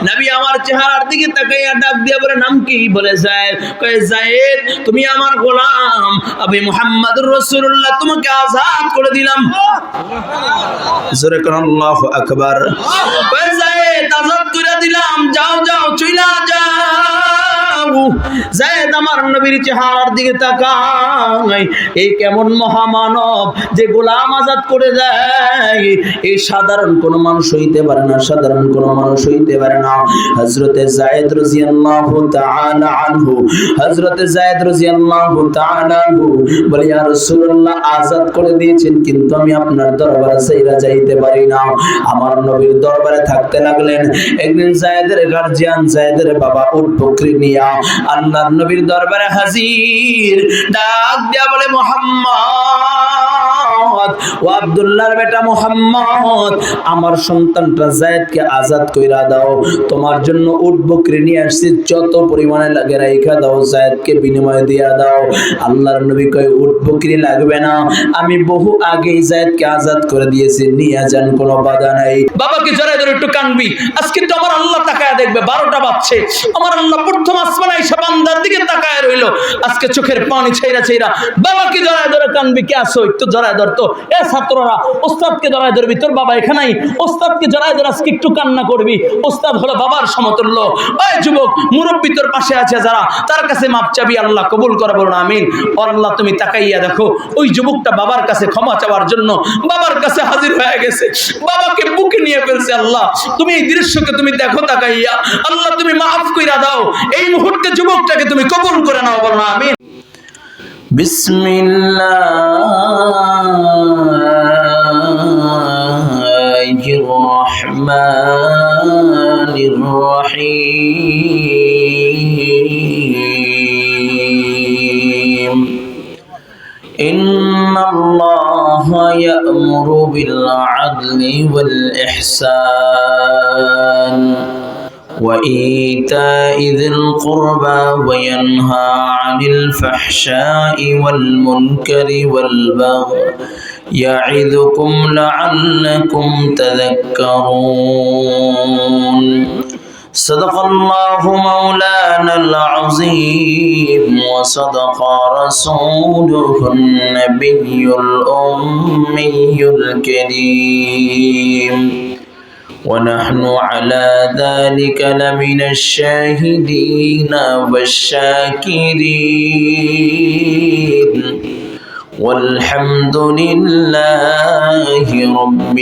নবী আমার চেহারার দিকে তাকাইয়া ডাক দিয়া বলে, নাম কি? বলে যায়েদ। কয় যায়েদ, তুমি আমার গোলাম, আমি মুহাম্মদুর রাসূলুল্লাহ তোমাকে আযাদ করে দিলাম। জোরে কোন আল্লাহু আকবার। কয় যায়েদ, আযাদ করে দিলাম, যাও যাও চইলা যাও। যায়েদ আমার নবীর চেহারার দিকে তাকায়, এই কেমন মহামানব যে গোলাম আযাদ করে দেয়। এই সাধারণ কোন মানুষ হইতে পারে না, সাধারণ কোন মানুষ হইতে পারে না। হযরতে যায়েদ রাদিয়াল্লাহু তাআলা আনহু, হযরতে যায়েদ রাদিয়াল্লাহু তাআলা আনহু বলে, ইয়া রাসূলুল্লাহ আযাদ করে দিয়েছেন, কিন্তু আমি আপনার দরবারে ছাইরা যাইতে পারি না। আমার নবীর দরবারে থাকতে লাগলেন। একদিন যায়েদের গার্জিয়ান, যায়েদের বাবা উট বকরি নিয়া আল্লাহর নবীর দরবারে হাজির। ডাক দিয়া বলে, মুহাম্মদ, ও আব্দুল্লাহর বেটা মুহাম্মদ, আমার সন্তানটা যায়েদকে আযাদ কইরা দাও। তোমার জন্য উট বকরি নিয়ে আসছি, যত পরিমাণে লাগে রাইখা দাও, যায়েদকে বিনিময়ে দিয়া দাও। আল্লাহর নবী কয়, উট বকরি লাগবে না, আমি বহু আগেই যায়েদকে আযাদ করে দিয়েছি, নিয়ে যান, কোনো বাধা নাই। বাবাকে জড়ায় ধরে একটু কানবি, আজকে তো আমার আল্লাহ তাকায়া দেখবে, 12টা বাজছে, আমার আল্লাহ প্রথম আসমানে এসে বান্দার দিকে তাকায় রইল। আজকে চোখের পানি ছাইরা ছাইরা বাবাকে জড়ায় ধরে কানবি। কে আসো, একটু জড়ায় ধরতো। এ ছাত্ররা, ওস্তাদকে জড়ায় ধরবি, তোর বাবা এখানেই, ওস্তাদকে জড়ায় ধরে আজকে একটু কান্না করবি। ওস্তাদ হলো বাবার সমতুল্য। ওই যুবক, মুরব্বী তোর পাশে আছে যারা, তার কাছে মাপ চাবি, আল্লাহ কবুল করে, বলুন আমিন। আল্লাহ তুমি তাকাইয়া দেখো, ওই যুবকটা বাবার কাছে ক্ষমা চাওয়ার জন্য বাবার কাছে হাজির হয়ে গেছে, বাবাকে বুকে নিয়ে ফেলছে। আল্লাহ তুমি এই দৃশ্যকে তুমি দেখো তাকাইয়া, আল্লাহ তুমি মাফ কইরা দাও, এই মুহূর্তে যুবকটাকে তুমি কবুল করে নাও, বলুন আমিন। বিসমিল্লাহির রহমানির রহিম। ইন্নাল্লাহা ইয়া'মুরু বিল আদলি ওয়াল ইহসান وإيتاء ذي القربى وينهى عن الفحشاء والمنكر والبغي يعظكم لعلكم تذكرون صدق الله مولانا العظيم وصدق رسوله النبي الأمي الكريم ونحن على ذلك لمن الشاهدين والشاكرين والحمد لله رب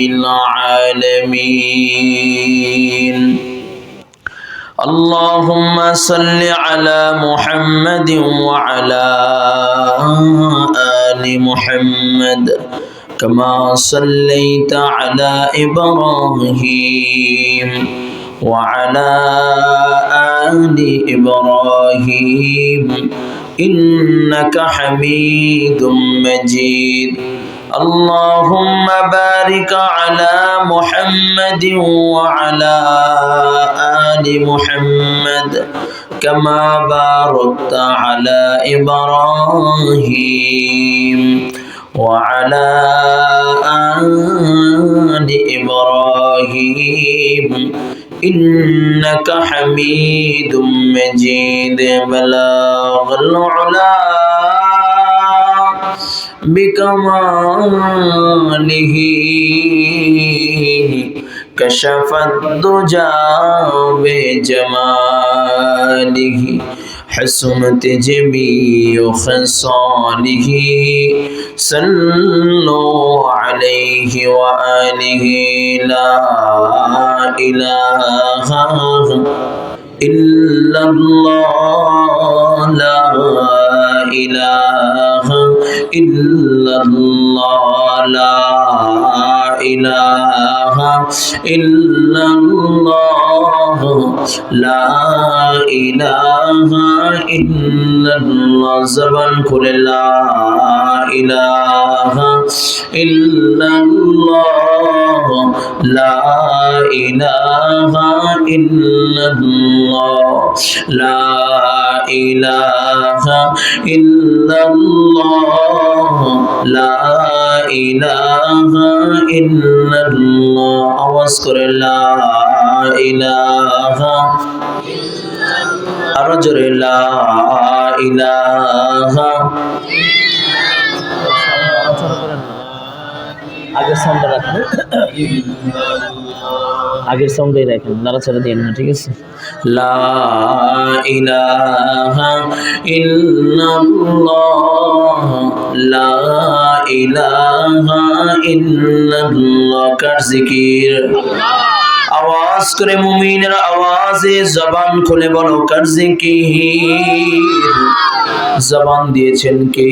العالمين اللهم صل على محمد وعلى آل محمد كما صليت على إبراهيم وعلى آل إبراهيم إنك حميد مجيد اللهم بارك على محمد وعلى آل محمد كما باركت على إبراهيم وعلى آل إبراهيم إنك حميد مجيد بلغ العلا بكماله كشف الدجى بجماله حسنت جميع خصاله صلوا عليه وآله لا إله إلا الله لا إله إلا الله لا إله إلا الله لا إله إلا الله زبان كل لا إله إلا الله لا إله إلا الله لا إله إلا الله لا إله إلا ইল্লাল্লাহ। আওয়াজ করে লা ইলাহা, আরো জোরে লা ইলাহা। আগের সাউন্ডটা রাখেন, আগের সাউন্ডটাই রাখেন, নাড়াচাড়া দিন না, ঠিক আছে? লা ইলাহা ইল্লাল্লাহ, লা ইলাহা ইল্লাল্লাহ। কার জিকির? আওয়াজ করে মুমিনের আওয়াজে জবান খুলে বলো কার জিকির। জবান দিয়েছেন কে?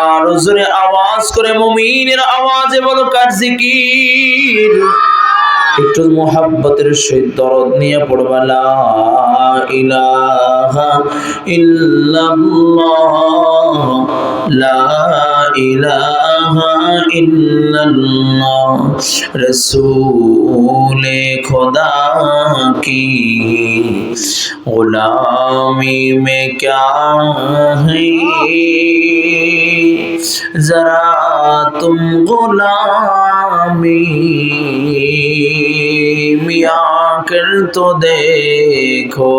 আর জোরে আওয়াজ করে মুমিনের আওয়াজে বলো কার জিকির। একটু মোহাব্বতের সহিত দরদ নিয়ে পড়বা লা ইলাহা ইল্লাল্লাহ, লা ইলাহা ইল্লাল্লাহ। রসূলে खुदा की गुलामी में क्या है, जरा तुम गुलामी कर तो देखो।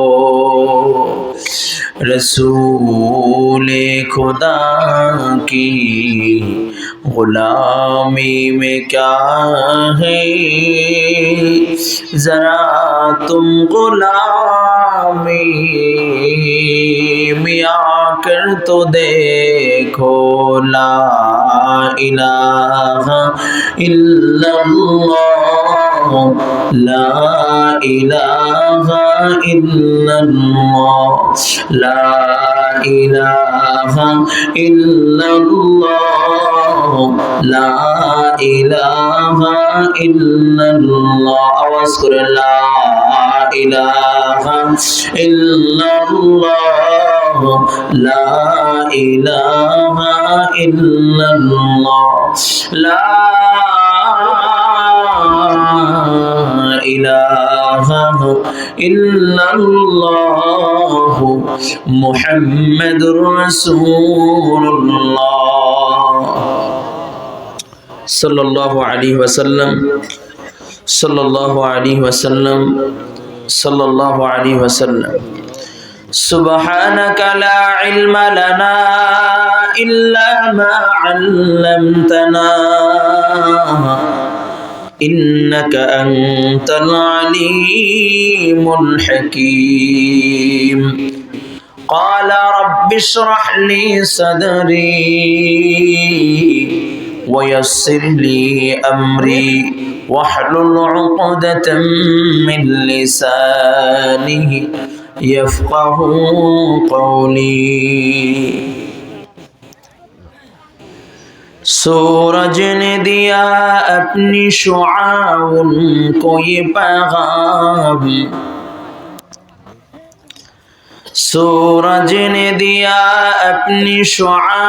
रसूले खुदा की गुलामी में क्या है, जरा तुम गुलामी में आकर तो देखो। ला इलाहा इल्लल्लाह, ला इलाहा इल्लल्लाह, ला इलाहा इल्लल्लाह, ला इलाहा इल्लल्लाह। आवाज করে লা ইলাহা ইল্লাল্লাহ, লা ইলাহা ইল্লাল্লাহ, লা ইলাহা ইল্লাল্লাহ মুহাম্মাদুর রাসূলুল্লাহ সাল্লাল্লাহু আলাইহি ওয়াসাল্লাম, সাল্লাল্লাহু আলাইহি ওয়াসাল্লাম, সাল্লাল্লাহু আলাইহি ওয়াসাল্লাম। সুবহানাকা লা ইলমা লানা ইল্লা মা আল্লামতানা ইন্নাকা আনতাল আলিমুল হাকীম। قال رب اشرح لي صدري ويسر لي أمري واحلل عقدة من لسانه يفقه قولي। सूरज ने दिया अपनी शुआ उनको ये पैगाम, सूरज ने दिया अपनी शुआ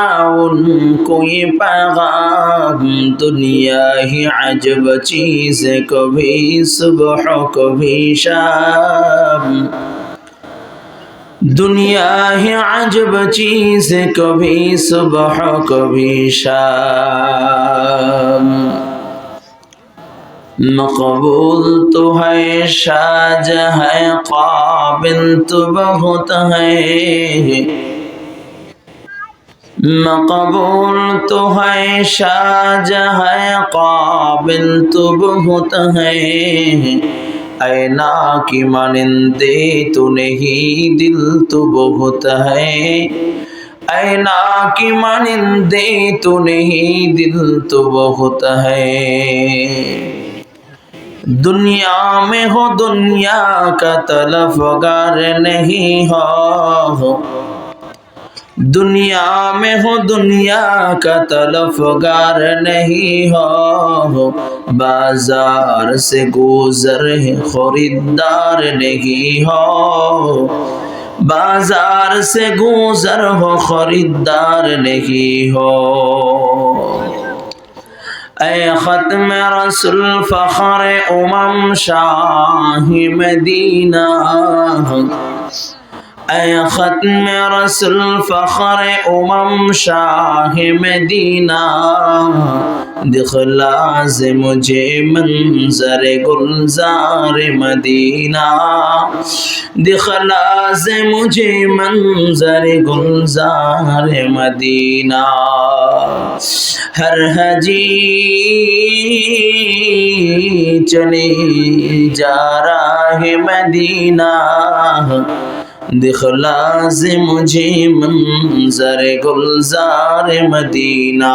उनको ये पैगाम। दुनिया ही अजब चीज़ है, कभी सुबह कभी शाम। दुनिया ही अजब चीज़ है, कभी सुबह कभी शाम। मकबूल तो है शाहजहां, काबिल तो बहुत है। मकबूल तो है शाहजहां, काबिल तो बहुत है। ऐना की मानिंदे तो नहीं, दिल तो बहुत है। ऐना की मानिंदे तो नहीं, दिल तो बहुत है। दुनिया में हो दुनिया का तलफगार नहीं हो, दुनिया में हो दुनिया का तलफगार नहीं हो। बाजार से गुजर है खरीदार नहीं हो, बाजार से गुजर हो खरीदार नहीं हो। ऐ ख़त्म रसूल फ़ख़्र उमम शाही मदीना, اے ختم رسول فخر شاہ مدینہ دکھلا سے مجھے منظر گلزار مدینہ دکھلا سے مجھے منظر گلزار مدینہ ہر حجی چلی جا رہا ہے مدینہ دکھلا سے مجھے منظر گلزار مدینہ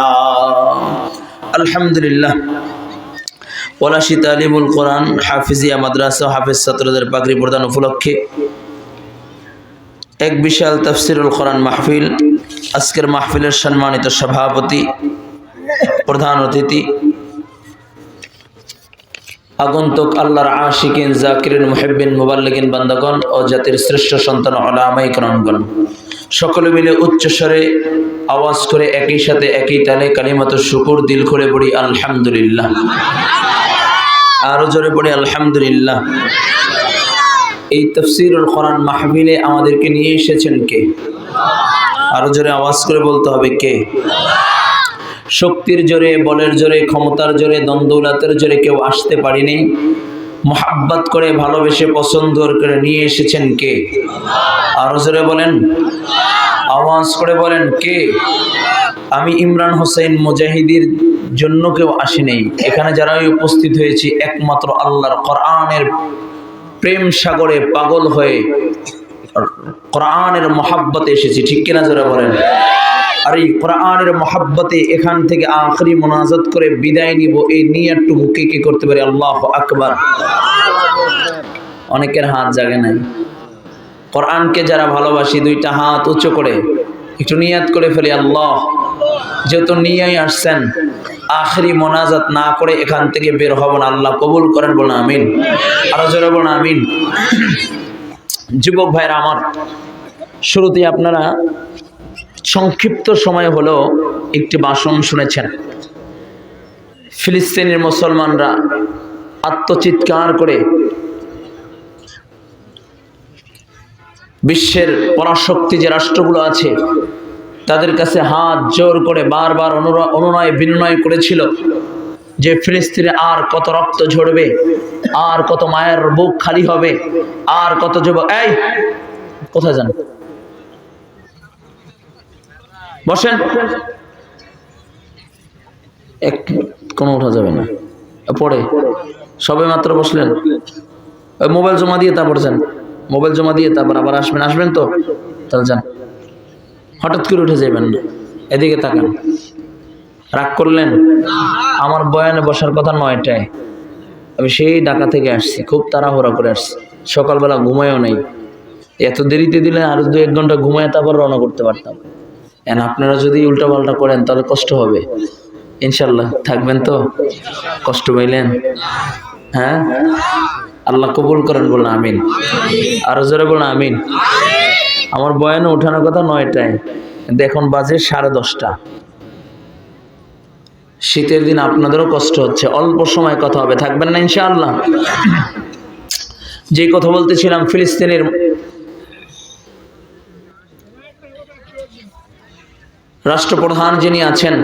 আলহামদুলিল্লাহ পলাশী তালিমুল কোরআন হাফিজিয়া মাদ্রাসা হাফিজ ছাত্রদের পাগড়ি প্রদান উপলক্ষে এক বিশাল তাফসিরুল কোরআন মাহফিল। আজকের মাহফিলের সম্মানিত সভাপতি, প্রধান অতিথি, আগন্তুক আল্লাহর আশিকিন জাকিরিন মুহিব্বিন মুবাল্লিগিন বান্দাগণ ও জাতির শ্রেষ্ঠ সন্তান উলামায়ে কেরামগণ, সকলে মিলে উচ্চস্বরে আওয়াজ করে একই সাথে একই তালে কালিমাতুশ শুকর দিল খুলে পড়ি আলহামদুলিল্লাহ। আরো জোরে পড়ি আলহামদুলিল্লাহ। এই তাফসীরুল কোরআন মাহফিলে আমাদেরকে নিয়ে এসেছেন কে? আরো জোরে আওয়াজ করে বলতে হবে কে? শক্তির জোরে, বলের জোরে, ক্ষমতার জোরে, দন্দৌলতের জোরে কেউ আসতে পারিনি। মোহাব্বত করে, ভালোবেসে, পছন্দ করে নিয়ে এসেছেন কে? আরো জোরে বলেন, আওয়াজ করে বলেন কে? আমি ইমরান হোসেন মুজাহিদির জন্য কেউ আসেনি। এখানে যারাই উপস্থিত হয়েছি একমাত্র আল্লাহর কোরআনের প্রেম সাগরে পাগল হয়ে কোরআনের মহাব্বতে এসেছি। ঠিক কিনা জোরে বলেন? আর এই কোরআনের মহাব্বতে এখান থেকে আখরি মোনাজাত করে বিদায় নিব, এই নিয়তটুকু কে কে করতে পারে? আল্লাহু আকবার। অনেকের হাত জাগে নাই। কোরআনকে যারা ভালোবাসি দুইটা হাত উঁচু করে একটু নিয়াত করে ফেলি। আল্লাহ, যেহেতু নিয়েই আসছেন, আখরি মোনাজাত না করে এখান থেকে বের হব না। আল্লাহ কবুল করেন, বলুন আমিন। আরো জোরে বলুন আমিন। যুবক ভাইরা আমার, শুরুতে আপনারা সংক্ষিপ্ত সময় হলেও একটি ভাষণ শুনেছেন। ফিলিস্তিনের মুসলমানরা আত্মচিৎকার করে বিশ্বের পরাশক্তি যে রাষ্ট্রগুলো আছে তাদের কাছে হাত জোর করে বারবার অনুনয় বিনয় করেছিল যে ফিলিস্তিনে আর কত রক্ত ঝরবে, আর কত মায়ের বুক খালি হবে, আর কত যুবক। এই কোথায় যান? বসেন, কোনো উঠা যাবে না। পড়ে সবে মাত্র বসলেন, ওই মোবাইল জমা দিয়ে তারপর যান। মোবাইল জমা দিয়ে তারপর আবার আসবেন তো? তাহলে যান, হঠাৎ করে উঠে যাবেন না। এদিকে তাকান। রাগ করলেন? আমার বয়ানে বসার কথা 9টায়, আমি সেই ঢাকা থেকে আসছি, খুব তাড়াহুড়া করে আসছি, সকালবেলা ঘুমায়ও নেই। এত দেরিতে দিলে আরো 2-1 ঘন্টা ঘুমায় তারপর রওনা করতে পারতাম। আপনারা যদি উল্টাপাল্টা করেন তাহলে কষ্ট হবে। ইনশাল্লাহ থাকবেন তো? কষ্ট পাইলেন? হ্যাঁ, আল্লাহ কবুল করেন, বলুন আমিন। আরো জোরে বলুন আমিন। আমার বয়ানে ওঠানোর কথা 9টায়, কিন্তু এখন বাজে 10:30। শীতের দিন আপনাদেরও কষ্ট হচ্ছে। অল্প সময় কথা হবে, থাকবেন না ইনশাআল্লাহ? যে কথা বলতেছিলাম, ফিলিস্তিনের রাষ্ট্রপ্রধান যিনি আছেন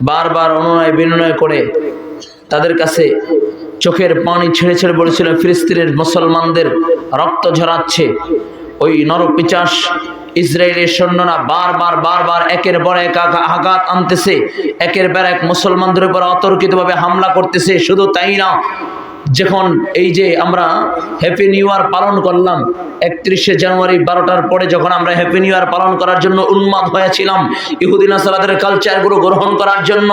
বারবার অনুনয় বিনয় করে তাদের কাছে চোখের পানি ছেড়ে ছেড়ে বলেছিলেন ফিলিস্তিনের মুসলমানদের রক্ত ঝরাচ্ছে। ওই নরপিচাস ইসরায়েলের সৈন্যরা বারবার একের পর এক আঘাত আনতেছে, একের পর এক মুসলমানদের উপর অতর্কিতভাবে হামলা করতেছে। শুধু তাই না, যখন এই যে আমরা হ্যাপি নিউ ইয়ার পালন করলাম 31শে জানুয়ারি 12টার পরে, যখন আমরা হ্যাপি নিউ ইয়ার পালন করার জন্য উন্মাদ হয়েছিলাম, ইহুদি নাসারাদের কালচারগুলো গ্রহণ করার জন্য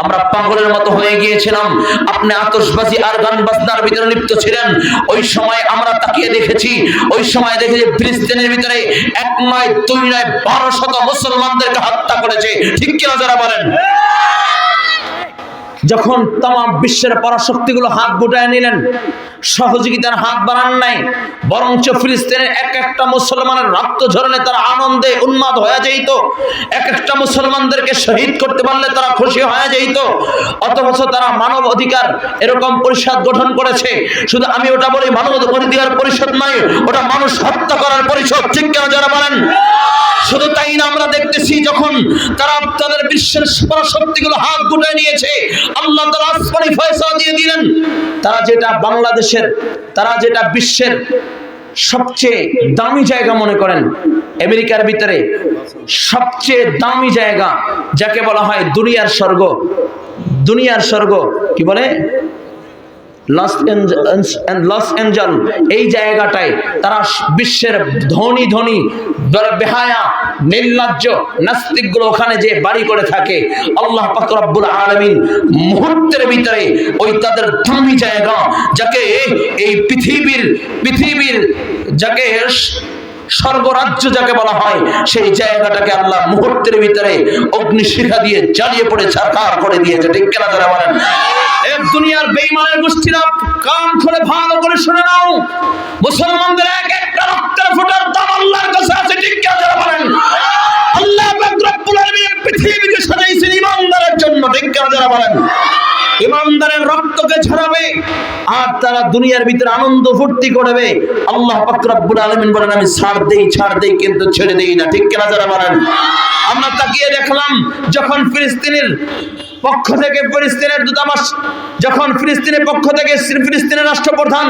আমরা পাগলের মতো হয়ে গিয়েছিলাম। আপনি আতশবাজি আর গান বাজনার ভিতরে লিপ্ত ছিলেন। ওই সময় আমরা তাকিয়ে দেখেছি, ওই সময় দেখেছি ফিলিস্তিনের ভিতরে 1 নয় 2 নয় 1200 মুসলমানদেরকে হত্যা করেছে। ঠিক কিনা যারা বলেন? যখন তাম বিশ্বের পরাশক্তিগুলো হাত গুটায় নিলেন, সহযোগিতার হাত বাড়ান নাই, বরঞ্চ ফিলিস্তিনের এক একটা মুসলমানের রক্ত ঝরলে তারা আনন্দে উন্মাদ হয়ে যেত, এক একটা মুসলমানদেরকে শহীদ করতে পারলে তারা খুশি হয়ে যেত। অথচ তারা মানব অধিকার এরকম পরিষদ গঠন করেছে। শুধু আমি ওটা বলি মানব অধিকার পরিষদ নয়, ওটা মানুষ হত্যা করার পরিষদ। ঠিক কেন যারা বলেন? শুধু তাই না, আমরা দেখতেছি যখন তারা তাদের বিশ্বের পরাশক্তিগুলো হাত গুটিয়ে নিয়েছে, আল্লাহ তাআলা আসমানি ফয়সালা দিয়ে দিলেন। তারা যেটা বাংলাদেশের, তারা যেটা বিশ্বের সবচেয়ে দামি জায়গা মনে করেন, আমেরিকার ভিতরে সবচেয়ে দামি জায়গা যাকে বলা হয় দুনিয়ার স্বর্গ, দুনিয়ার স্বর্গ কি বলে, লস এঞ্জেল, এই জায়গাটায় তারা বিশ্বের ধনী ধনী বেহায়া নির্লজ্জ নাস্তিকগুলো ওখানে যে বাড়ি করে থাকে, আল্লাহ পাক রব্বুল আলামিন মুহূর্তের ভিতরে ওই তাদের দামি জায়গা, যাকে এই পৃথিবীর যাকে স্বর্গরাজ্য যাকে বলা হয়, সেই জায়গাটাকে আল্লাহ মুহূর্তের ভিতরে অগ্নিশিখা দিয়ে জ্বালিয়ে পড়ে ছারখার করে দিয়েছে। ঠিক কিনা যারা বলেন? এক দুনিয়ার বেঈমানের গোষ্ঠীরা কান খুলে ভালো করে শুনে নাও, মুসলমানদের এক একটা রক্তের ফোঁটার দাম আল্লাহর কাছে আছে। ঠিক কিনা যারা বলেন? আল্লাহ পাক রব্বুল আলামিন পৃথিবীকে সাজাইছেন ঈমানদারের জন্য। ঠিক কিনা যারা বলেন? ঈমানদারের রক্তকে ঝরাবে আর তারা দুনিয়ার ভিতরে আনন্দ ফুর্তি করবে। আল্লাহ পাক রব্বুল আলামিন বলেন আমি ছাড় দেই কিন্তু ছেড়ে দেই না। ঠিক কিনা যারা বলেন? আমরা তাকিয়ে দেখলাম যখন ফিলিস্তিনের পক্ষ থেকে ফিলিস্তিনের দূতাবাস, যখন ফিলিস্তিনের পক্ষ থেকে ফিলিস্তিনের রাষ্ট্রপ্রধান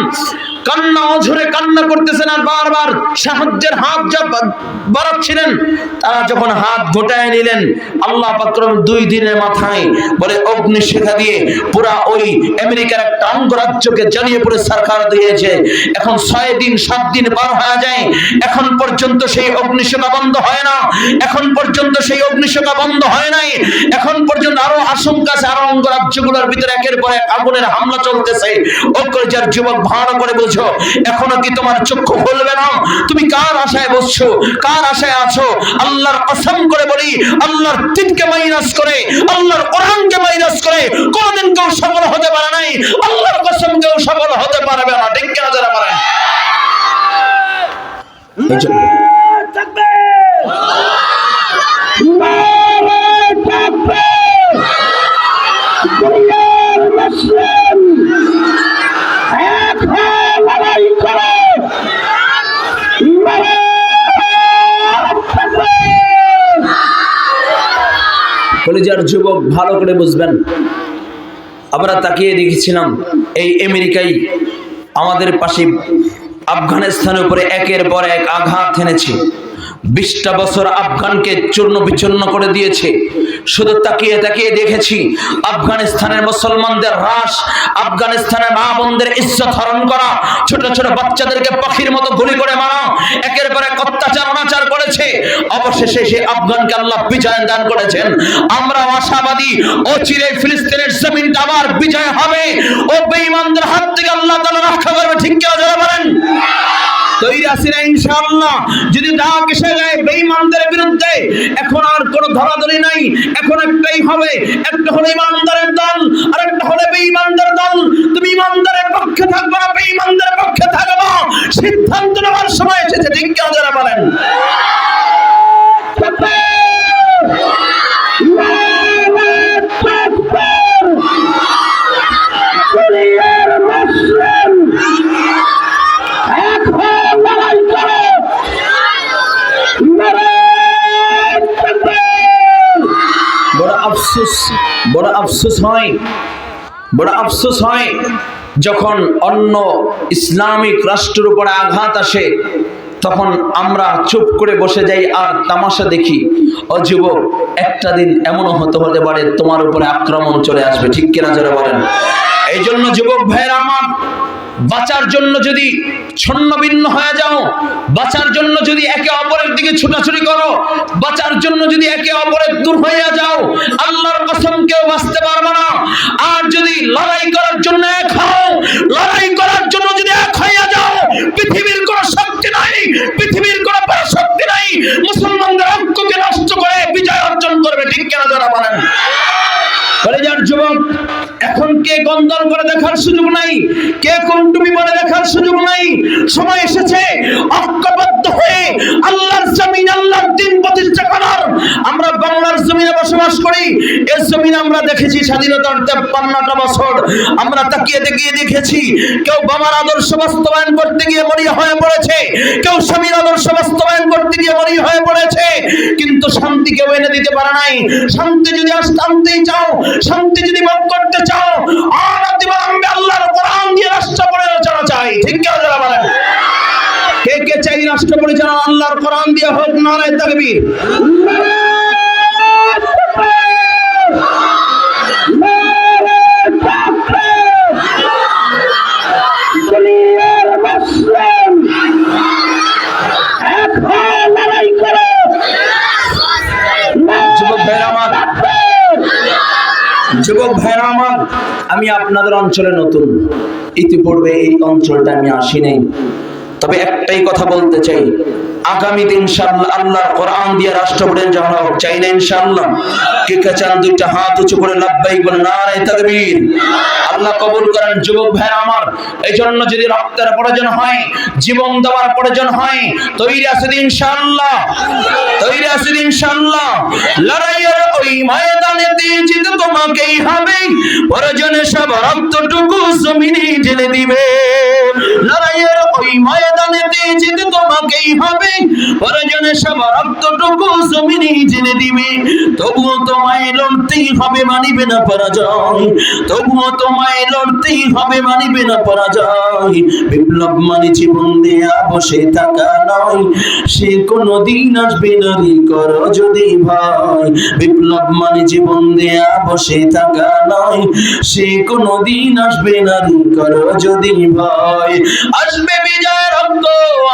কান্না অঝরে কান্না করতেছেন আর বারবার সাহায্যের হাত বাড়াচ্ছিলেন, তারা যখন হাত ঘোটায় নিলেন, আল্লাহ পাক দুই দিনের মাথায় বলে অগ্নিশিখা দিয়ে পুরা ওই আমেরিকার একটা অঙ্গরাজ্যকে জ্বালিয়ে পড়ে সরকার দিয়েছে। এখন 6 দিন 7 দিন পার হয়ে যায়, এখন পর্যন্ত সেই অগ্নিশিখা বন্ধ হয় না, এখন পর্যন্ত সেই অগ্নিশিখা বন্ধ হয় নাই। এখন পর্যন্ত আরো আশঙ্কা আছে, আরো অঙ্গরাজ্যগুলোর ভিতরে একের পর এক আগুনের হামলা চলতেছে। অকলজার যুবক ভালো করে বুঝো, এখনো কি তোমার চক্ষু খুলবে না? তুমি কার আশায় বসছো, কার আশায় আছো? আল্লাহর কসম করে বলি, আল্লাহর দিনকে মাইনাস করে, আল্লাহর কোরআনকে মাইনাস করে কোনদিন কেউ সফল হতে পারে নাই। আল্লাহর কসম কেউ সফল হতে পারবে না। ঠিক কিনা যারা বলেন? কলেজের যুবক ভালো করে বুঝবেন, আমরা তাকিয়ে দেখেছিলাম এই আমেরিকাই আমাদের পাশে আফগানিস্তানের উপরে একের পর এক আঘাত এনেছে। 20টা বছর আফগানকে চূর্ণ বিচূর্ণ করে দিয়েছে। শুধু তাকিয়ে তাকিয়ে দেখেছি আফগানিস্তানের মুসলমানদের হ্রাস, আফগানিস্তানের মা বোনদের ইজ্জত হরণ করা, ছোট ছোট বাচ্চাদেরকে পাখির মতো গুলি করে মারা, একের পর এক অত্যাচার অনাচার করেছে। অবশেষে সেই আফগানকে আল্লাহ বিজয় দান করেছেন। আমরা আশাবাদী অচিরে ফিলিস্তিনের জমিনটা আবার বিজয় হবে, ও বেঈমানদের হাত থেকে আল্লাহ তাআলা রক্ষা করবে। ঠিক কি যারা বলেন? তৈরি আছি না ইনশাআল্লাহ? যদি ডাক এসে যায় বেঈমানদের বিরুদ্ধে, এখন আর কোনো ধরাধরি নাই, এখন একটাই হবে, একটা হলো ইমানদারের দল আর একটা হলো বেঈমানদের দল। তুমি ইমানদারের পক্ষে থাকবে না বেঈমানদের পক্ষে থাকবে, সিদ্ধান্ত নেওয়ার সময় এসেছে। ঠিক কি যারা বলেন? বড় আফসোস হয় যখন অন্য ইসলামিক রাষ্ট্রের উপরে আঘাত আসে, তখন আমরা চুপ করে বসে যাই আর তামাশা দেখি। ও যুবক, একটা দিন এমনও হতে পারে তোমার উপরে আক্রমণ চলে আসবে। ঠিক কিনা যারা বলেন? এই জন্য যুবক ভাইয়েরা আমার, বাঁচার জন্য যদি ছন্ন ভিন্ন হয়ে যাও, বাঁচার জন্য যদি একে অপরের দিকে ছুটাছুটি করো, বাঁচার জন্য যদি একে অপরের দূর হয়ে যাও, আল্লাহর কসম কেউ বাঁচতে পারবে না। আর যদি লড়াই করার জন্য এক হও, লড়াই করার জন্য যদি এক হয়ে যাও, পৃথিবীর কোনো শক্তি নাই, পৃথিবীর কোনো পরাশক্তি নাই মুসলমানদের ঐক্যকে নষ্ট করে বিজয় অর্জন করবে। ঠিক কেন যারা বলেন? কলেজের যুবক, এখন কে গন্দল করে দেখার সুযোগ নাই। কে কোন টুপি পরে দেখার সুযোগ নাই। সময় এসেছে ঐক্যবদ্ধ হয়ে আল্লাহর জমিন, আল্লাহর দ্বীন প্রতিষ্ঠা করার। আমরা বাংলার জমিনে বসবাস করি, এই জমিনে আমরা দেখেছি স্বাধীনতার 53টা বছর আমরা তাকিয়ে তাকিয়ে দেখেছি, কেউ বাবার আদর্শ বাস্তবায়ন করতে গিয়ে মরিয়া হয়ে পড়েছে, কেউ স্বামীর আদর্শ বাস্তবায়ন করতে গিয়ে মরিয়া হয়ে পড়েছে, কিন্তু শান্তি কেউ এনে দিতে পারে নাই। শান্তি যদি আনতেই চাও, শান্তি যদি ভোগ করতে চাও, অনতিবিলম্বে আল্লাহর কোরআন দিয়ে রাষ্ট্র পরিচালনা চাই। ঠিক কি যারা বলেন? কে কে চাই রাষ্ট্র পরিচালনা আল্লাহর কোরআন দিয়ে হোক? নারায়ে তাকবীর। যুবক ভাইরা আমার, আমি আপনাদের অঞ্চলে নতুন, ইতিপূর্বে এই অঞ্চলটা আমি আসি নাই, তবে একটাই কথা বলতে চাই, আগামীতে ইনশাআল্লাহ আল্লাহর কোরআন দিয়ে রাষ্ট্র পরিচালনা হোক, চাই না ইনশাআল্লাহ? কে কে চান দুইটা হাত উঁচু করে লাব্বাইক বলেন, নারায়ে তাকবীর। আল্লাহ কবুল করেন। যুবক ভাইরা আমার, এই জন্য যদি রক্তের প্রয়োজন হয়, জীবন দেওয়ার প্রয়োজন হয়, তৈরি আছে ইনশাআল্লাহ, তৈরি আছে ইনশাআল্লাহ। লড়াইয়ের ওই ময়দানেতে জিতে তোমাকেই হবে, প্রয়োজনে সব রক্তটুকু জমিনে ঢেলে দিবে। লড়াইয়ের ওই ময়দানেতে জিতে তোমাকেই হবে, প্রয়োজনে সব রক্তটুকু জমিনে ঢেলে দিবে। তবুও তোমায় লড়তেই হবে, মানিবে না পরাজয়। তবুও তোমায় লড়তেই হবে, মানিবে না পরাজয়। বিপ্লব মানে জীবন দেয়া বসে থাকা নয়, সে কোনদিন আসবে না রে করো যদি ভয়। বিপ্লব মানে জীবন দেয়া বসে থাকা নয়, সে কোনদিন আসবে না রে করো যদি ভয়। আসবে বিজয় রক্ত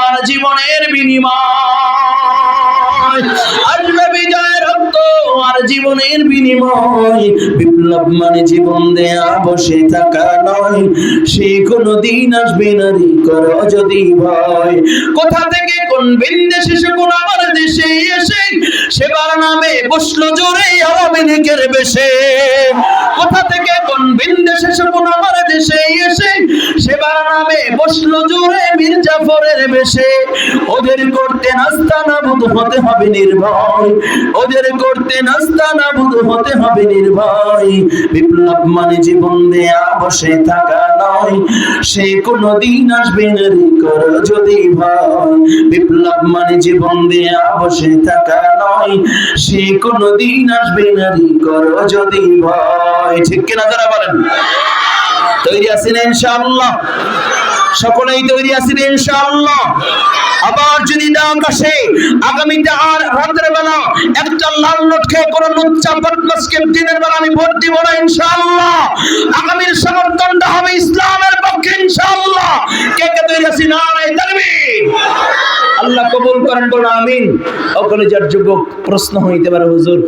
আর জীবনের বিনিময়, আসবে বিজয় রক্ত আর জীবনের বিনিময়। বিপ্লব মানে জীবন দেয়া বসে থাকা নয়, সে কোনদিন আসবে না রে করো যদি ভয়। কোথা থেকে কোন বিন্দেশে সে কোন আমার দেশে এসে সেবার নামে বসলো জোরে আওয়ামী লীগের বেশে। কোথা থেকে কোন বিন্দেশে সে কোন আমার দেশে এসে সেবার নামে বসলো জোরে মীর জাফরের বেশে। ওদের করতে নাস্তানাবুদ হতে হবে নির্ভয়, ওদের করতে নাস্তানাবুদ হতে হবে নির্ভয়। বিপ্লব মানে জীবন দেয়া বসে থাকা নয়, সে কোনদিন আসবে না রে করো যদি ভয়। বিপ্লব মানে জীবন দেয়া বসে থাকা নয়, সে কোনদিন আসবে না রে করো যদি ভয়। ঠিক কিনা যারা বলেন? তৈরি আছেন ইনশাআল্লাহ? সকলেই তৈরি আছেন ইনশাআল্লাহ? আবার যদি ডাক আসে আগামীতে আর রাতের বেলা একটা লাল নোট খেয়ে কোন লুচ্চা বদমাশকে দিনের বেলা আমি ভোট দিব না ইনশাআল্লাহ। আগামীর সমর্থনটা হবে ইসলামের পক্ষে ইনশাআল্লাহ। কে কে তৈরি আছেন? নারায়ে তাকবীর। আল্লাহ কবুল করেন, বলুন আমিন। ওখানে যার যুবক প্রশ্ন হইতে পারে, হুজুর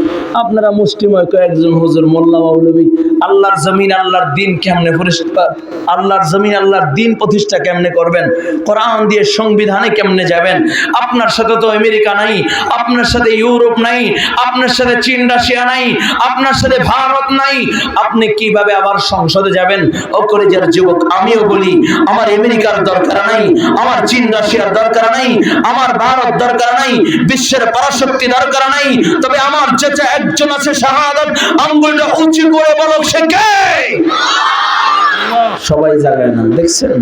আপনারা মুষ্টিময় কয়েকজন হুজুর মোল্লা মৌলবী আল্লাহর জমিন আল্লাহর দ্বীন কেমনে প্রতিষ্ঠা, আল্লাহর জমিন আল্লাহর দ্বীন প্রতিষ্ঠা কেমনে করবেন? কোরআন দিয়ে সংবিধানে কেমনে যাবেন? আপনার সাথে তো আমেরিকা নাই, আপনার সাথে ইউরোপ নাই, আপনার সাথে চীন রাশিয়া নাই, আপনার সাথে ভারত নাই, আপনি কিভাবে আবার সংসদে যাবেন? ও করে যারা যুবক, আমিও বলি আমার আমেরিকার দরকার নাই, আমার চীন রাশিয়ার দরকার নাই, আমার ভারত দরকার নাই, বিশ্বের পরাশক্তি দরকার নাই, তবে আমার চেচা একজন আছে, শাহাদাত আঙ্গুলটা উঁচু করে বলো সে কে? সবাই জায়গায় না, দেখছেন?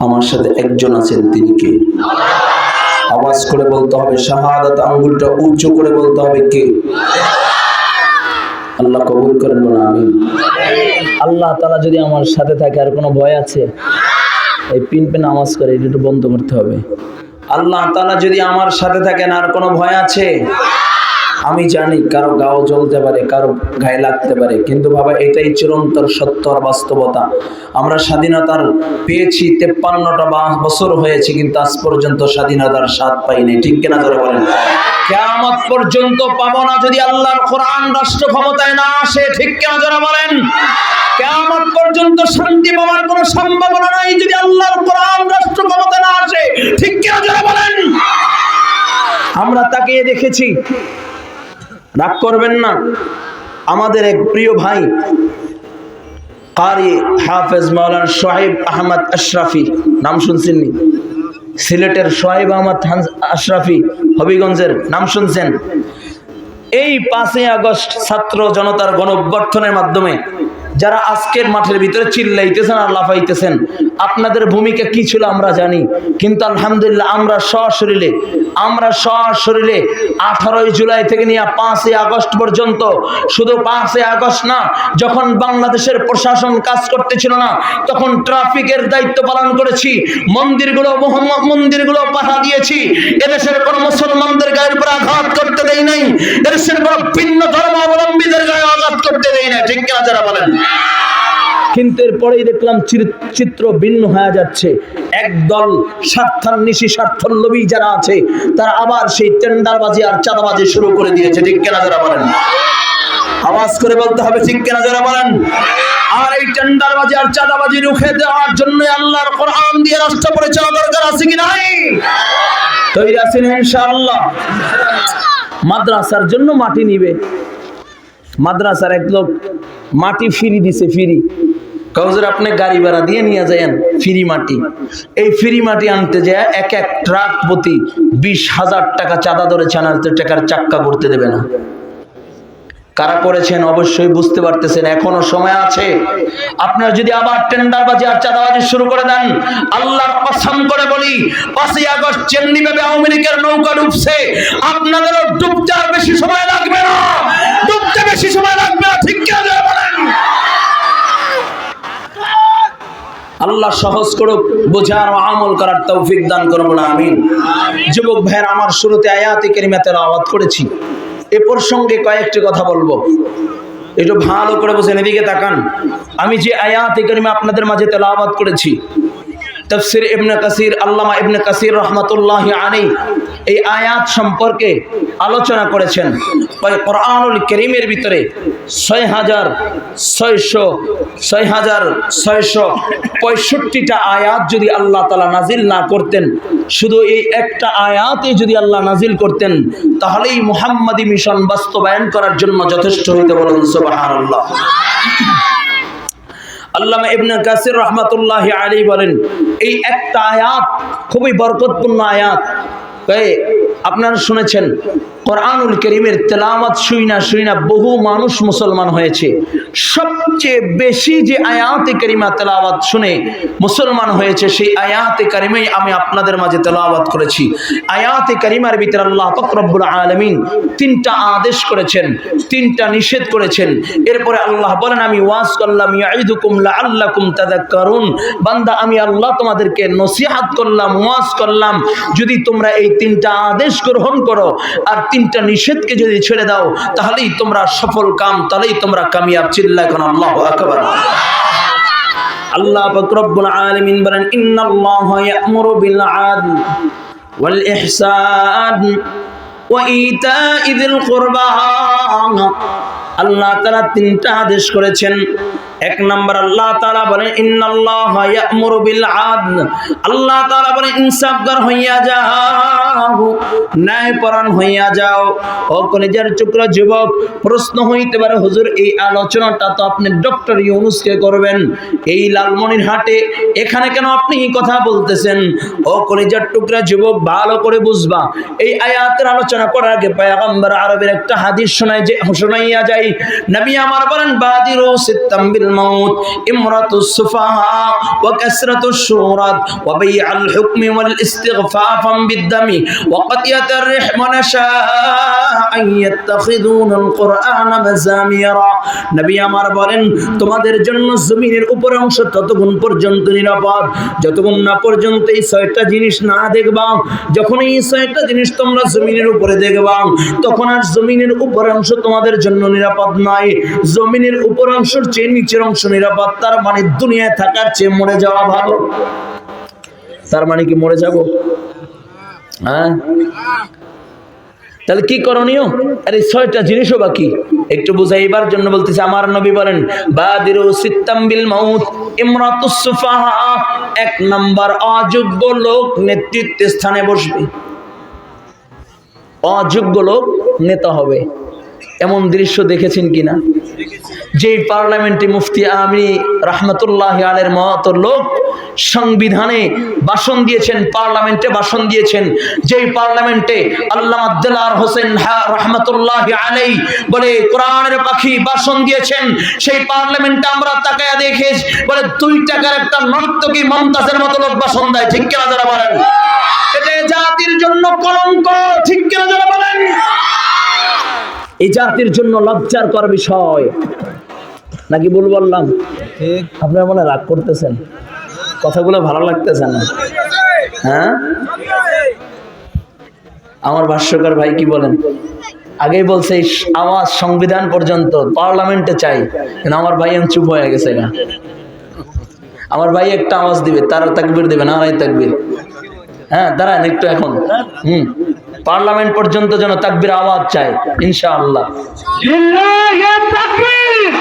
আমার সাথে একজন আছেন, তিনি কে? আওয়াজ করে বলতে হবে, শাহাদাত আঙ্গুলটা উঁচু করে বলতে হবে, কে? আল্লাহ কবুল করেন, বলেন আমিন। আল্লাহ তাআলা যদি আমার সাথে থাকে আর কোনো ভয় আছে? এই পিন পিন আওয়াজ করে এটা একটু বন্ধ করতে হবে। আল্লাহ তাআলা যদি আমার সাথে থাকেন আর কোনো ভয় আছে? আমি জানি কারো গাও জ্বলতে পারে, কারো গায়ে লাগতে পারে, কিন্তু বাবা এটাই চিরন্তর সত্য আর বাস্তবতা। আমরা স্বাধীনতার পেয়েছি 53টা বছর হয়েছে, কিন্তু আজ পর্যন্ত স্বাধীনতার স্বাদ পাইনি। ঠিক কিনা ধরে বলেন? কিয়ামত পর্যন্ত পাবো না যদি আল্লাহর কোরআন রাষ্ট্র ক্ষমতায় না আসে। ঠিক কিনা যারা বলেন? কিয়ামত পর্যন্ত শান্তি পাওয়ার কোনো সম্ভাবনা নাই যদি আল্লাহর কোরআন রাষ্ট্র ক্ষমতায় না আসে। ঠিক কিনা যারা বলেন? আমরা তাকিয়ে দেখেছি, রাগ করবেন না, আমাদের এক প্রিয় ভাই কারি হাফেজ মাওলানা সোহাইব আহমদ আশরাফি, নাম শুনছেন নি? সিলেটের সোহাইব আহমদ আশরাফি, হবিগঞ্জের, নাম শুনছেন? এই 5ই আগস্ট ছাত্র জনতার গণঅভ্যুত্থানের মাধ্যমে যারা আজকের মাঠের ভিতরে চিল্লাইতেছেন আর লাফাইতেছেন, আপনাদের ভূমিকা কি ছিল আমরা জানি, কিন্তু আলহামদুলিল্লাহ আমরা সশরীরে 18ই জুলাই থেকে নিয়ে 5ই আগস্ট পর্যন্ত, শুধু 5ই আগস্ট না, যখন বাংলাদেশের প্রশাসন কাজ করতেছিল না তখন ট্রাফিকের দায়িত্ব পালন করেছি, মন্দিরগুলো পাহারা দিয়েছি, এদেশের কোন মুসলমানদের গায়ের উপর আঘাত করতে দেই নাই, এদেশের কোন ভিন্ন ধর্মাবলম্বীদের গায়ে আঘাত করতে দেই না, ঠিক কিনা যারা বলেন? কিন্তু এরপরেই দেখলাম চিত্র ভিন্ন হয়ে যাচ্ছে। একদল স্বার্থান্বেষী স্বার্থলোভী যারা আছে তারা আবার সেই টেন্ডারবাজি আর চাঁদাবাজি শুরু করে দিয়েছে, ঠিক কিনা যারা বলেন? আওয়াজ করে বলতে হবে, ঠিক কিনা যারা বলেন? আর এই টেন্ডারবাজি আর চাঁদাবাজি রুখে দেওয়ার জন্য আল্লাহর কোরআন দিয়ে রাষ্ট্র পরিচালনা দরকার আছে কি নাই? তৈরি আছেন ইনশাআল্লাহ? মাদ্রাসার জন্য মাটি নিবে, মাদ্রাসার এক লোক মাটি ফ্রি দিছে, ফ্রি। হুজুর আপনি গাড়ি ভাড়া দিয়ে নিয়ে যান ফ্রি মাটি। এই ফ্রি মাটি আনতে যায় এক ট্রাক প্রতি 20,000 টাকা চাঁদা ধরেছে, 1,000 টাকার চাক্কা করতে দেবে না। কারা করেছেন অবশ্যই বুঝতে পারতেছেন, এখনো সময় আছে। আপনারা যদি আবার টেন্ডারবাজি আর চাঁদাবাজি শুরু করে দেন, আল্লাহর কসম করে বলি 5ই আগস্ট যেমনি ভাবে আওয়ামী লীগের নৌকা ডুবছে, আপনাদেরও ডুবতে আর বেশি সময় লাগবে না, ডুবতে বেশি সময় লাগবে না, ঠিক কি না বলেন? আল্লাহ সহজ করুক, বোঝার ও আমল করার তৌফিক দান করুন, আমিন। যুবক ভাইয়েরা, আমার শুরুতে আয়াতে কারিমা তেলাওয়াত করেছি, এ প্রসঙ্গে কয়েকটি কথা বলবো, একটু ভালো করে বুঝেন, এদিকে তাকান। আমি যে আয়াতে কারিমা আপনাদের মাঝে তেলাওয়াত করেছি, তাফসীর ইবনে কাসির, আল্লামা ইবনে কাসির রাহমাতুল্লাহি আলাইহি এই আয়াত সম্পর্কে আলোচনা করেছেন। কোরআনুল কারীমের ভিতরে 6,665টা আয়াত যদি আল্লাহ তাআলা নাজিল না করতেন, শুধু এই একটা আয়াতে যদি আল্লাহ নাজিল করতেন, তাহলেই মুহাম্মাদি মিশন বাস্তবায়ন করার জন্য যথেষ্ট হইতে, বলেন সুবহানাল্লাহ। আল্লামা ইবনে কাসির রাহমাতুল্লাহি আলাইহি বলেন, এই একটা আয়াত খুবই বরকতপূর্ণ আয়াত। আপনারা শুনেছেন কোরআনুল কারীমের তেলাওয়াত শুইনা বহু মানুষ মুসলমান হয়েছে। সবচেয়ে বেশি যে আয়াতে কারিমা তেলাওয়াত শুনে মুসলমান হয়েছে, সেই আয়াতে কারিমাই আমি আপনাদের মাঝে তেলাওয়াত করেছি। আয়াতে কারিমার ভিতরে আল্লাহ পাক রব্বুল আলামিন 3টা আদেশ করেছেন, 3টা নিষেধ করেছেন। এরপরে আল্লাহ বলেন, আমি ওয়াজ করলাম, ইয়াইদুকুম লাআল্লাকুম তাযাক্কারুন, বান্দা আমি আল্লাহ তোমাদেরকে নসিহত করলাম, ওয়াজ করলাম, যদি তোমরা এই 3টা আদেশ গ্রহণ করো আর 3টা নিষেধকে যদি ছেড়ে দাও, তাহলেই তোমরা সফল কাম, তাহলেই তোমরা কামিয়াব। চিল্লায় কোন আল্লাহু আকবার। আল্লাহ পাক রব্বুল আলামিন বলেন, ইন্নাল্লাহা ইয়া'মুরু বিল আদল ওয়াল ইহসান ওয়া ইতা'i যিল কুরবা। আল্লাহ তাআলা 3টা আদেশ করেছেন। 1 নম্বর আল্লাহ তাআলা বলেন, ইন্নাল্লাহা ইয়া'মুরু বিল আদল, আল্লাহ তাআলা বলেন ইনসাফগার হইয়া যাও, ন্যায়পরায়ণ হইয়া যাও। ও কলেজের টুকরা যুবক, প্রশ্ন হইতে পারে, হুজুর এই আলোচনাটা তো আপনি ডক্টর ইউনূসকে করবেন, এই লালমনিরহাটে এখানে কেন আপনি এই কথা বলতেছেন? ও কলেজের টুকরা যুবক, ভালো করে বুঝবা, এই আয়াতের আলোচনা করার আগে পয়গম্বর আরবের একটা হাদিস শোনাইয়া যাই। নবী আমার বলেন, বাদিরু সিত্তাম বিল মাউত, ইমরাতুস সুফাহা ওয়া কাসরাতুশ শুরাত ওয়া বাই'আল হুকমি ওয়াল ইস্তিগফাফাম বিদ-দামি ওয়া কাতিয়াতার রিহম ওয়া নাশাআন ইয়াত্তাখিযুনাল কুরআনা মাযামিরা। নবী আমার বলেন, তোমাদের জন্য জমিনের উপরের অংশ ততক্ষণ পর্যন্ত নিরাপদ যতক্ষণ না পর্যন্ত এই 6টা জিনিস না দেখবা। যখন এই 6টা জিনিস তোমরা জমিনের উপরে দেখবা, তখন আর জমিনের উপরের অংশ তোমাদের জন্য নিরাপদ নয়, জমিনের উপর অংশের চেয়ে নিচের অংশ নিরাপদ। তার মানে দুনিয়ায় থাকার চেয়ে মরে যাওয়া ভালো। তার মানে কি মরে যাব? হ্যাঁ, তাহলে কি করণীয়? আরে 6টা জিনিসও বাকি একটু বুঝাইবার জন্য বলতেছে। আমার নবী বলেন, বাদিরু সিত্তাম বিল মাউত ইমরাতুস সুফাহা, 1 নাম্বার অযোগ্য লোক নেতৃত্বের স্থানে বসবে, অযোগ্য লোক নেতা হবে। এমন দৃশ্য দেখেছেন কিনা? যেই পার্লামেন্টে মুফতি আমিনী রাহমাতুল্লাহি আলাইহির মতো লোক সংবিধানে ভাষণ দিয়েছেন, পার্লামেন্টে ভাষণ দিয়েছেন, যেই পার্লামেন্টে আল্লামা দেলাওয়ার হোসেন রাহমাতুল্লাহি আলাইহি বলে কোরআনের পাখি ভাষণ দিয়েছেন, সেই পার্লামেন্টে আমরা তাকায়া দেখেছি বলে 2 টাকার একটা নর্তকী মমতাজের মতো লোক ভাষণ দেয়, ঠিক কিনা যারা বলেন? এটা জাতির জন্য কলঙ্ক, ঠিক কিনা যারা বলেন? এই জাতির জন্য লজ্জার কর বিষয়, নাকি ভুল বললাম? আপনারা মনে রাগ করতেছেন, কথাগুলো ভালো লাগতেছে না? হ্যাঁ, আমার ভাষ্যকার ভাই কি বলেন? আগেই বলছে আওয়াজ সংবিধান পর্যন্ত পার্লামেন্টে চাই, কিন্তু আমার ভাই চুপ হয়ে গেছে না। আমার ভাই একটা আওয়াজ দিবে, তারা তাকবীর দিবে, নারায়ে তাকবীর। হ্যাঁ দাঁড়ান একটু, এখন পার্লামেন্ট পর্যন্ত যেন তাকবীর আওয়াজ চাই ইনশাআল্লাহ। লিল্লাহি তাকবীর,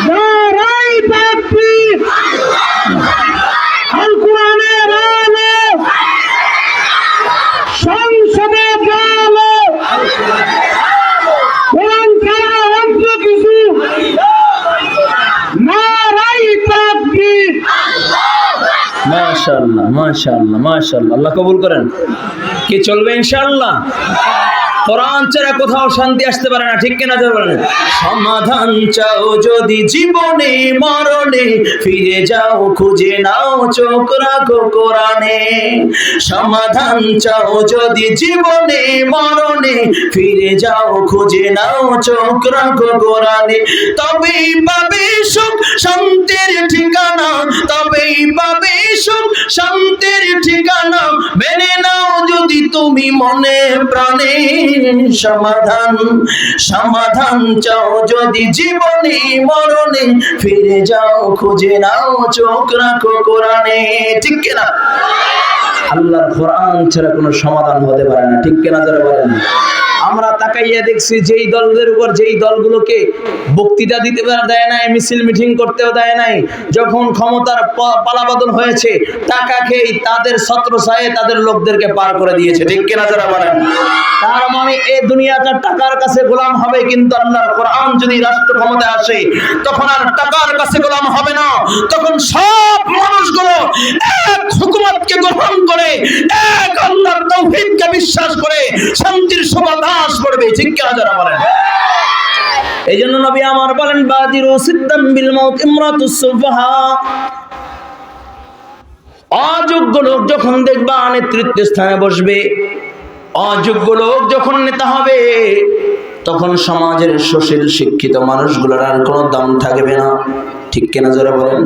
নারায়ে তাকবীর, আল কোরআনের আলো সংসদে গেলো, কোরআন ছাড়া অন্য কিছু, নারায়ে তাকবীর। মাশাআল্লাহ মাশাআল্লাহ মাশাআল্লাহ, আল্লাহ কবুল করেন। কি চলবে ইনশাআল্লাহ? কোরআন ছাড়া কোথাও শান্তি আসতে পারে না, ঠিক কিনা যারা বলেন? সমাধান চাও যদি জীবনে মরণে, ফিরে যাও খুঁজে নাও চোখ রাখো কোরআনে। সমাধান চাও যদি জীবনে মরণে, ফিরে যাও খুঁজে নাও চোখ রাখো কোরআনে। তবেই পাবে সুখ শান্তির ঠিকানা, তবেই পাবে সুখ শান্তির ঠিকানা, মেনে নাও যদি তুমি মনে প্রাণে। সমাধান সমাধান চাও যদি জীবনে মরণে, ফিরে যাও খুঁজে নাও চোখ রাখো কোরআনে, ঠিক কিনা? আল্লাহর কোরআন ছাড়া কোনো সমাধান হতে পারে না, ঠিক কিনা যারা বলেন? আমরা তাকাইয়া দেখছি যেই দলদের উপর, যেই দলগুলোকে বক্তৃতা দিতে দেয় নাই, মিছিল মিটিং করতেও দেয় নাই, যখন ক্ষমতার পালাবদল হয়েছে টাকা খেয়ে তাদের ছত্রছায়ায় তাদের লোকদেরকে পার করে দিয়েছে, ঠিক কিনা যারা বলেন? তার মানে এই দুনিয়াটা টাকার কাছে গোলাম হবে, কিন্তু আল্লাহর কোরআন যদি রাষ্ট্র ক্ষমতায় আসে তখন আর টাকার কাছে গোলাম হবে না, তখন সব মানুষগুলো এক হুকুমতকে গ্রহণ করে, এক আল্লাহর তাওহীদকে বিশ্বাস করে শান্তির সুবাতাস পড়বে, ঠিক কিনা যারা বলেন? এই জন্য নবী আমার বলেন, বাদিরু সিদ্দাম বিল মাউত ইমরাতুস সুফাহা। অযোগ্য লোক যখন দেখবা নেতৃত্ব স্থানে বসবে, অযোগ্য লোক যখন নেতা হবে, তখন সমাজের সুশীল শিক্ষিত মানুষগুলোর আর কোনো দাম থাকবে না, ঠিক কিনা যারা বলেন?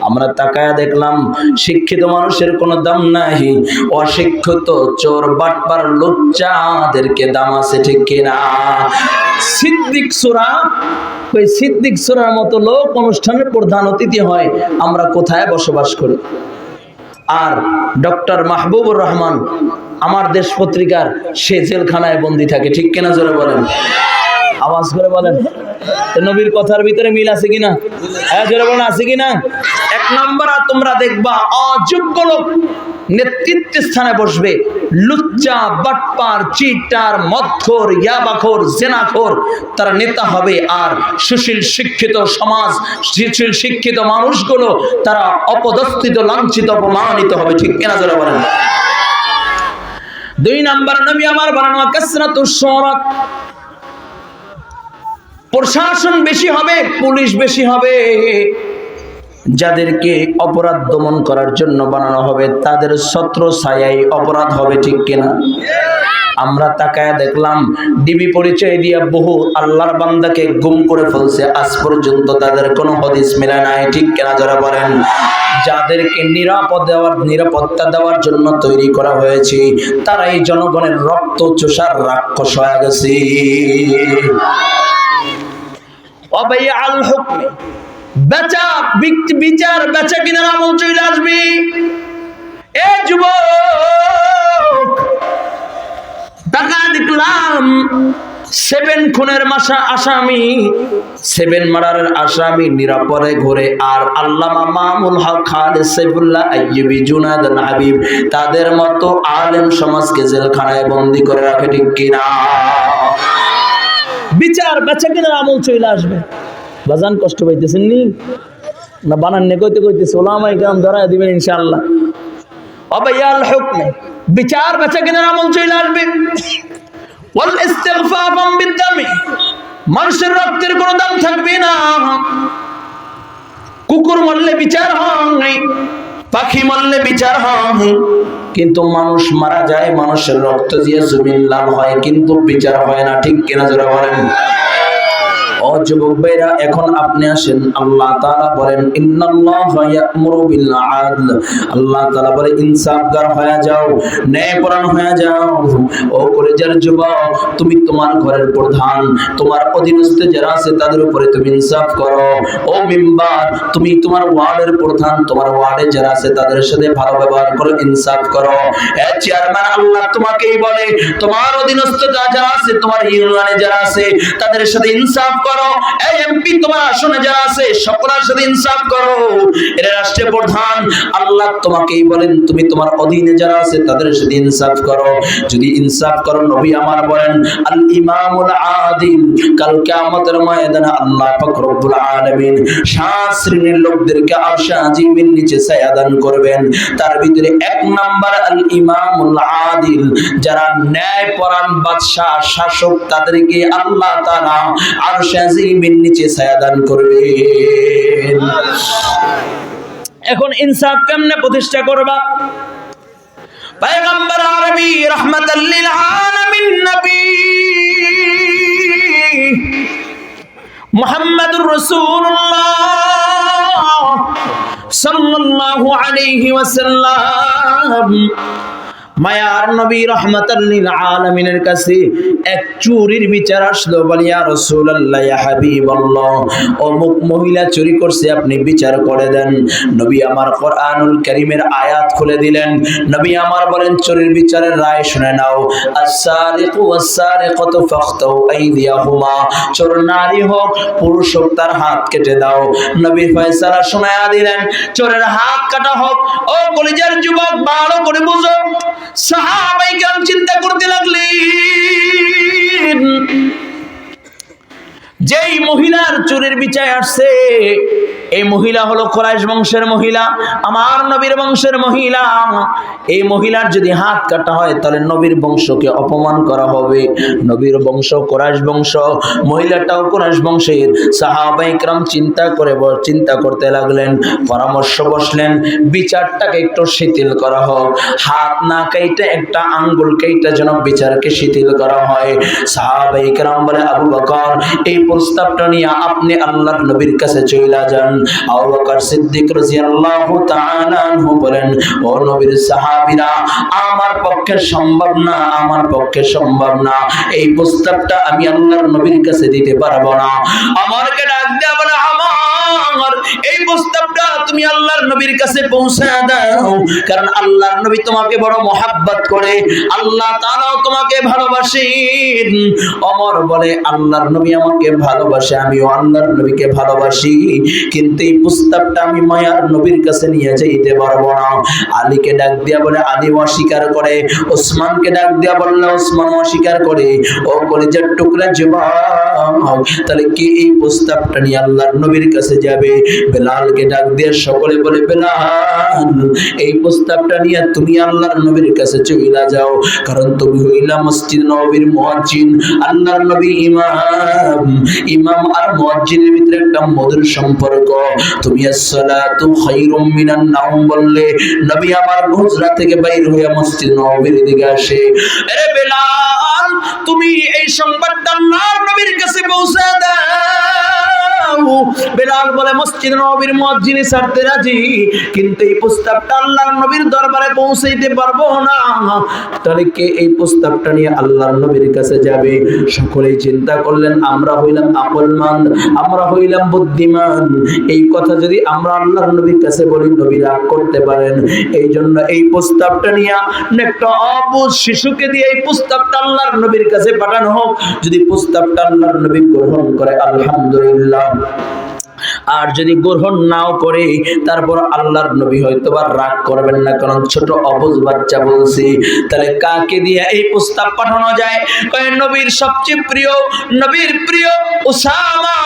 আমরা তাকায়া দেখলাম শিক্ষিত মানুষের কোনো দাম নাই, অশিক্ষিত চোর বাটপার লুচ্চাদেরকে দাম আছে, ঠিক কিনা? সিদ্দিক সূরা, ওই সিদ্দিক সূরার মতো লোক অনুষ্ঠানের প্রধান অতিথি হয়, আমরা কোথায় বসবাস করি? আর ডক্টর মাহবুবুর রহমান আমার দেশ পত্রিকার, সে জেলখানায় বন্দী থাকে, ঠিক কিনা জোরে বলেন? আওয়াজ করে বলেন, নবীর কথার ভিতরে মিল আছে কিনা? হ্যাঁ জোরে বলেন, আছে কিনা? এক নম্বর, তোমরা দেখবা অযোগ্য লোক নেতৃত্ব স্থানে বসবে, লুচ্চা বাটপার চিটার মদখোর ইয়াবাখোর জেনাখোর তারা নেতা হবে, আর সুশীল শিক্ষিত সমাজ, সুশীল শিক্ষিত মানুষগুলো তারা অপদস্থিত, লাঞ্ছিত, অপমানিত হবে, ঠিক কিনা যারা বলেন? 2 নাম্বার, নবী আমার বলেন, কাসরাতুশ শুরাত, প্রশাসন বেশি হবে, পুলিশ বেশি হবে, যাদেরকে অপরাধ দমন করার জন্য বানানো হবে তাদের ছত্রছায়ায় অপরাধ হবে, ঠিক কিনা? আমরা তাকায় দেখলাম ডিবি পরিচয় দিয়া বহু আল্লাহর বান্দাকে গুম করে ফেলছে, আজ পর্যন্ত তাদের কোনো হদিস মেলে নাই, ঠিক কিনা যারা বলেন? যাদেরকে নিরাপত্তা দেওয়ার জন্য তৈরি করা হয়েছে তারাই জনগণের রক্ত চোষার রাক্ষস হয়ে গেছে। অবাইআল হুকম, বেচা বিচার বেচা কিনার আমল চলে আসবে। এ যুবক, টাকা দেখলাম 7 খুনের আসামি, 7 মার্ডারের আসামি নিরাপদে ঘুরে, আর আল্লামা মামুল হক, খালেদ সাইফুল্লাহ আইয়ুবী, জুনায়েদ হাবিব তাদের মতো আলেম সমাজকে জেলখানায় বন্দী করে রাখে, ঠিক কিনা? বিচার বেচাকেনার আমল চলে আসবে। বাজান কষ্ট পাইতেছেন নি না? বানান নে কইতে কইতেছে ওলামায়ে কেরাম ধরা দিবেন ইনশাআল্লাহ। অবায়াল হুকমে বিচার বেচাকেনার আমল চলে আসবে। ওয়াল ইস্তিগফাফাম বিদ্দামি, মানুষের রক্তের কোনো দাম থাকবে না। কুকুর মরলে বিচার হয়, পাখি মরলে বিচার হয়, কিন্তু মানুষ মারা যায়, মানুষের রক্ত দিয়ে জমিন লাল হয়, কিন্তু বিচার হয় না। ঠিক কিনা জোরে বলেন? ও যুবক ভাইরা, এখন আপনি আসেন। আল্লাহ তাআলা বলেন ইন্নাল্লাহা ইয়া'মুরু বিল আদল, আল্লাহ তাআলা বলে ইনসাফগার হয়ে যাও, ন্যায়পরায়ণ হয়ে যাও। ও কলেজের যুবক, তুমি তোমার ঘরের প্রধান, তোমার অধীনস্থ যারা আছে তাদের উপরে তুমি ইনসাফ করো। ও মেম্বার, তুমি তোমার ওয়ার্ডের প্রধান, তোমার ওয়ার্ডে যারা আছে তাদের সাথে ভালো ব্যবহার করো, ইনসাফ করো। চেয়ারম্যান, আল্লাহ তোমাকেই বলে তোমার অধীনস্থ যারা আছে, তোমার ইউনিয়নে যারা আছে তাদের সাথে ইনসাফ করো। এই এমপি তোমার আসনে যারা আছে সকলের সাথে ইনসাফ করো। এরা রাষ্ট্রের প্রধান, আল্লাহ তোমাকেই বলেন তুমি তোমার অধীনে যারা আছে তাদের সাথে ইনসাফ করো। যদি ইনসাফ করো, নবী আমার বলেন আল ইমামুল আদিল, কাল কিয়ামতের ময়দানে আল্লাহ পাক রব্বুল আলামিন 7 শ্রেণীর লোকদেরকে আরশে আজিমের নিচে ছায়া দান করবেন। তার ভিতরে 1 নাম্বার আল ইমামুল আদিল, যারা ন্যায়পরায়ণ বাদশা শাসক, তাদেরকে আল্লাহ তাআলা আরশে আজিমের নিচে ছায়া দান করবেন। এখন ইনসাফ কেমনে প্রতিষ্ঠা করবা? পয়গম্বর আরবি রাহমাতাল লিল আলামিন নবী মুহাম্মদুর রাসূলুল্লাহ সাল্লাল্লাহু আলাইহি ওয়াসাল্লাম, মায়ার নবী রাহমাতাল লিল আলামিনের কাছে এক চুরির বিচার আসলো। বলে ইয়া রাসূলুল্লাহ, ইয়া হাবিবাল্লাহ, অমুক মহিলা চুরি করছে, আপনি বিচার করে দেন। নবী আমার কোরআনুল কারীমের আয়াত খুলে দিলেন। নবী আমার বলেন চুরির বিচারের রায় শুনে নাও। আস-সারিকু ওয়াস-সারিকাতু ফাখতাউ আইদিয়াহুমা, চোর নারী হোক পুরুষ হোক তার হাত কেটে দাও। নবী ফয়সালা শোনায়া দিলেন, চোরের হাত কাটা হোক। ও কলিজার যুবক, ভালো করে বুঝো। সাহাবায়ে কেরাম চিন্তা করতে লাগলেন, যেই মহিলার চুরির বিচার আসছে এই মহিলা হলো কুরাইশ বংশের মহিলা, আমার নবীর বংশের মহিলা। এই মহিলার যদি হাত কাটা হয় তাহলে নবীর বংশকে অপমান করা হবে। নবীর বংশ কুরাইশ বংশ, মহিলাটাও কুরাইশ বংশের। সাহাবায়ে কেরাম চিন্তা করতে লাগলেন, পরামর্শ বসলেন বিচারটাকে একটু শিথিল করা হোক। হাত না কাইটা একটা আঙ্গুল কাইটা যেন বিচারকে শিথিল করা হয়। সাহাবায়ে কেরাম বলে আবু বকর, এই প্রস্তাবটা নিয়ে আপনি আল্লাহর নবীর কাছে চলে যান। আবু বকর সিদ্দিক রাদিয়াল্লাহু তাআলা আনহু বলেন, ও নবীর সাহাবীরা, আমার পক্ষে সম্ভব না, এই প্রস্তাবটা আমি আল্লাহর নবীর কাছে দিতে পারবো না। আমারকে ডাক দেয়া বলে, আমার এই প্রস্তাবটা তুমি আল্লাহর নবীর কাছে পৌঁছে দাও, কারণ আল্লাহর নবী তোমাকে বড় মহব্বত করে, আল্লাহ তাআলাও তোমাকে ভালোবাসেন। ওমর বলে, আল্লাহর নবী আমাকে ভালোবাসে, আমিও আল্লাহর নবীকে ভালোবাসি, কিন্তু এই প্রস্তাবটা আমি মায়ার নবীর কাছে নিয়ে যেতে পারবো না। আলীকে ডাক দিয়া বলে, আলী অস্বীকার করে। ওসমানকে ডাক দিয়া বললে, ওসমান অস্বীকার করে। ও কলিজার টুকরা যুবক, তাহলে কে এই প্রস্তাবটা নিয়ে আল্লাহর নবীর কাছে যাবে? বেলালকে ডাক দিয়ে সকলে বলে, বেলাল, এই প্রস্তাবটা নিয়ে তুমি আল্লাহর নবীর কাছে চলে যাও, কারণ তুমি হইলা মসজিদ নববীর মুয়াজ্জিন। আল্লাহর নবী ইমাম আর মুয়াজ্জিনের ভিতরে একটা মধুর সম্পর্ক। তুমি আসসালাতু খায়রুম মিনান নাওম বললে নবী আমার হুজরা থেকে বাইর হয়ে মসজিদ নববীর দিকে আসে। আরে বেলাল, তুমি এই সংবাদটা আল্লাহর নবীর কাছে পৌঁছে দাও। বেলাল বলে, মসজিদ নববীর মুয়াজ্জিনে ছাড়তে রাজি, কিন্তু এই প্রস্তাবটা আল্লাহর নবীর দরবারে পৌঁছাইতে পারবো না। তাহলে কে এই প্রস্তাবটা নিয়ে আল্লাহর নবীর কাছে যাবে? সকলেই চিন্তা করলেন, আমরা হইলাম আকলমন্দ, আমরা হইলাম বুদ্ধিমান, এই কথা যদি আমরা আল্লাহর নবীর কাছে বলি নবী রাগ করতে পারেন। এই জন্য এই প্রস্তাবটা নিয়ে একটা অবুঝ শিশুকে দিয়ে এই প্রস্তাবটা আল্লাহর নবীর কাছে পাঠানো হোক। যদি প্রস্তাবটা আল্লাহর নবী গ্রহণ করে আলহামদুলিল্লাহ, আর যদি গ্রহণ নাও করে তারপর আল্লাহর নবী হয়তো বা রাগ করবেন না, কারণ ছোট অবুঝ বাচ্চা বলছি। তাহলে কাকে দিয়ে এই প্রস্তাব পাঠানো যায়? কয় নবীর সবচেয়ে প্রিয়, নবীর প্রিয় উসামা,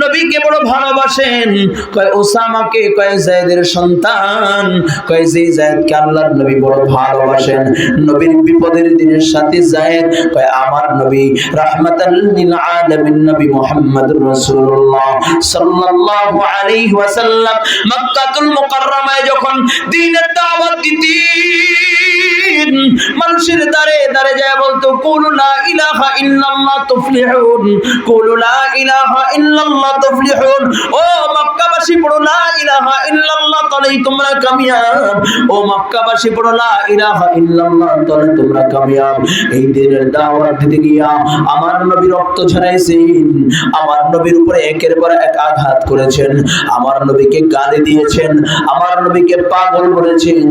নবীকে বড় ভালোবাসেন। কয় উসামাকে, কয় যায়েদের সন্তান, কয় যে যায়েদকে আল্লাহর নবী বড় ভালোবাসেন, নবীর বিপদের দিনের সাথে যায়েদ। কয় আমার নবী রাহমাতাল লিল আলামিন নবী মুহাম্মদুর রাসূলুল্লাহ সাল্লাল্লাহু আলাইহি ওয়াসাল্লাম মক্কাতুল মুকাররমায় যখন দ্বীনের দাওয়াত দিতেন, মানুষের দ্বারে দ্বারে যায় বলতো কুলু লা ইলাহা ইল্লাল্লাহ তুফলিহুন, কুলু লা ইলাহা ইল্লাল্লাহ তুফলিহুন। ও মক্কাবাসী পড়ো লা ইলাহা ইল্লাল্লাহ, তাহলেই তোমরা কামিয়াব। ও মক্কাবাসী পড়ো লা ইলাহা ইল্লাল্লাহ, তাহলে তোমরা কামিয়াব। এই দিনের দাওয়াত দিতে গিয়া আমার নবী রক্ত ঝরাইছেন, আমার নবীর উপরে একের পর এক আঘাত করেছেন, আমার নবীকে গালি দিয়েছেন, আমার নবীকে পাগল বলেছেন,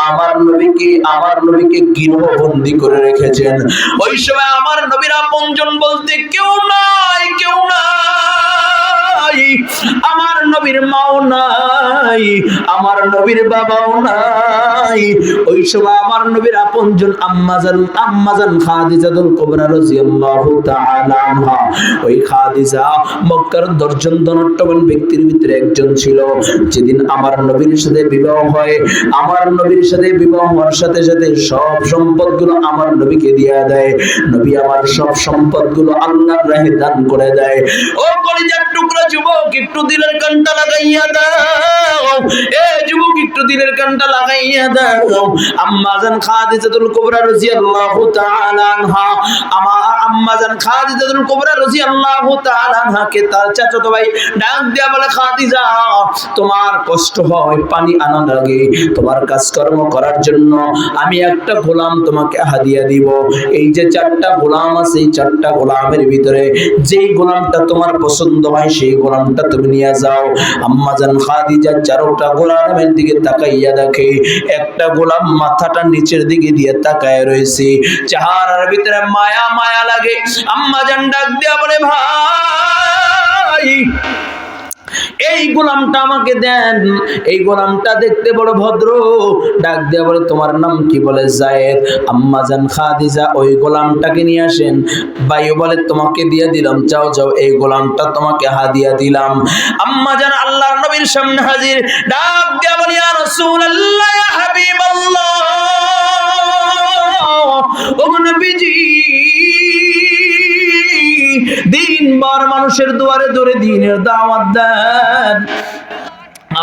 আমার নবীকে গৃহবন্দী করে রেখেছেন। ওই সময় আমার নবীর আপনজন বলতে কেউ নাই, কেউ নাই। আমার নবীর মাও নাই, আমার নবীর বাবাও নাই। ওই সময় আমার নবীর আপনজন আম্মাজান খাদিজাতুল কুবরা রাদিয়াল্লাহু তাআলা আনহা, ওই খাদিজা মক্কার 10 জন ধনাঢ্যবান ব্যক্তির ভিতরে একজন ছিল। যেদিন আমার নবীর সাথে বিবাহ হয়, আমার নবীর সাথে বিবাহ হওয়ার সাথে সাথে সব সম্পদগুলো আমার নবীকে দিয়ে দেয়। নবী আমার সব সম্পদগুলো আল্লাহর রাহে দান করে দেয়। ও কলিজার টুকরা যুবক, একটু দিলের কানটা লাগাইয়া দাও, এ যুবক একটু দিলের কানটা লাগাইয়া দাও। আম্মাজান খাদিজাতুল কুবরা রাদিয়াল্লাহু তাআলা আনহা, আমার আম্মাজান খাদিজাতুল কুবরা রাদিয়াল্লাহু তাআলা আনহাকে তার চাচাতো ভাই ডাক দিয়া বলে, খাদিজা তোমার কষ্ট হয়, পানি আনা লাগে, তোমার কাজকর্ম করার জন্য আমি একটা গোলাম তোমাকে হাদিয়া দিব। এই যে 4টা গোলাম আছে, এই 4টা গোলামের ভিতরে যেই গোলামটা তোমার পছন্দ হয় সেই গোলামটা তুমি নিয়ে যাও। আম্মাজান খাদিজা 4টা গোলামের দিকে তাকাইয়া দেখে একটা গোলাম মাথাটা নিচের দিকে দিয়ে তাকায় রয়েছে, চেহারার ভিতরে মায়া মায়া লাগে। আম্মাজান ডাক দিয়া বলে, ভাই এই গোলামটা আমাকে দেন, এই গোলামটা দেখতে বড় ভদ্র। ডাক দিয়া বলে, তোমার নাম কি? বলে যায়েদ। আম্মাজান খাদিজা ওই গোলামটাকে নিয়ে আসেন। ভাইও বলে, তোমাকে দিয়ে দিলাম, যাও যাও, এই গোলামটা তোমাকে হাদিয়া দিলাম। আম্মাজান আল্লাহর নবীর সামনে হাজির, ডাক দিয়া বলে, ইয়া রাসূলুল্লাহ, ইয়া হাবিবাল্লাহ, ও নবীজি, দিনবার মানুষের দুয়ারে দুয়ারে দ্বীনের দাওয়াত দেন,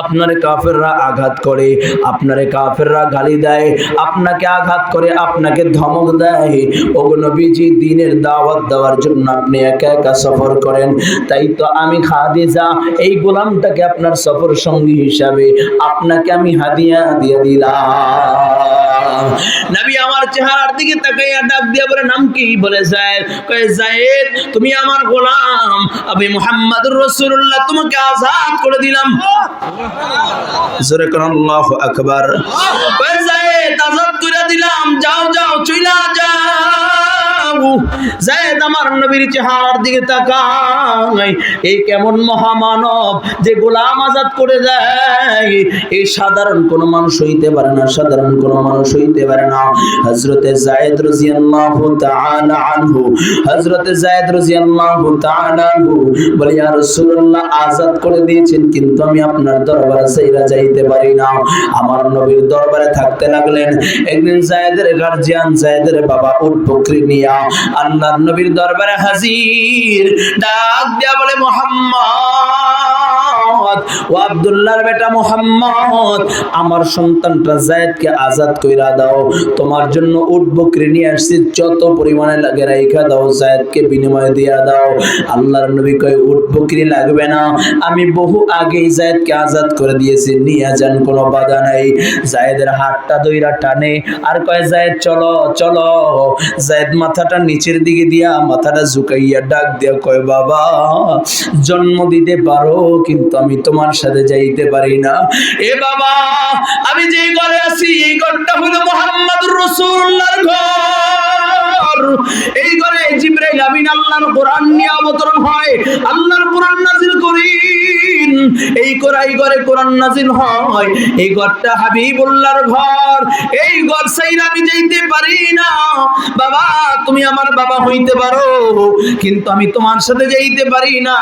আপনারে কাফেররা আঘাত করে, আপনারে কাফেররা গালি দেয়, আপনাকে আঘাত করে, আপনাকে ধমক দেয়। ওগো নবীজি, দ্বীনের দাওয়াত দেওয়ার জন্য আপনি একা একা সফর করেন, তাই তো আমি খাদিজা এই গোলামটাকে আপনার সফর সঙ্গী হিসাবে আপনাকে আমি হাদিয়া দিয়ে দিলাম। নবী আমার চেহারার দিকে তাকাইয়া ডাক দিয়া বলে, নাম কি? বলে যায়েদ। কয় যায়েদ, তুমি আমার গোলাম, আমি মুহাম্মদুর রাসূলুল্লাহ তোমাকে আজাদ করে দিলাম। জোরে কোন আল্লাহু আকবার। কয় যায়েদ, আজাদ করে দিলাম, যাও যাও, চইলা যাও। যায়েদ আমার নবীর চেহারার দিকে তাকায়, এই কেমন মহামানব যে গোলাম আজাদ করে দেয়। এই সাধারণ কোন মানুষ হইতে পারে না, সাধারণ কোন মানুষ হইতে পারে না। হযরতে যায়েদ রাদিয়াল্লাহু তাআলা আনহু, হযরতে যায়েদ রাদিয়াল্লাহু তাআলা আনহু বলে, ইয়া রাসূলুল্লাহ, আজাদ করে দিয়েছেন, কিন্তু আমি আপনার দরবারে যাইরা যাইতে পারি না। আমার নবীর দরবারে থাকতে লাগলেন। একদিন যায়েদের গার্জিয়ান, যায়েদের বাবা উট বকরি নিয়া আল্লাহর নবীর দরবারে হাজির। ডাক দিয়া বলে, মুহাম্মদ, ও আব্দুল্লাহর বেটা মুহাম্মদ, আমার সন্তানটা যায়েদকে আজাদ কইরা দাও, তোমার জন্য উট বকরি নিয়ে আসছি, যত পরিমাণে লাগে রাইখা দাও, যায়েদকে বিনিময়ে দিয়া দাও। আল্লাহর নবী কয়, উট বকরি লাগবে না, আমি বহু আগেই যায়েদকে আজাদ করে দিয়েছি, নিয়ে যান, কোনো বাধা নাই। যায়েদের হাতটা ধইরা টানে আর কয়, যায়েদ চলো চলো। যায়েদ মাথাটা নিচের দিকে দিয়া, মাথাটা ঝুঁকাইয়া ডাক দিয়া কয়, বাবা জন্ম দিতে পারো, কিন্তু আমি তোমার সাথে যাইতে পারি না। এ বাবা, আমি যেই ঘরে আছি এই ঘরটা হলো মুহাম্মদুর রাসূলুল্লাহর ঘর। এই ঘরে জিবরাইল আলামিন আল্লাহর কোরআন নিয়ে অবতরণ হয়, আল্লাহর কোরআন নাযিল করেন। এই ঘরে কোরআন নাযিল হয়, এই ঘরটা হাবিবুল্লাহর ঘর। এই ঘর ছাইরা আমি যাইতে পারি না। বাবা তুমি আমার বাবা হইতে পারো, কিন্তু আমি তোমার সাথে যাইতে পারি না।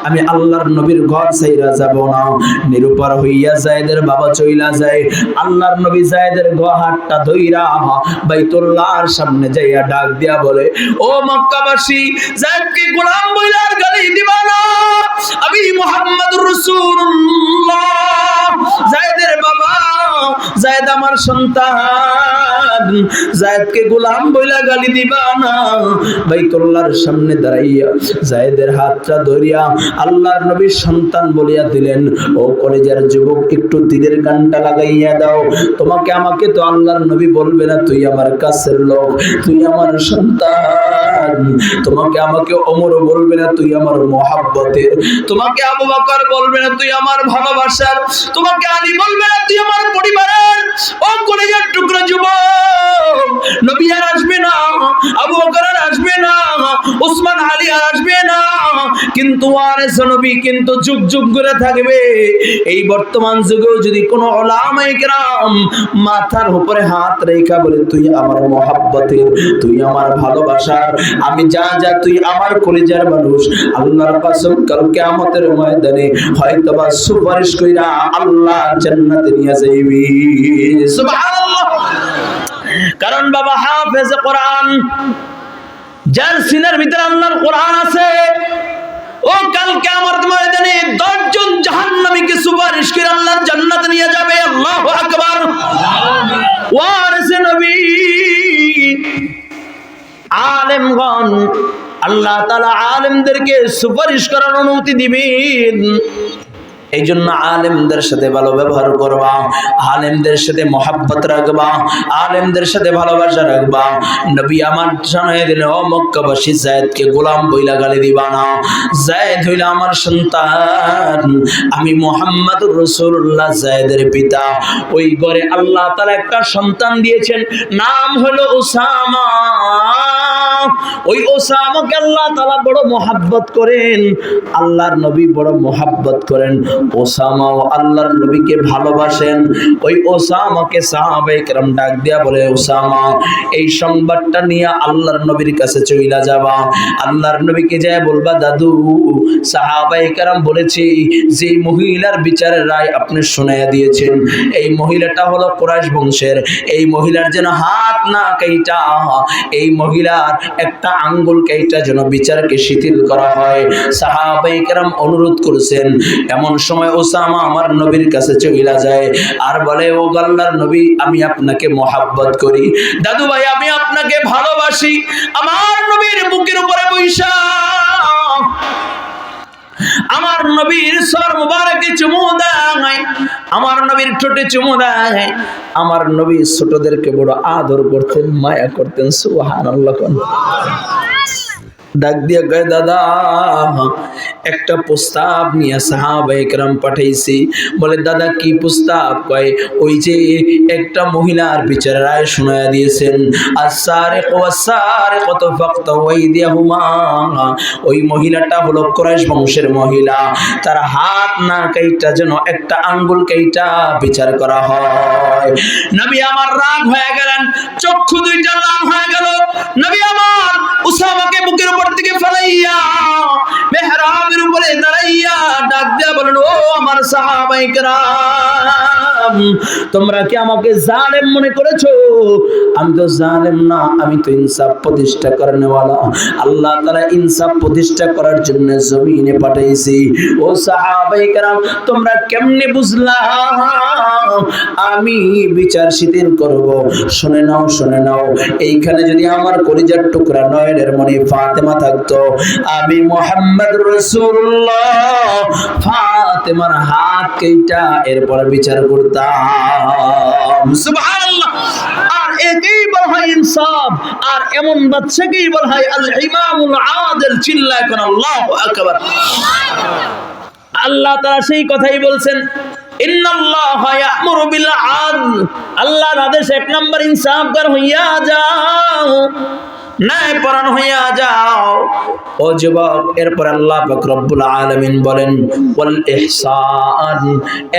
আমি আল্লাহর নবীর ঘর ছাইরা যাব না। নিরুপার হইয়া যায়েদের বাবা চইলা যায়। আল্লাহর নবী যায়েদের হাতটা ধইরা বাইতুল্লাহর সামনে যাইয়া ডাক দিয়া বলে, ও মক্কাবাসী, যায়েদকে গোলাম বইলার গালি দিবা না। আমি মুহাম্মদুর রাসূলুল্লাহ। যায়েদের বাবা, যায়েদ আমার সন্তান, যায়েদকে গোলাম বইলা গালি দিবা না। বাইতুল্লাহর সামনে দাঁড়াইয়া যায়েদের হাতটা ধরিয়া আল্লাহর নবীর সন্তান বলিয়া দিলেন, ও কলেজের যুবক, একটু দিলের গানটা লাগাইয়া দাও। তোমাকে আমাকে তো আল্লাহর নবী বলবে না, তুই আমার কাছের লোক, তুই আমার সন্তান। তোমাকে আমাকে ওমর বলবে না, তুই আমার মহাব্বতের। তোমাকে আবু বকর বলবে না, তুই আমার ভালোবাসার। তোমাকে আলী বলবে না, তুই আমার পরিবারের। ও কলেজের টুকরা যুবক, নবী আর আসবে না, আবু বকর আর আসবে না, ওসমান আলী আর আসবে না, কিন্তু ওয়ারিস নবী কিন্তু যুগ যুগ করে থাকবে। এই বর্তমান যুগেও যদি কোনো উলামায়ে কেরাম মাথার উপরে হাত রেখা বলে, তুই আমার মহাব্বতের, তুই আমার ভালোবাসার, আমি যা যা তুই আমার কলিজার মানুষ, আল্লাহর কসম কাল কিয়ামতের ময়দানে হয়তোবা সুপারিশ কইরা আল্লাহ জান্নাতে নিয়ে যাইবি। সুবহানাল্লাহ। কারণ বাবা হাফেজ কোরআন, যার সিনার ভিতরে আল্লাহর কোরআন আছে, ও কাল কিয়ামতের ময়দানে 10 জন জাহান্নামীকে সুপারিশ করে আল্লাহর জান্নাতে নিয়ে যাবে। আল্লাহু আকবার। ওয়ারিস নবী আলেমগণ, আল্লাহ তাআলা আলেমদেরকে সুপারিশ করার অনুমতি দিবেন। এই জন্য আলেমদের সাথে ভালো ব্যবহার করবা, আলেমদের সাথে মহাব্বত রাখবা, আলেমদের সাথে ভালোবাসা রাখবা। নবী আমার জানাই দিলেন, ও মক্কাবাসী, যায়েদকে গোলাম বইলা গালি দিবা না। যায়েদ হইল আমার সন্তান, আমি মুহাম্মদুর রাসূলুল্লাহ যায়েদের পিতা। ওই ঘরে আল্লাহ তাআলা একটা সন্তান দিয়েছেন, নাম হলো উসামা। ওই ওসামাকে আল্লাহ তাআলা বড় মহাব্বত করেন, আল্লাহর নবী বড় মহাব্বত করেন। ওসামাও আল্লাহর নবীকে ভালোবাসেন। ওই ওসামাকে সাহাবায়ে কেরাম ডাক দিয়া বলে, ওসামা, এই সংবাদটা নিয়ে আল্লাহর নবীর কাছে চইলা যাবা। আল্লাহর নবীকে যায় বলবা, দাদু, সাহাবায়ে কেরাম বলেছি যে মহিলার বিচারের রায় আপনি শুনাইয়া দিয়েছেন, এই মহিলাটা হলো কুরাইশ বংশের। এই মহিলার যেন হাত না কাইটা, এই মহিলার একটা আঙ্গুল কাইটা যেন বিচারকে শিথিল করা হয়। সাহাবায়ে কেরাম অনুরোধ করেছেন। এমন সময় ওসামা আমার নবীর কাছে চইলা যায় আর বলে, ও আল্লাহর নবী, আমি আপনাকে মহাব্বত করি। দাদু ভাই, আমি আপনাকে ভালোবাসি। আমার নবীর বুকের উপরে বৈশা আমার নবীর সর মুবারকে চুমু দেয়, আমার নবীর ঠোঁটে চুমু দেয়। আমার নবী ছোটদেরকে বড় আদর করতেন, মায়া করতেন। সুবহানাল্লাহ। ডাক দিয়া কয়, দাদা, একটা প্রস্তাব নিয়ে সাহাবায়ে কেরাম পাঠাইছি। বলে, দাদা কি প্রস্তাব? কয়, ওই যে একটা মহিলার বিচারের রায় শোনায়া দিয়েছেন, আস-সারিকু ওয়াস-সারিকাতু ফাকতাউ আইদিয়াহুমা। ওই মহিলাটা হলো কুরাইশ বংশের মহিলা, তার হাত না কাইটা যেন একটা আঙ্গুল কাইটা বিচার করা হয়। নবী আমার রাগ হয়ে গেলেন, চক্ষু দুইটা লাল হয়ে গেল। নবী আমার উসামাকে বুকের উপর থেকে ফেলাইয়া মেহরাবের উপরে দাঁড়াইয়া ডাক দিয়া বলেন, ও আমার সাহাবায়ে কেরাম, তোমরা কি আমাকে জালেম মনে করেছো? আমি তো জালেম না, আমি তো ইনসাফ প্রতিষ্ঠা করারওয়ালা। আল্লাহ তাআলা ইনসাফ প্রতিষ্ঠা করার জন্য জমিনে পাঠাইছি। ও সাহাবায়ে কেরাম, তোমরা কেমনে বুঝলা আমি বিচার শিথিল করব? শুনে নাও, শুনে নাও। এইখানে যদি আমার কলিজার টুকরা নয়নের মণি ফাতেমা থাকতো, আমি মুহাম্মদুর রাসূলুল্লাহ ফাতেমার হাত কেইটা এরপর বিচার করতাম। সুবহানাল্লাহ। আর একেই বলা হয় ইনসাফ, আর এমন বাদশাকেই বলা হয় আল ইমামুল আদিল। চিল্লায় কোন আল্লাহু আকবার। আল্লাহ তাআলা সেই কথাই বলছেন, ইন্নাল্লাহা ইয়া'মুরু বিল আদল। আল্লাহর আদেশ 1 নাম্বার ইনসাফগার হইয়া যাও। ন্যায় পরায়ণ হইয়া যাও ও যুবক। এরপর আল্লাহ পাক রব্বুল আলামিন বলেন ওয়াল ইহসান,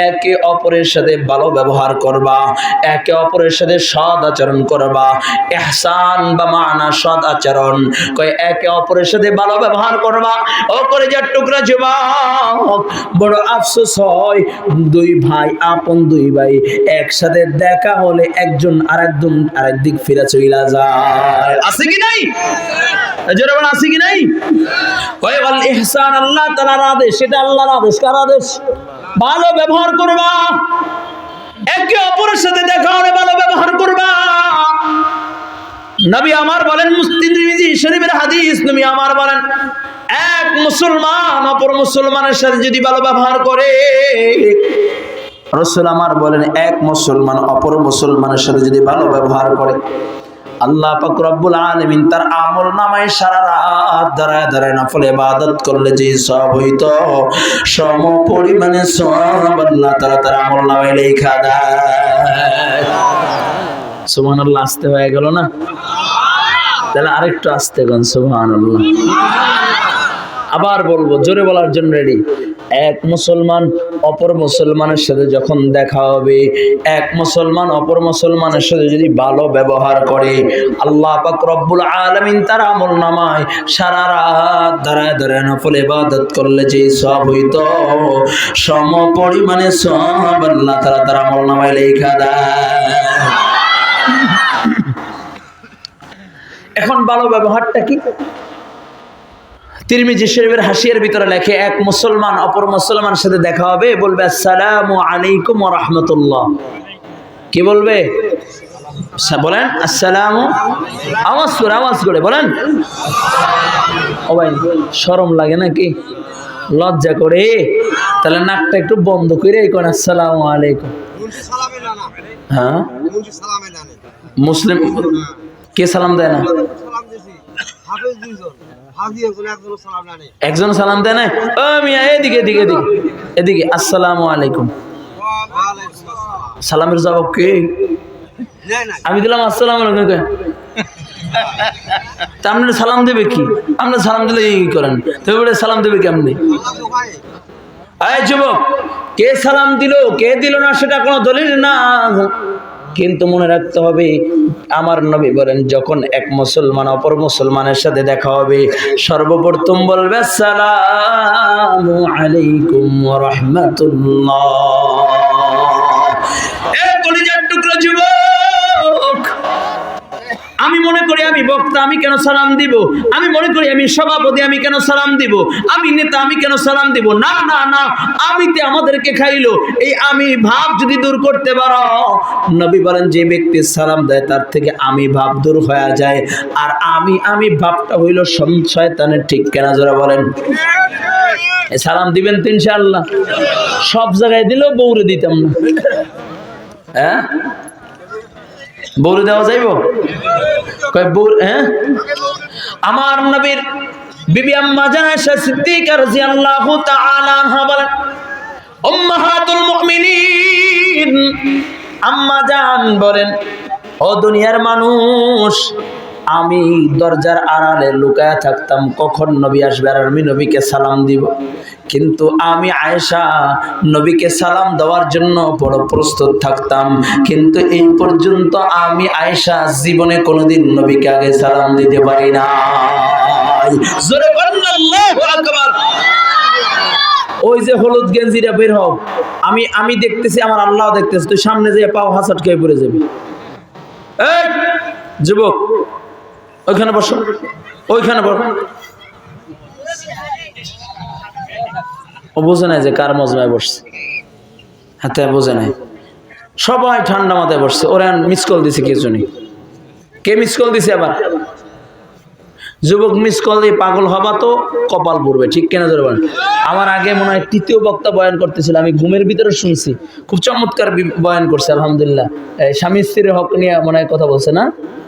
একে অপরের সাথে ভালো ব্যবহার করবা, একে অপরের সাথে সৎ আচরণ করবা। ইহসান বা মানা সৎ আচরণ, কয় একে অপরের সাথে ভালো ব্যবহার করবা। ও কলিজার টুকরা যুবক, বড় আফসোস হয় দুই ভাই, আপন দুই ভাই একসাথে দেখা হলে একজন আরেক দিক ফিরে চলে যায়। আছে কি নাই? জোরে বলেন আছে কি নাই? ওই ওয়াল ইহসান আল্লাহ তাআলার আদেশ, এটা আল্লাহর আদেশ। কার আদেশ? ভালো ব্যবহার করবা, একে অপরের সাথে দেখা হলে ভালো ব্যবহার করবা। নবী আমার বলেন, মুসলিম তিরমিজি শরীফের হাদিস, নবী আমার বলেন এক মুসলমান অপর মুসলমানের সাথে যদি ভালো ব্যবহার করে, রাসূল আমার বলেন এক মুসলমান অপর মুসলমানের সাথে যদি ভালো ব্যবহার করে, আল্লাহ পাক রব্বুল আলামিন তার আমলনামায় সারা রাত দাঁড়ায় দাঁড়ায় নফল ইবাদত করলে যে সওয়াব হইতো, সম পরিমাণে সওয়াব আল্লাহ তাআলা তার আমলনামায় লেখা দেয়। সুবহানাল্লাহ। আসতে হয়ে গেল না? তাহলে আরেকটু আস্তে গান সুবহানাল্লাহ। আবার বলবো, জোরে বলার জন্য রেডি। এক মুসলমান অপর মুসলমানের সাথে যখন দেখা হবে, এক মুসলমান অপর মুসলমানের সাথে যদি ভালো ব্যবহার করে, আল্লাহ পাক রব্বুল আলামিন তার আমলনামায় সারা রাত দাঁড়ায় দাঁড়ায় নফল ইবাদত করলে যে সওয়াব হইতো, সম পরিমাণে সওয়াব আল্লাহ তাআলা তার আমলনামায় লেখা দেয়। এখন ভালো ব্যবহারটা কি? তিরমিজি শরীফের হাসিয়ার ভিতরে লেখে, এক মুসলমান অপর মুসলমানের সাথে দেখা হবে, বলবে আসসালামু আলাইকুম ওয়া রাহমাতুল্লাহ। কি বলবে? বলেন আসসালামু, আওয়াজ করে বলেন। ও ভাই শরম লাগে নাকি? লজ্জা করে? তাহলে নাকটা একটু বন্ধ করে কোন আসসালামু আলাইকুম। হ্যাঁ, মুসলিম কে সালাম দেয় না? একজন সালাম দেয় না? ও মিয়া এদিকে এদিকে এদিকে এদিকে, আসসালামু আলাইকুম। সালামের জবাব কি? আমি দিলাম আসসালামু আলাইকুম। তা আপনি সালাম দেবে কি? আপনি সালাম দিলে এই করেন, তবে সালাম দেবে কেমনি? এই যুবক, কে সালাম দিল কে দিল না সেটা কোনো দলিল না, কিন্তু মনে রাখতে হবে আমার নবী বলেন যখন এক মুসলমান অপর মুসলমানের সাথে দেখা হবে, সর্বপ্রথম বলবে আসসালামু আলাইকুম ওয়া রাহমাতুল্লাহ। এ কলিজার টুকরা যুবক, আমি মনে করি আমি বক্তা, আমি কেন সালাম দিব? আমি মনে করি আমি সভাপতি, আমি কেন সালাম দিব? আমি নেতা, আমি কেন সালাম দিব? না না না, আমিতে আমাদেরকে খাইলো। এই আমি ভাব যদি দূর করতে পারো, নবী বলেন যে ব্যক্তি সালাম দেয় তার থেকে আমি ভাব দূর হয়ে যায়। আর আমি ভাবটা হইল শয়তানের। ঠিক কেনা জোরা বলেন? সালাম দিবেন তো ইনশাআল্লাহ? সব জায়গায় দিলেও বউরে দিতাম না। হ্যাঁ, বউরে দেওয়া যাইব? হ্যাঁ, আমার নবীর বিবি আম্মা জান আয়েশা সিদ্দিকা রাদিয়াল্লাহু তাআলা আনহা বলেন, উম্মাহাতুল মুমিনিন আম্মা জান বলেন, ও দুনিয়ার মানুষ, আমি দরজার আড়ালে লুকায়া থাকতাম কখন নবী আসবে আর আমি নবীকে সালাম দিব। কিন্তু আমি আয়েশা নবীকে সালাম দেওয়ার জন্য বড় প্রস্তুত থাকতাম, কিন্তু এই পর্যন্ত আমি আয়েশা জীবনে কোনোদিন নবীকে আগে সালাম দিতে পারি না। জোরে বলেন আল্লাহু আকবার। ওই যে হলুদ গেঞ্জিটা বের হও, আমি দেখতেছি, আমার আল্লাহ দেখতেছে, তুই সামনে যেয়ে পাও হাসাট খেয়ে পড়ে যাবি। এই যুবক, ওইখানে বসো, ওইখানে বসো। ও বোঝে নাই যে কার মজমায় বসছে, হাতে বোঝে নাই। সবাই ঠান্ডা মাথায় বসছে। ওরা মিস কল দিছে, কিছু নেই। কে মিস কল দিছে আবার? যুবক মিস করলে পাগল হবা তো কপাল পড়বে, ঠিক কেনা ধরে বলেন। আমার আগে মনে হয় তৃতীয় বক্তা বয়ান করতেছিল, আমি ঘুমের ভিতরে শুনছি, খুব চমৎকার বয়ান করছে আলহামদুলিল্লাহ। স্বামী স্ত্রীর হক নিয়ে মনে হয় কথা বলছে, না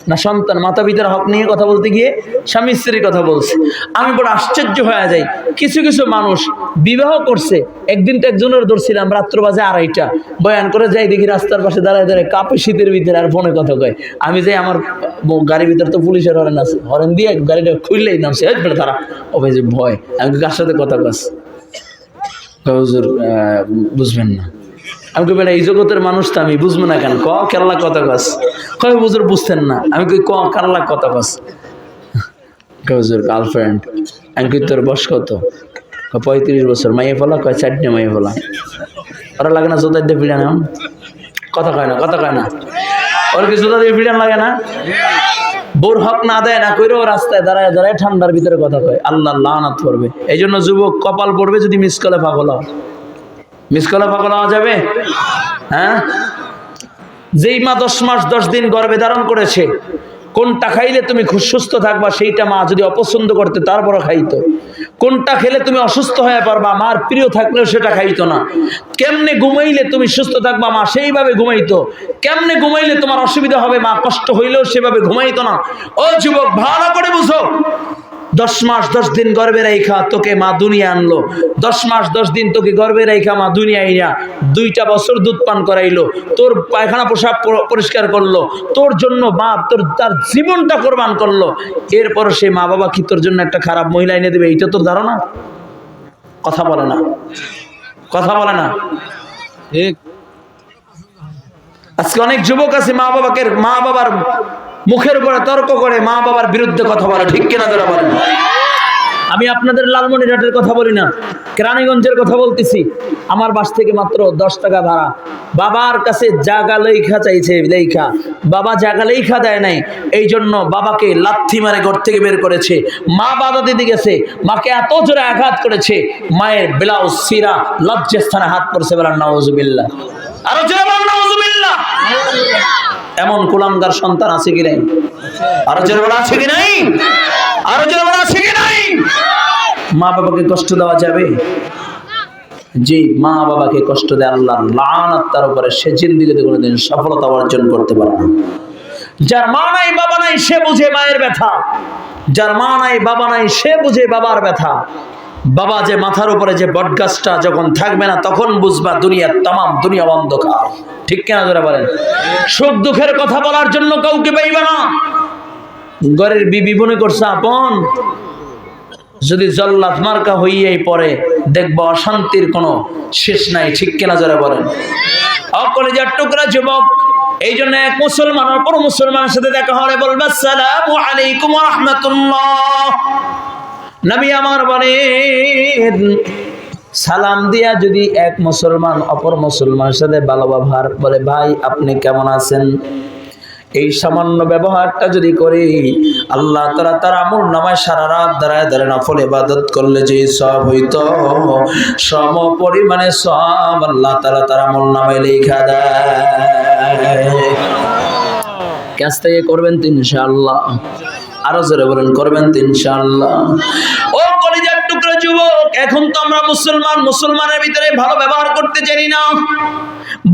না সন্তান মাতা পিতার হক নিয়ে কথা বলতে গিয়ে স্বামী স্ত্রীর কথা বলছে। আমি বড় আশ্চর্য হয়ে যাই, কিছু কিছু মানুষ বিবাহ করছে, একদিন তো একজনের ধরছিলাম রাত্র বাজে 2:30 বয়ান করে যাই, দেখি রাস্তার পাশে দাঁড়ায় দাঁড়ায় কাপে শীতের ভিতরে আর ফোনে কথা কয়। আমি যাই, আমার গাড়ির ভিতরে তো পুলিশের হরেন আছে, হরেন দিয়ে গাড়িটা খুললেই নামছে তারা, ও ভাই যে ভয়। আমি কার সাথে কথা কাজ হুজুর বুঝবেন না। আমি কই বেটা এই জগতের মানুষ তো, আমি বুঝবো না কেন? কেরালা কথা কাজ কয় হুজুর বুঝতেন না। আমি কই কেরালা কথা কাজ হুজুর গার্লফ্রেন্ড। আমি কই তোর বয়স কত? 35 বছর। মাইয়ে ফেলা? কয় 4টে মাইয়ে ফেলা। ওরা লাগে না জোদার দিয়ে ফিরান? কথা কয় না, কথা কয় না। ওর কি জোদা দিয়ে ফিরান লাগে না? বোর হক না দেয় না কইরো রাস্তায় দাঁড়ায় দাঁড়ায় ঠান্ডার ভিতরে কথা কয়, আল্লাহ লানাত করবে। এই জন্য যুবক কপাল পড়বে যদি মিস কলে পাগল হও। মিস কলে পাগল হওয়া যাবে? হ্যাঁ, যেই মা 10 মাস 10 দিন গর্ভে ধারণ করেছে, কোনটা খাইলে তুমি খুব সুস্থ থাকবা সেইটা মা যদি অপছন্দ করতে তারপরও খাইতো। কোনটা খেলে তুমি অসুস্থ হয়ে পারবা, মার প্রিয় থাকলেও সেটা খাইতো না। কেমনে ঘুমাইলে তুমি সুস্থ থাকবা, মা সেইভাবে ঘুমাইতো। কেমনে ঘুমাইলে তোমার অসুবিধা হবে, মা কষ্ট হইলেও সেভাবে ঘুমাইতো না। ও যুবক, ভালো করে বুঝো, 10 মাস 10 দিন গর্ভে রাইখা তোকে মা দুনিয়া আনলো। 10 মাস 10 দিন তোকে গর্ভে রাইখা মা দুনিয়া আইনা 2টা বছর দুধ পান করাইলো, তোর পায়খানা পোশাক পরিষ্কার করলো, তোর জন্য মা তার জীবনটা কোরবান করলো। এরপর সেই মা বাবা কি তোর জন্য একটা খারাপ মহিলা এনে দেবে এইটা তোর ধারণা? কথা বলে না, কথা বলে না। ঠিক। আজকে অনেক যুবক আছে মা বাবার মুখের উপরে তর্ক করে, মা বাবার বিরুদ্ধে কথা বলে, ঠিক কিনা ধরা বলেন। আমি আপনাদের লালমনিরহাটের কথা বলি না, কেরানীগঞ্জের কথা বলতেছি। আমার বাস থেকে মাত্র 10 টাকা ভাড়া। বাবার কাছে জায়গা লেখা চাইছে, লেখা বাবা জায়গা লেখা দেয় নাই, এই জন্য বাবাকে লাথি মারে ঘর থেকে বের করেছে। মা বাধা দিতে গেছে, মাকে এত জোরে আঘাত করেছে, মায়ের ব্লাউজ সিরা লজ্জাস্থানে হাত পড়ছে। বলেন নাউজুবিল্লাহ, আরো জোরে বলেন নাউজুবিল্লাহ। এমন কুলাঙ্গার সন্তান আছে কি নাই? আরো জোরে বলা আছে কি নাই? আরো জোরে বলা আছে কি নাই? মা বাবাকে কষ্ট দেওয়া যাবে? জি, মা বাবাকে কষ্ট দেয় আল্লাহর লানত তার উপরে, সে জিন্দেগিতে কোনোদিন সফলতা অর্জন করতে পারে না। যার মা নাই বাবা নাই সে বুঝে মায়ের ব্যথা, যার মা নাই বাবা নাই সে বুঝে বাবার ব্যথা। বাবা যে মাথার উপরে যে বটগাছটা যখন থাকবে না, তখন বুঝবা দুনিয়ার তামাম দুনিয়া অন্ধকার, ঠিক কিনা যারা বলেন। সুখ দুঃখের কথা বলার জন্য কাউকে পাইবে না। ঘরের বিবি মনে করছে আপন, যদি জল্লাদ মার্কা হইয়াই পরে দেখবা অশান্তির কোনো শেষ নাই, ঠিক কিনা যারা বলেন। কলিজার টুকরা যুবক, এই জন্য এক মুসলমান অপর মুসলমানের সাথে দেখা হলে বলবে আসসালামু আলাইকুম ওয়া রাহমাতুল্লাহ। নবী আমার বলেন, সালাম দিয়া যদি এক মুসলমান অপর মুসলমানের সাথে ভালো ব্যবহার বলে, ভাই আপনি কেমন আছেন, এই সামান্য ব্যবহারটা যদি করি, আল্লাহ তাআলা তার আমল নামায় সারা রাত দাঁড়ায় দাঁড়ায় নফল ইবাদত করলে যে সওয়াব হইতো, সম পরিমাণে সওয়াব আল্লাহ তাআলা তার আমল নামায় লেখা দেয়। কাজ থেকে করবেন তো ইনশাআল্লাহ। আরো জোরে বলেন, করবেন তো ইনশাআল্লাহ। ও কলিজার টুকরা যুবক, এখন তো আমরা মুসলমানের ভিতরে ভালো ব্যবহার করতে জানি না।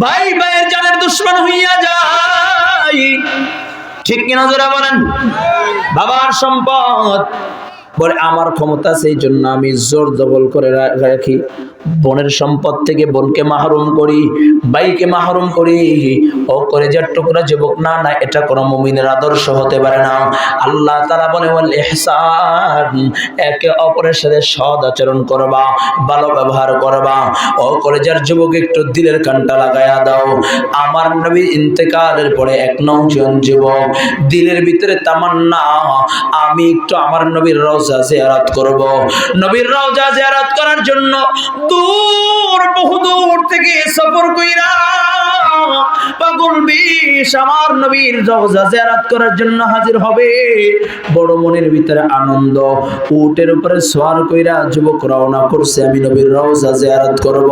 ভাই ভাইয়ের জানের দুশমন হইয়া যায়, ঠিক কিনা যারা বলেন। বাবার সম্পদ বলে আমার ক্ষমতা, সেই জন্য আমি জোর জবল করে রাখি। বোনের সম্পদ থেকে বোনকে মাহরুম করি, ভাইকে মাহরুম করি। ও কলিজার টুকরা যুবক, না না, এটা কোনো মুমিনের আদর্শ হতে পারে না। আল্লাহ তাআলা বলে ওয়াল ইহসান, একে অপরের সাথে সৎ আচরণ করবা, ভালো ব্যবহার করবা। ও কলিজার যুবক, একটু দিলের কানটা লাগায়া দাও। আমার নবী ইন্তেকালের পরে এক নওজোয়ান যুবক দিলের ভিতরে তামান্না, আমি একটু আমার নবীর রওজা জিয়ারত করব। নবীর রওজা জিয়ারত করার জন্য বহু দূর থেকে সফর কইরা পাগল বিশ আমার নবীর রওজা জিয়ারত করার জন্য হাজির হবে। বড় মনের ভিতরে আনন্দ, উটের উপরে সওয়ার কইরা যুবক রওনা করছে, আমি নবীর রওজা জিয়ারত করব।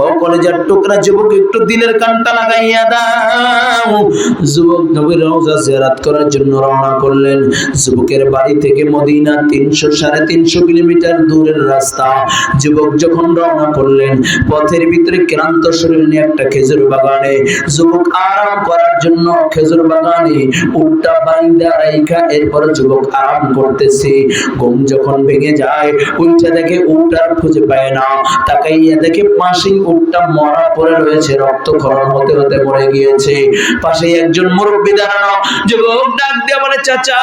ও কলেজার টুকরা যুবক, একটু দিলের কানটা লাগাইয়া দাও। যুবক নবীর রওজা জিয়ারত করার জন্য রওনা করলেন। যুবকের বাড়ি থেকে মদিনা 300-350 কিলোমিটার দূরের রাস্তা। যুবক যখন রওনা করলেন, পথের ভিতরে ক্লান্ত শরীর নিয়ে একটা খেজুর বাগানে যুবক আরাম করার জন্য খেজুর বাগানে উটটা বাইন্দা রাইখা এরপর যুবক আরাম করতেছে। ঘুম যখন ভেঙে যায়, উঠে দেখে উটটা খুঁজে পায় না। তাকাইয়া দেখে পাশে উটটা মরা পড়ে রয়েছে, রক্তক্ষরণ হতে হতে মরে গিয়েছে। পাশে একজন মুরব্বি দাঁড়ানো। যুবক ডাক দিয়ে বলে, চাচা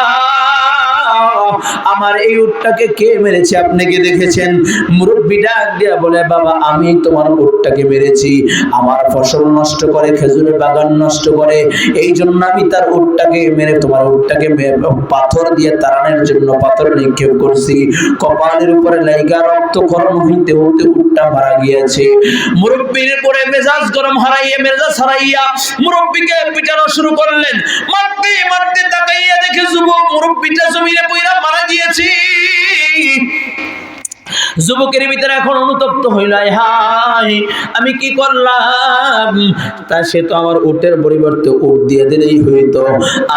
আমার এই উটটাকে কে মেরেছে, আপনি কি দেখেছেন? মুরব্বি ডাক দিয়া বলে, বাবা আমি তোমার উটটাকে মেরেছি। আমার ফসল নষ্ট করে, খেজুরের বাগান নষ্ট করে, এই জন্য আমি তার উটটাকে মেরে তোমার উটটাকে পাথর দিয়ে তাড়ানোর জন্য পাথর নিক্ষেপ করছি। কপালের উপরে লাইগা রক্তক্ষরণ হইতে হইতে উটটা মারা গিয়েছে। মুরব্বির উপরে মেজাজ গরম মেজাজ হারাইয়া মুরব্বিকে পিটানো শুরু করলেন। মারতে মারতে তাকাইয়া দেখে যুবক মুরব্বিটা জমিনে পইরা মারা গিয়েছে। যুবকের ভিতরে এখন অনুতপ্ত হইল, হায় আমি কি করলাম? তা সে তো আমার উটের পরিবর্তে উট দিয়ে দিলেই হইতো,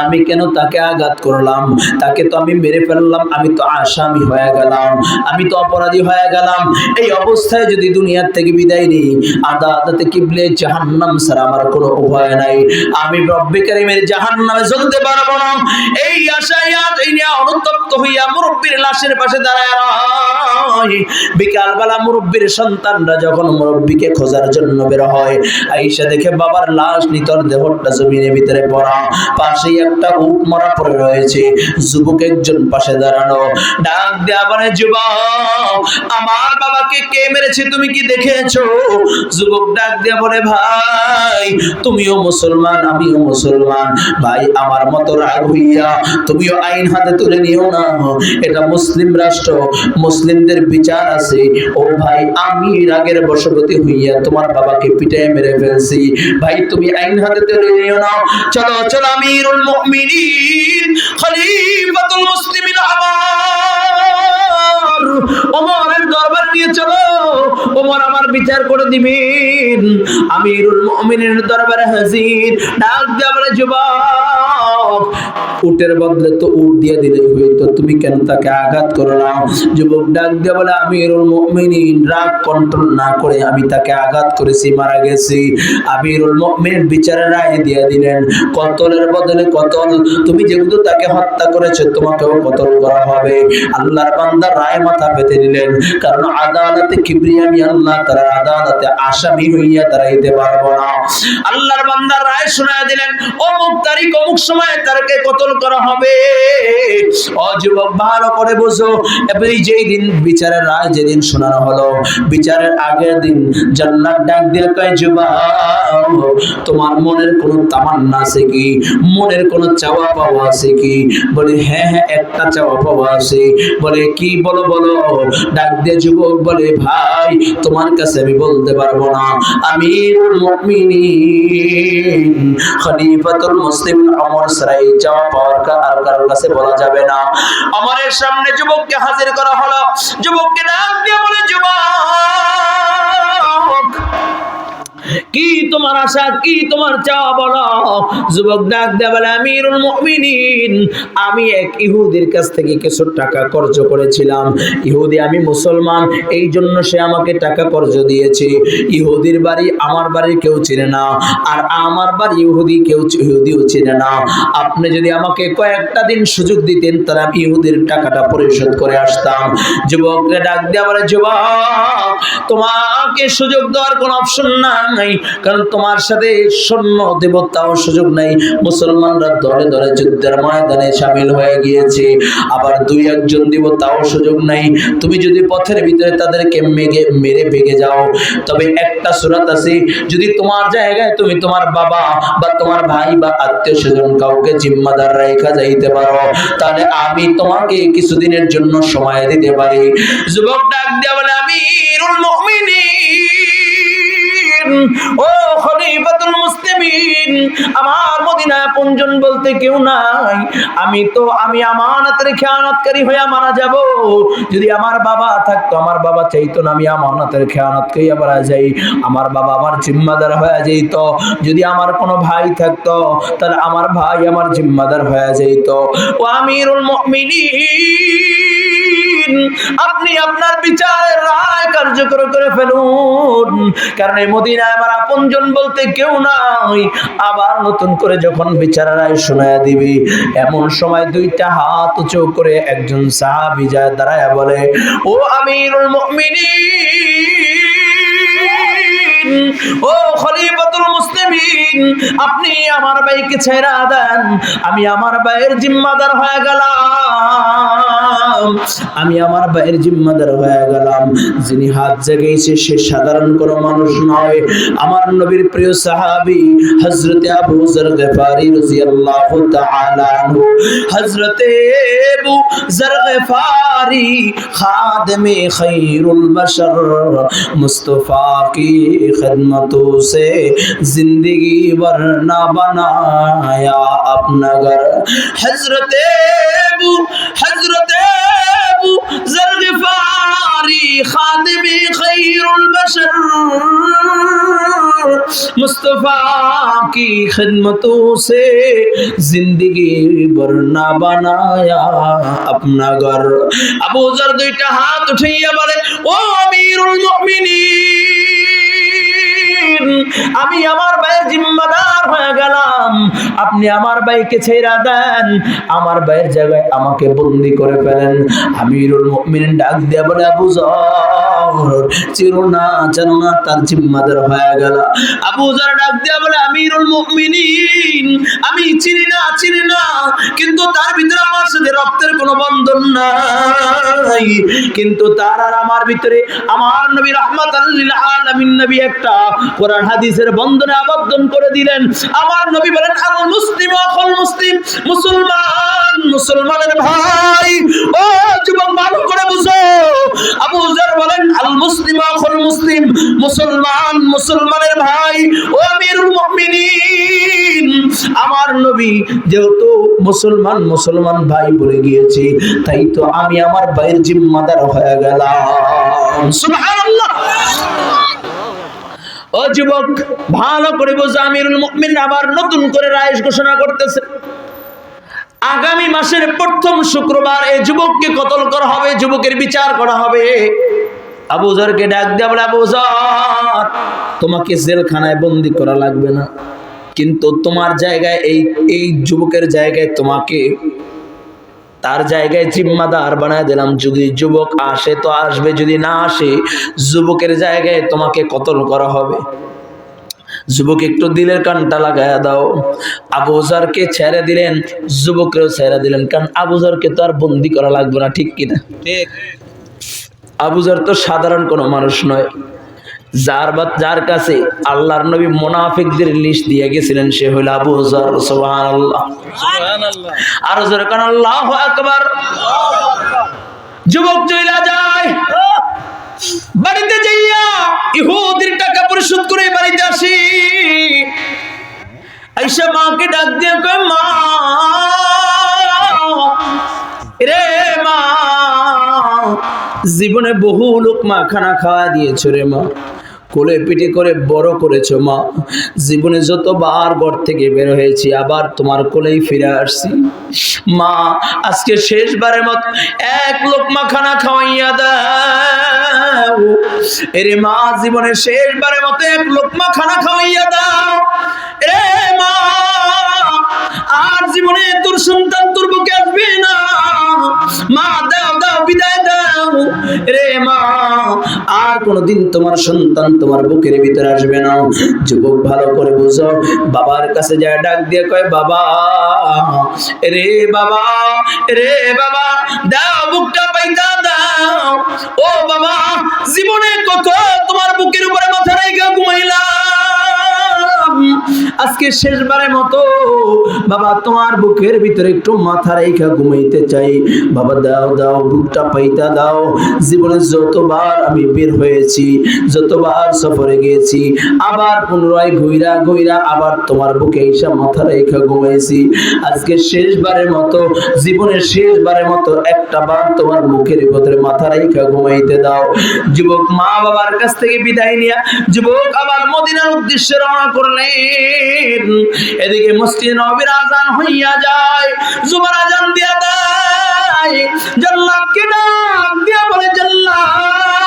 আমি কেন তাকে আঘাত করলাম? তাকে তো আমি মেরে ফেললাম, আমি তো আসামি হয়ে গেলাম, আমি তো অপরাধী হয়ে গেলাম। এই অবস্থায় যদি দুনিয়ার থেকে বিদায় নিই, আদালতে কিবলে জাহান্নাম ছাড়া আমার কোনো উপায় নাই, আমি রব্বে কারীমের জাহান্নামে জ্বলতে পারবো না। এই আশায় আজ এই নিয়ে অনুতপ্ত হইয়া মুরব্বির লাশের পাশে দাঁড়ায় বিকালবেলা মুরব্বির সন্তানরা যখন মুরব্বিকে খোঁজার জন্য বের হয়, আইসা দেখে বাবার লাশ নিতর দেহটা জমিনের ভিতরে পড়া, পাশেই একটা উট মরা পড়ে রয়েছে। যুবক একজন পাশে দাঁড়ানো, ডাক দেয়া বলে, যুবক আমার বাবাকে কে মেরেছে তুমি কি দেখেছো? যুবক ডাক দেয়া বলে, ভাই তুমিও মুসলমান আমিও মুসলমান, ভাই আমার মতো রাগ হইয়া তুমিও আইন হাতে তুলে নিও না, এটা মুসলিম রাষ্ট্র, মুসলিমদের বিচার আছে। ও ভাই আমি রাগের বশবর্তী হইয়া তোমার বাবাকে পিটায় মেরে ফেলছি, ভাই তুমি আইন হাতে তুলে নিও না। চলো চলো আমিরুল মুমিনিন খলিফাতুল মুসলিমিন ওমরের দরবার নিয়ে চলো, ওমর আমার বিচার করে দিবেন। আমিরুল মুমিনিনের দরবারে হাজির। ডাক দিয়া বলে, যুবক উটের বদলে তো উট দিয়ে দিলেই হইতো, তুমি কেন তাকে আঘাত করলাম? যুবক ডাক দিয়ে বলে, আমিরুল মুমিনিন রাগ কন্ট্রোল না করে আমি তাকে আঘাত করেছি, মারা গেছি। আমিরুল মুমিনিন বিচারের রায় দিয়ে দিলেন, কতলের বদলে কতল, তুমি যেহেতু তাকে হত্যা করেছো তোমাকেও কতল করা হবে। আল্লাহর বান্দা রায় মাথা পেতে নিলেন, কারণ আদালতে কিবরিয়া আমি আল্লাহ তাআলার আদালতে আসামি হইয়া দাঁড়াইতে পারবো না। আল্লাহর বান্দা রায় শোনায় দিলেন, অমুক তারিখ অমুক সময় তাকে কতল করা হবে। ও যুবক ভালো করে বুঝো, এই যেই দিন বিচারের রায় যেদিন শোনানো হলো, বিচারের আগের দিন জান্নাত ডাক দিয়ে কয়, যুবক তোমার মনের কোনো তামান্না আছে কি, মনের কোনো চাওয়া পাওয়া আছে কি? বলে হ্যাঁ হ্যাঁ একটা চাওয়া পাওয়া আছে। বলে কি, বলো বলো। ডাক দিয়ে যুবক বলে, ভাই তোমার কাছে আমি বলতে পারবো না, আমিরুল মুমিনিন খলিফাতুল মুসলিমিন ওমর সারাই চাওয়া পাওয়ার আর কারোর কাছে বলা যাবে না। ওমরের সামনে যুবককে হাজির করা হলো। যুবককে ডাক দিয়ে বলে, যুবক কি তোমার আশা, কি তোমার চাওয়া বলো? যুবক ডাক দিয়ে বলে, আমিরুল মুমিনিন আমি এক ইহুদির কাছ থেকে কিছু টাকা কর্জ করেছিলাম। ইহুদি, আমি মুসলমান এই জন্য সে আমাকে টাকা কর্জ দিয়েছে। ইহুদির বাড়ি আমার বাড়ির কেউ চেনে না, আর আমার বাড়ি ইহুদিও চেনে না। আপনি যদি আমাকে কয়েকটা দিন সুযোগ দিতেন তাহলে আমি ইহুদির টাকাটা পরিশোধ করে আসতাম। যুবককে ডাক দিয়ে বলে, যুবক তোমাকে সুযোগ দেওয়ার কোনো অপশন নাই, কারণ তোমার সাথে সৈন্য দেবতাও সুযোগ নাই। মুসলমানরা দলে দলে যুদ্ধের ময়দানে শামিল হয়ে গিয়েছে, আবার দুই একজন দেবতাও সুযোগ নাই। তুমি যদি পথের ভিতরে তাদেরকে মেরে ভেঙে যাও, তবে একটা সূরাত আছে, যদি তোমার জায়গায় তুমি তোমার বাবা বা তোমার ভাই বা আত্মীয় স্বজন কাউকে জিম্মাদার রেখা যাইতে পারো, তাহলে আমি তোমাকে কিছুদিনের জন্য সময় দিতে পারি। যুবক ডাক দিয়া বলে, আমিরুল মুমিনিন ও খলিফাতুল মুসলিমিন মুসলিমিন, আমার মদিনায় আপনজন বলতে কেউ নাই। আমি আমানতের খেয়ানতকারী হয়ে মারা যাব। যদি আমার বাবা থাকতো, আমার বাবা চাইতো না আমি আমানতের খেয়ানতকারী মারা যাই, আমার বাবা আমার জিম্মাদার হয়ে যাইত। যদি আমার কোনো ভাই থাকতো, তাহলে আমার ভাই আমার জিম্মাদার হয়ে যাইত। ও আমিরুল মুমিনিন, আপনি আপনার বিচারের রায় কার্যকর করে ফেলুন, কারণ এই মদিনায় আমার আপনজন বলতে কেউ নাই। আবার নতুন করে যখন বিচারের রায় শোনায় দিবি, এমন সময় দুইটা হাত উঁচু করে একজন সাহাবী যায় দাঁড়ায় বলে, ও আমিরুল মুমিনিন, ও খলিফাতুল মুসলিমিন, আপনি আমার ভাইকে ছেড়ে দেন, আমি আমার ভাইয়ের জিম্মাদার হয়ে গেলাম, আমি আমার ভাইয়ের জিম্মাদার হয়ে গেলাম। যিনি হাত জাগাইছে সে সাধারণ কোনো মানুষ নয়, আমার নবীর প্রিয় সাহাবী হযরতে আবু যর গফারি রাদিয়াল্লাহু তাআলা আনহু। হযরতে আবু যর গফারি খাদেমে খায়রুল বশর, মুস্তাফা की खिदमतों से जिंदगी भर ना बनाया अपना घर। हजरते अबू ज़र ग़िफ़ारी खादिमे खैरुल बशर, मुस्तफा की खिदमतों से जिंदगी भर ना बनाया अपना घर। আবু যর দুইটা হাত উঠাইয়া বলে, ও আমিরুল মুমিনিন, আমি আমার ভাইয়ের জিম্মাদার হয়ে গেলাম, আপনি আমার ভাইকে ছেড়ে দেন, আমার ভাইয়ের জায়গায় আমাকে বন্দী করে ফেলেন। আমিরুল মুমিনিন ডাক দিয়া বলে, আবু যর চিরো না জানো না তার জিম্মাদার হয়ে গেল। আবু যর ডাক দিয়া বলে, আমিরুল মুমিনিন, আমি চিনি না কিন্তু তার ভিতরে আমার সাথে রক্তের কোনো বন্ধন নাই, কিন্তু তার আর আমার ভিতরে আমার নবী রাহমাতাল লিল আলামিন নবী একটা কোরআন হাদিসের বন্ধনে আবদ্ধ করে দিলেন। আমার নবী বলেন, আল মুসলিম আখুল মুসলিম, মুসলমান মুসলমানের ভাই। ও যুবক ভালো করে বুঝো, আবু যর বলেন, আল মুসলিম আখুল মুসলিম, মুসলমান মুসলমানের ভাই। ও আমিরুল মুমিনিন, আমার নবী যেহেতু মুসলমান ভাই বলে গিয়েছি, তাই তো আমি আমার ভাইয়ের জিম্মাদার হয়ে গেলাম। সুবহানাল্লাহ। ও যুবক ভালো করে বোঝো, আমিরুল মুমিনিন আবার নতুন করে রায় ঘোষণা করতেছে, আগামী মাসের প্রথম শুক্রবার এই যুবককে কতল করা হবে, যুবকের বিচার করা হবে। আবু যরকে ডাক দিয়ে বলে, আবু যর, তোমাকে জেলখানায় বন্দী করা লাগবে না, কিন্তু তোমার জায়গায় এই যুবকের জায়গায় তোমাকে তার জায়গায় জিম্মাদার বানায় দিলাম। যদি যুবক আসে তো আসবে, যদি না আসে যুবকের জায়গায় তোমাকে কতল করা হবে। যুবক একটু দিলের কানটা লাগায়া দাও। আবু যরকে ছেড়ে দিলেন, যুবককেও ছেড়ে দিলেন, কারণ আবু যরকে তো আর বন্দী করা লাগবে না, ঠিক কিনা? ঠিক। আবু যর তো সাধারণ কোনো মানুষ নয়, যার কাছে আল্লাহর নবী মুনাফিকদের লিস্ট দিয়ে গেছিলেন সে হলো আবু যর। সুবহানাল্লাহ, সুবহানাল্লাহ, আর জোরে কান আল্লাহু আকবার। যুবক চইলা যায়, বাড়িতে যাইয়া ইহুদির টাকা পরিশোধ করে বাড়িতে আসি, আয়েশা মাকে ডাক দিয়ে কয়, মা রে মা, জীবনে বহু লোকমা খানা খাওয়া দিয়েছো রে মা, কোলে পিঠে করে বড় করেছো মা, জীবনে যতবার ঘর থেকে বের হয়েছি আবার তোমার কোলেই ফিরে আসছি মা, আজকে শেষবারের মতো এক লোকমা খানা খাওয়াইয়া দাও। এরে মা, জীবনে শেষবারের মতো এক লোকমা খানা খাওয়াইয়া দাও। এরে মা, আর জীবনে তোর সন্তান তোর বুকে আসবে না মা, দাও দাও, বিদায় দাও। রে মা, আর কোনদিন তোমার সন্তান তোমার বুকের ভিতরে আসবে না। যুবক ভালো করে বুঝো, বাবার কাছে যায় ডাক দিয়ে কয়, বাবা রে বাবা, রে বাবা, দাও বুকটা পাইতা দাও। ও বাবা, জীবনে কত তোমার বুকের উপরে মাথা রাইখা ঘুমাইলাম, আজকে শেষবারের মতো বাবা তোমার বুকের ভিতরে একটু মাথা রেখা ঘুমাইতে চাই বাবা। দাও দাও, বুকটা পাইতা দাও। জীবনে যতবার আমি বের হয়েছি, যতবার সফরে গিয়েছি, আবার পুনরায় ঘুইরা ঘুইরা আবার তোমার বুকে এসে মাথা রেখা ঘুমাইছি। আজকে শেষবারের মতো, জীবনের শেষবারের মতো একটা বার তোমার মুখের ভিতরে মাথা রেখা ঘুমাইতে দাও। যুবক মা বাবার কাছ থেকে বিদায় নিয়ে যুবক আবার মদিনার উদ্দেশ্যে রওনা করলেন। এদিকে মসজিদ নববীর আযান হইয়া যায়, জুমার আযান দিয়া দেয়। জান্নাতকে ডাক দিয়া বলে, জান্নাত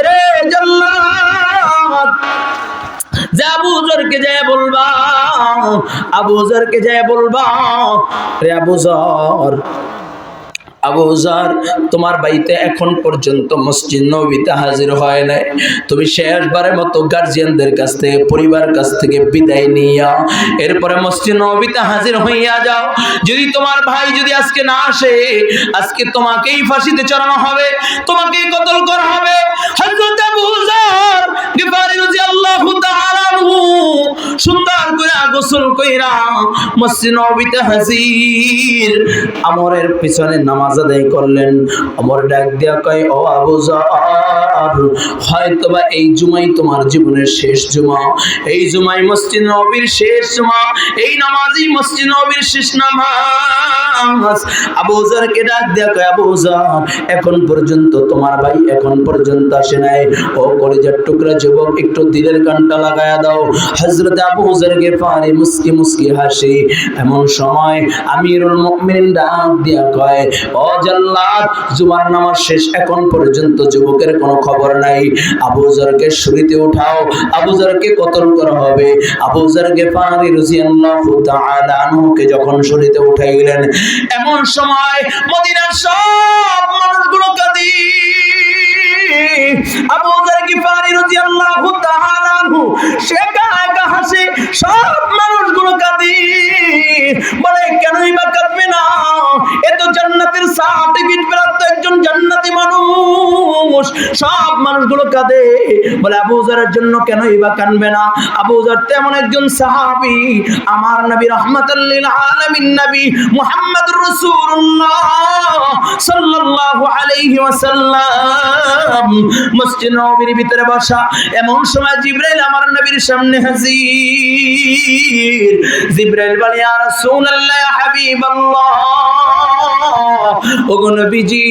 রে জান্নাত। যে আবু যরকে যায় বলবা, আবু যরকে যায় বলবা, রে আবু যর, আবু যর তোমার বাড়িতে এখন পর্যন্ত মসজিদ নববীতে হাজির হয় নাই। তুমি শেষবারের মতো গার্জিয়ানদের কাছ থেকে, পরিবার কাছ থেকে বিদায় নিয়া এরপরে মসজিদ নববীতে হাজির হইয়া যাও। যদি তোমার ভাই যদি আজকে না আসে, আজকে তোমাকেই ফাঁসিতে চড়ানো হবে, তোমাকেই কতল করা হবে। হযরত আবু যর গিফারি রাদিয়াল্লাহু তাআলা আনহু সুন্দর করে গোসল কইরা মসজিদ নববীতে হাজির। আমরের পিছনে নামাজ আদায় করলেন। ওমর ডাক দিয়া কয়, ও আবু যর, হয়তোবা এই জুমাই তোমার জীবনের শেষ জুমা, এই জুমাই মসজিদ নববীর শেষ জুমা, এই নামাজই মসজিদ নববীর শেষ নামাজ। আবু যরকে ডাক দিয়া কয়, আবু যর, এখন পর্যন্ত তোমার ভাই এখন পর্যন্ত আসে নাই। ও কলিজার টুকরা যুবক, একটু দিলের কানটা লাগায়া দাও। হযরত আবু যর গিফারি মুস্কি মুস্কি হাসি। এমন সময় আমিরুল মুমিনিন ডাক দিয়া কয়, ও জাল্লাদ, জুমার নামাজ শেষ, এখন পর্যন্ত যুবকের কোনো খবর নাই। আবু যরকে শুলিতে উঠাও, আবু যরকে কতল করা হবে। আবু যর গিফারি রাদিয়াল্লাহু তাআলা আনহুকে যখন শুলিতে উঠাইলেন, এমন সময় মদিনার সব মানুষগুলো কাঁদে। আবু যর গিফারি রাদিয়াল্লাহু তাআলা আনহু সে একা একা হাসে, সব মানুষগুলো কাঁদে। বলে, কেনই বা কাঁদবে না? এ তো জান্নাতের সার্টিফিকেট প্রাপ্ত একজন জান্নাতি মানুষ। সব মানুষগুলো কাঁদে। বলে, আবু যরের জন্য কেনই বা কাঁদবে না? আবু যর তেমন একজন সাহাবী, আমার নবী রাহমাতাল লিল আলামিন নবী মুহাম্মদুর রাসূলুল্লাহ সাল্লাল্লাহু আলাইহি ওয়াসাল্লাম মসজিদ নববীর ভিতরে বসা। এমন সময় জিবরাইল আমার নবীর সামনে হাজির। জিবরাইল বলে, ইয়া রাসূলুল্লাহ, ইয়া হাবিবাল্লাহ, ওগো নবীজি,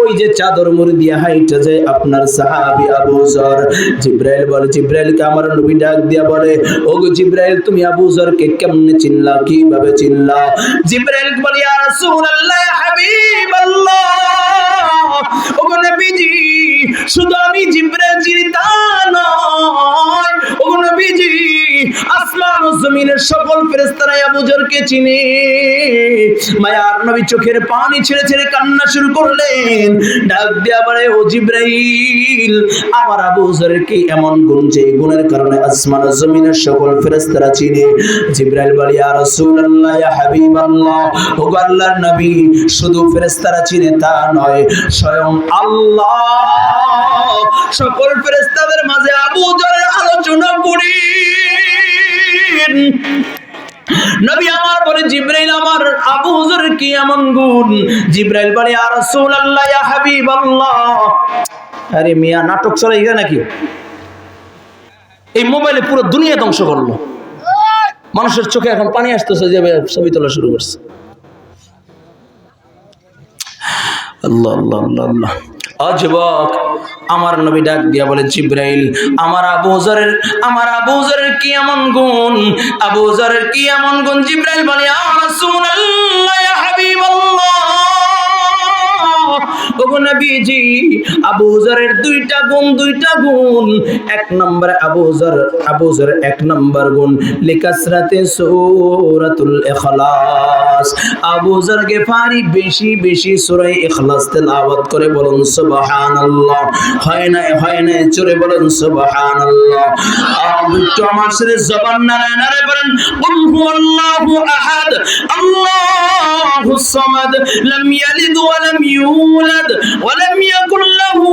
ওই যে চাদর মুড়ি দিয়া হাইটা যায় আপনার সাহাবী আবু যর। জিবরাইল বলে, জিবরাইলকে আমার নবী ডাক দিয়া বলে, ওগো জিবরাইল, তুমি আবু যরকে কেমনে চিনলা, কিভাবে চিনলা? জিবরাইল বলে, ইয়া রাসূলুল্লাহ, ইয়া হাবিবাল্লাহ, ওগো নবীজি, শুধু আমি জিবরাইল চিনি তা নয়, ওগো নবীজি, আসমান ও জমিনের সকল ফেরেশতারা আবু যরকে চিনে। মায়ার নবী চোখের পানি ছেড়ে ছেড়ে কান্না শুরু করলেন। ডাক দিয়া বলে, ও জিবরাইল, আমার আবু যরের কি এমন গুণ যে গুণের কারণে আসমান ও জমিনের সকল ফেরেশতারা চিনে? জিবরাইল বলে, ইয়া রাসূলুল্লাহ, ইয়া হাবিবাল্লাহ, ও আল্লাহর নবী, শুধু ফেরেশতারা চিনে তা নয়, স্বয়ং আল্লাহ সকল ফেরেশতাদের মাঝে আবু যরের আলোচনা করি। নবী আমার বলে, জিবরাইল, আমার আবু যর কি এমন গুণ? জিবরাইল বলে, ইয়া রাসূলুল্লাহ, ইয়া হাবিবাল্লাহ। আরে মিয়া, নাটক চলে গেছে নাকি? এই মোবাইলে পুরো দুনিয়া ধ্বংস করলো। মানুষের চোখে এখন পানি আসতেছে, যে ছবি তোলা শুরু করছে। আল্লাহ আল্লাহ আল্লাহ আল্লাহ। যুবক, আমার নবী ডাক দিয়া বলে, জিবরাইল, আমার আবু যরের কি এমন গুণ? আবু যরের কি এমন গুণ? জিবরাইল বলে, ইয়া রাসূলুল্লাহ, ইয়া হাবিবাল্লাহ, ওগো নবীজি, আবু যরের দুইটা গুণ। এক নম্বর আবু যর এক নম্বর গুণ, লিকাসরাতে সূরাতুল ইখলাস। আবু যর গিফারি বেশি বেশি সূরা ইখলাস তেলাওয়াত করে, বলুন সুবহানাল্লাহ। হয় না জোরে বলুন সুবহানাল্লাহ। একটু আমার সাথে জবান নাড়ায় নাড়ায় বলেন, কুল হুয়াল্লাহু আহাদ, আল্লাহু আল্লাহুস সামাদ লাম ইয়ালিদ ওয়া লাম ইউলাদ ওয়া লাম ইয়াকুল লাহু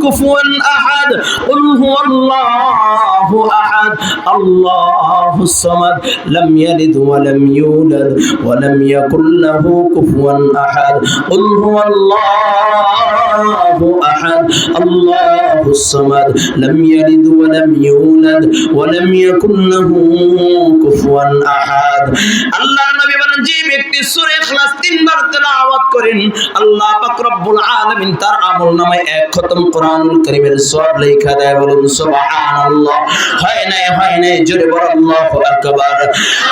কুফুয়ান আহাদ কুল হুয়াল্লাহু আহাদ আল্লাহুস সামাদ লাম ইয়ালিদ ওয়া লাম ইউলাদ ওয়া লাম ইয়াকুল লাহু কুফুয়ান আহাদ কুল হুয়াল্লাহু আহাদ আল্লাহুস সামাদ লাম ইয়ালিদ ওয়া লাম ইউলাদ ওয়া লাম ইয়াকুল লাহু কুফুয়ান আহাদ। আল্লাহর নবী বলেন, যে ব্যক্তি সূরা ইখলাস 3 বার তেলাওয়াত করেন, আল্লাহ পাক রব্বুল আলামিন তার আমলনামায় এক খতম কোরআনুল কারীমের সওয়াব লেখা দেয়। বলুন সুবহানাল্লাহ। হয় নাই জোরে বল আল্লাহু আকবার।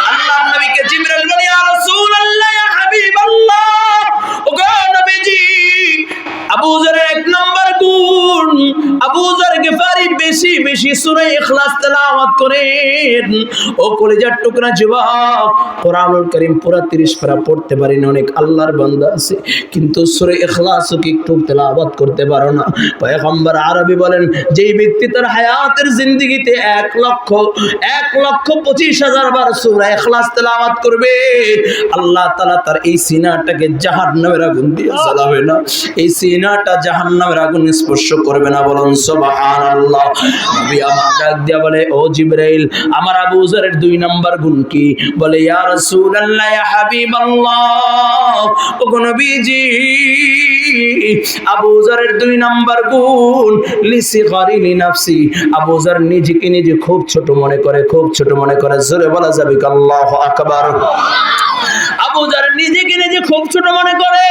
আল্লাহর নবীকে জিবরাইল বলে, ইয়া রাসূলুল্লাহ, ইয়া হাবিবাল্লাহ, ওগো নবীজি, আবু যরের 1 নম্বর গুণ, আবু যর গিফারি বেশি বেশি সূরা ইখলাস তেলাওয়াত করেন। ও কলিজার টুকরা যুবক, কোরআনুল কারীম পুরো 30 পারা পড়তে পারি না, অনেক আল্লাহর বান্দা আছে, কিন্তু সূরা ইখলাসও কি একটু তেলাওয়াত করতে পারো না? পয়গম্বর আরবি বলেন, যেই ব্যক্তি তার হায়াতের জিন্দেগিতে 1,25,000 বার সূরা ইখলাস তেলাওয়াত করবে, আল্লাহ তাআলা তার এই সিনাটাকে জাহান্নামের আগুন দিয়ে জ্বালাবে না, এই সিনাটা জাহান্নামের আগুন স্পর্শ করবে না। বলুন সুবহানাল্লাহ। নবী আমার ডাক দিয়া বলে, ও জিবরাইল, আমার আবু যরের 2 নাম্বার গুণ কি? বলে, ইয়া রাসূলুল্লাহ, ইয়া হাবিবাল্লাহ, ও নবীজি, আবু যরের 2 নাম্বার গুণ লিসিগারি লিনাফসি, আবু যর নিজেকে নিজে খুব ছোট মনে করে, খুব ছোট মনে করে। জোরে বলা যাবে কি আল্লাহু আকবার? আবু যর নিজেকে নিজে খুব ছোট মনে করে,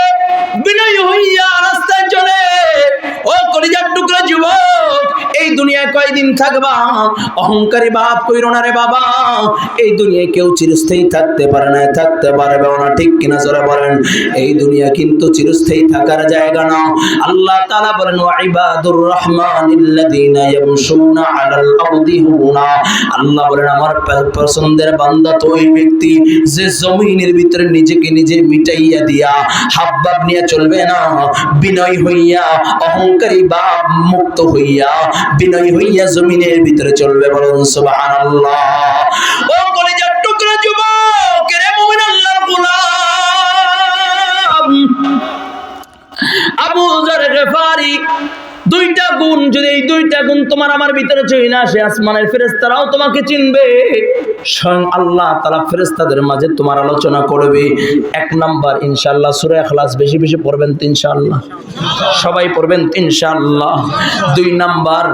বিনয়ী হইয়া রাস্তায় চলে। ও কলিজার টুকরা যুবক, এই দুনিয়ায় কয়দিন থাকবা? অহংকারী বাপ কইরো না রে বাবা, এই দুনিয়ায় কেউ চিরস্থায়ী থাকতে পারে না, থাকতে পারবে না, ঠিক কিনা জোরে বলেন? এই দুনিয়া কিন্তু চিরস্থায়ী থাকার জায়গা না। আল্লাহ তাআলা বলেন, ওয়া ইবাদুর রহমানিল্লাযীনা ইয়ামশুনা আলাল আরদি হাওনা, আল্লাহ বলেন, আমার পছন্দের বান্দা তো ওই ব্যক্তি যে জমিনের ভিতরে নিজেকে নিজে মিটাইয়া দিয়া হাবভাব নিয়ে চলবে না, বিনয় হইয়া, অহংকারী বাপ মুক্ত হইয়া, বিনয় হইয়া জমিনের ভিতরে চলবে। বলুন সুবহানাল্লাহ। ও কলিজার টুকরা যুবক, রে মুমিন আল্লাহর গোলাম, আবু যর গিফারি 2টা গুণ, যদি এই 2টা গুণ তোমার আমার ভিতরে চলে আসে, আসমানের ফেরেশতারাও তোমাকে চিনবে, স্বয়ং আল্লাহ তাআলা ফেরেশতাদের মাঝে তোমার আলোচনা করবে। 1 নাম্বার ইনশাআল্লাহ সূরা ইখলাস বেশি বেশি পড়বেন তো ইনশাআল্লাহ, সবাই পড়বেন তো ইনশাআল্লাহ। 2 নাম্বার